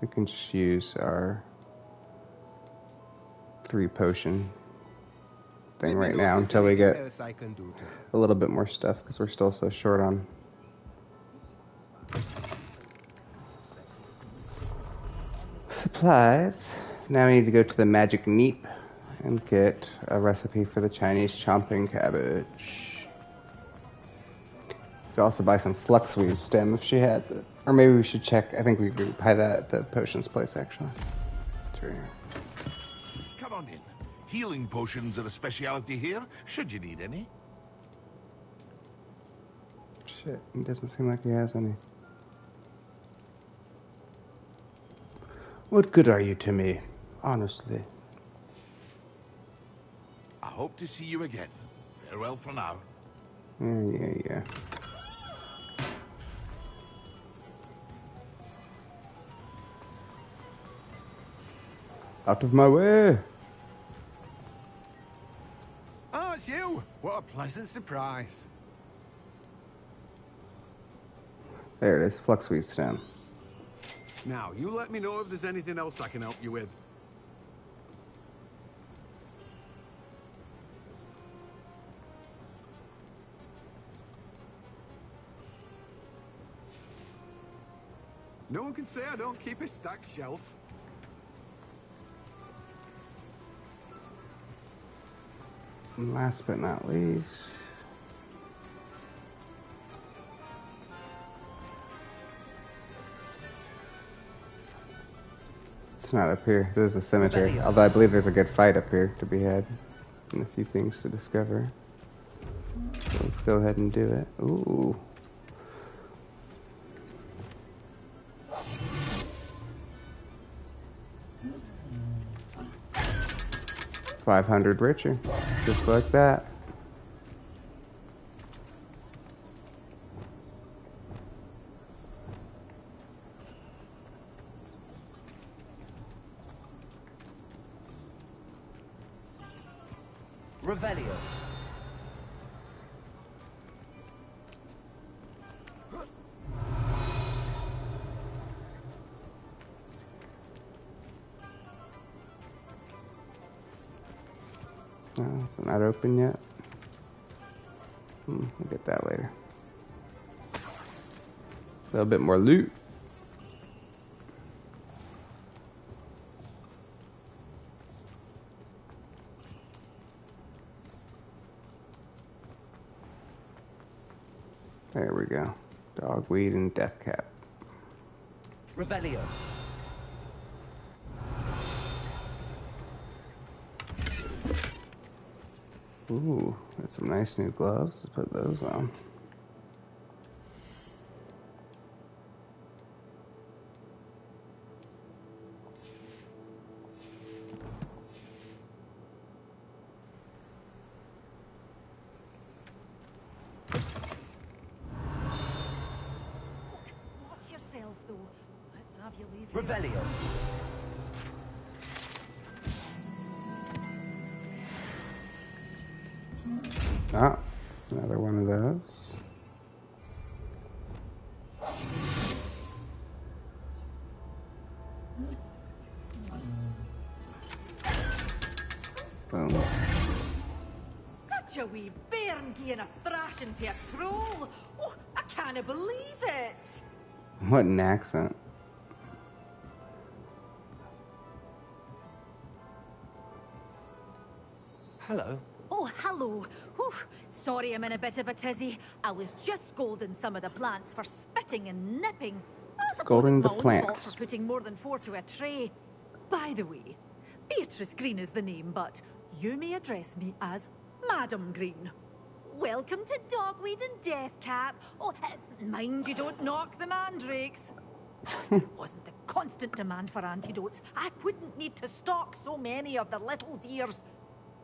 We can just use our 3 potion thing right now until we get a little bit more stuff, because we're still so short on supplies. Now we need to go to the Magic Neep and get a recipe for the Chinese chomping cabbage. We could also buy some fluxweed stem if she has it. Or maybe we should check. I think we could buy that at the potions place, actually. It's right here. Come on in. Healing potions are a specialty here, should you need any. Shit, it doesn't seem like he has any. What good are you to me, honestly? I hope to see you again. Farewell for now. Yeah. Out of my way! Oh, it's you! What a pleasant surprise. There it is, fluxweed stem. Now, you let me know if there's anything else I can help you with. No one can say I don't keep a stacked shelf. And last but not least, it's not up here. This is a cemetery. Although I believe there's a good fight up here to be had. And a few things to discover. So let's go ahead and do it. Ooh. $500 richer. Just like that. Revelio. No, it's not open yet. We'll get that later. A little bit more loot. There we go. Dogweed and death cap. Revelio. Ooh, that's some nice new gloves. Let's put those on. Watch yourself, though. Let's have you leave. Revelio. Ah, another one of those. Boom. Such a wee bairn gieing a thrashing to a troll. Oh, I can't believe it. What an accent. Hello. Oh, hello. Whew. Sorry I'm in a bit of a tizzy. I was just scolding some of the plants for spitting and nipping. I suppose Scolding it's the my own fault plants. for putting more than 4 to a tray. By the way, Beatrice Green is the name, but you may address me as Madam Green. Welcome to Dogweed and Deathcap. Oh, mind you don't knock the mandrakes. If there wasn't the constant demand for antidotes, I wouldn't need to stock so many of the little dears.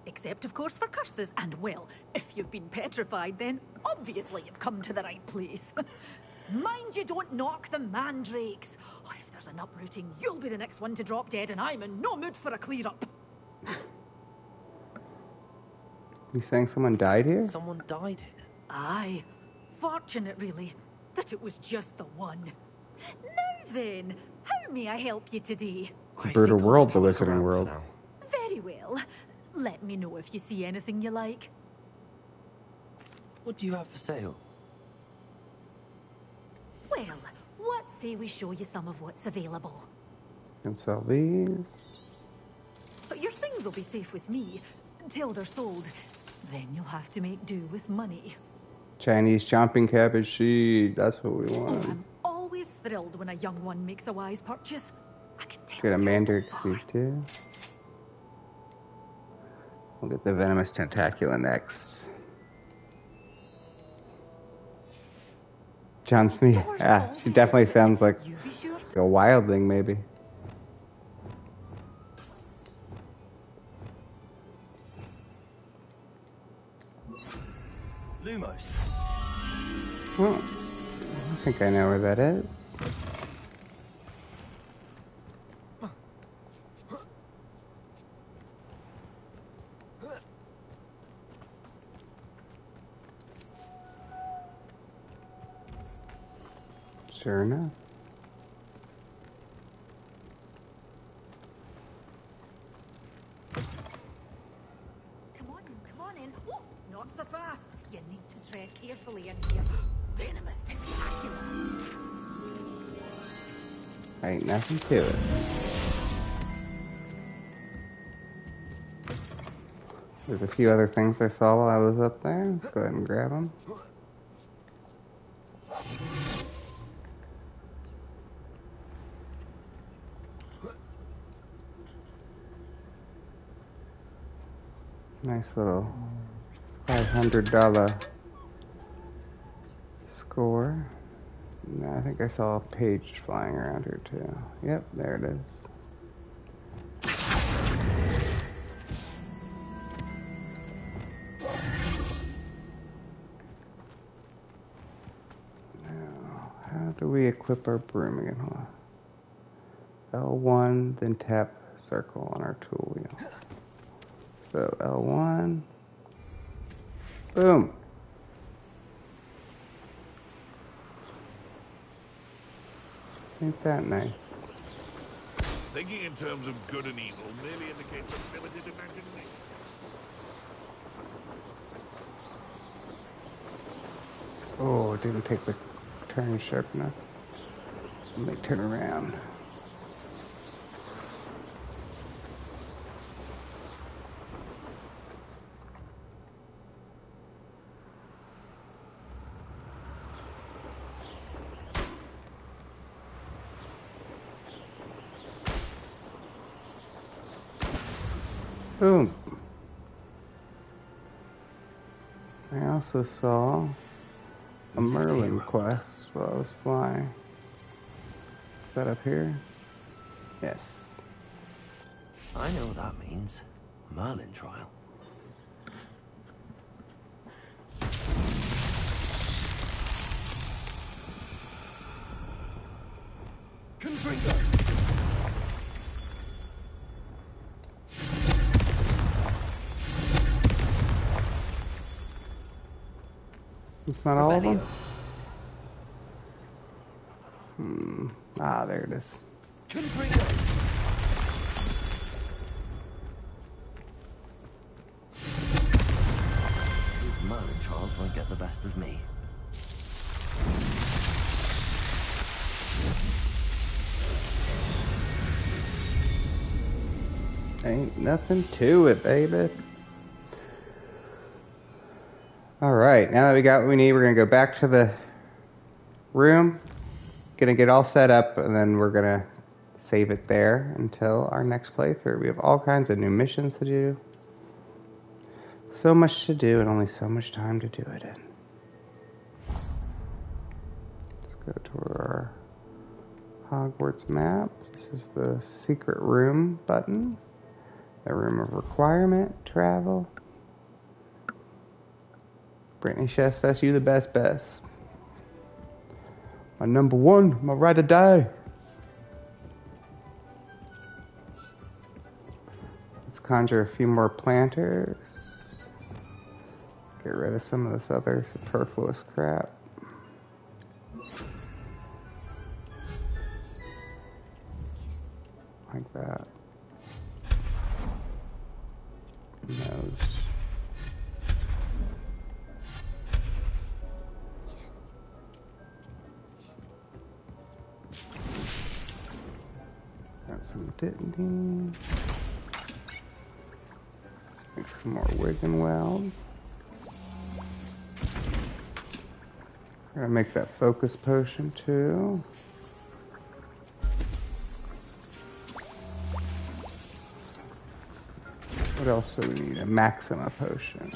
Except, of course, for curses. And, well, if you've been petrified, then obviously you've come to the right place. Mind you don't knock the mandrakes. Or if there's an uprooting, you'll be the next one to drop dead, and I'm in no mood for a clear-up. You saying someone died here? Someone died here? Aye. Fortunate, really, that it was just the one. Now then, how may I help you today? It's a brutal world, the Wizarding World. Very well. Let me know if you see anything you like. What do you have for sale? Well, what say we show you some of what's available? Can sell these. But your things will be safe with me, till they're sold. Then you'll have to make do with money. Chinese chomping cabbage seed. That's what we want. I'm always thrilled when a young one makes a wise purchase. Get a mandrake seed too. We'll get the venomous tentacula next. John Smee. Yeah, she definitely sounds like a wildling, maybe. Lumos. Oh, I think I know where that is. Sure enough. Come on in. Oh, not so fast. You need to tread carefully in here. Venomous tentacula. Ain't nothing to it. There's a few other things I saw while I was up there. Let's go ahead and grab them. Nice little $500 score. And I think I saw a page flying around here too. Yep, there it is. Now, how do we equip our broom again? Hold on. L1, then tap circle on our tool wheel. So L1, boom. Ain't that nice? Thinking in terms of good and evil merely indicates a limited imagination. Oh, it didn't take the turn sharp enough. Let me turn around. Boom. I also saw a Merlin quest while I was flying. Is that up here? Yes. I know what that means. Merlin trial. Confringo! It's not all of them? Ah, there it is. These Merlin trials won't get the best of me. Ain't nothing to it, baby. Alright, now that we got what we need, we're going to go back to the room. Gonna get all set up, and then we're going to save it there until our next playthrough. We have all kinds of new missions to do. So much to do, and only so much time to do it in. Let's go to our Hogwarts map. This is the secret room button. The room of requirement, travel. Brittany Chestfest, you the best. My number one, my ride or die. Let's conjure a few more planters. Get rid of some of this other superfluous crap. Like that. Nose. Got some didn't. Let's make some more wig and weld. We're gonna make that focus potion too. What else do we need? A Maxima potion.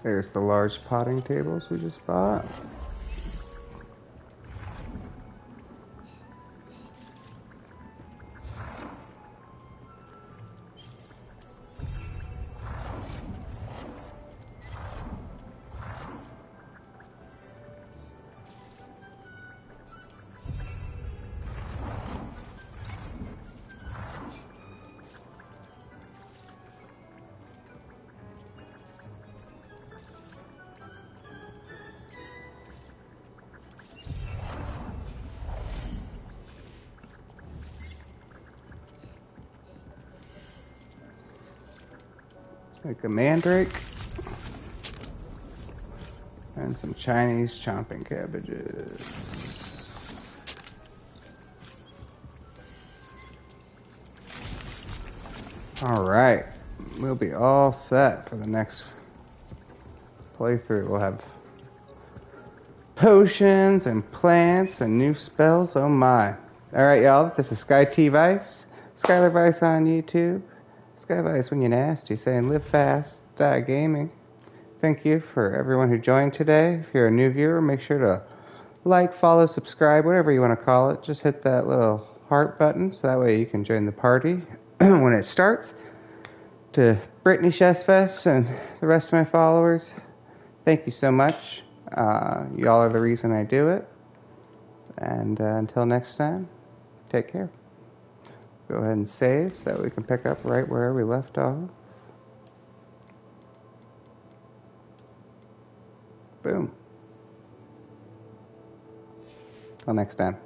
There's the large potting tables we just bought. Like a mandrake. And some Chinese chomping cabbages. Alright. We'll be all set for the next playthrough. We'll have potions and plants and new spells. Oh my. Alright, y'all. This is pt5, Skylar Vice on YouTube. Sky Vice when you're nasty, saying live fast, die gaming. Thank you for everyone who joined today. If you're a new viewer, make sure to like, follow, subscribe, whatever you want to call it. Just hit that little heart button so that way you can join the party when it starts. To Brittany Chessfest and the rest of my followers, thank you so much. Y'all are the reason I do it. And until next time, take care. Go ahead and save so that we can pick up right where we left off. Boom. Till next time.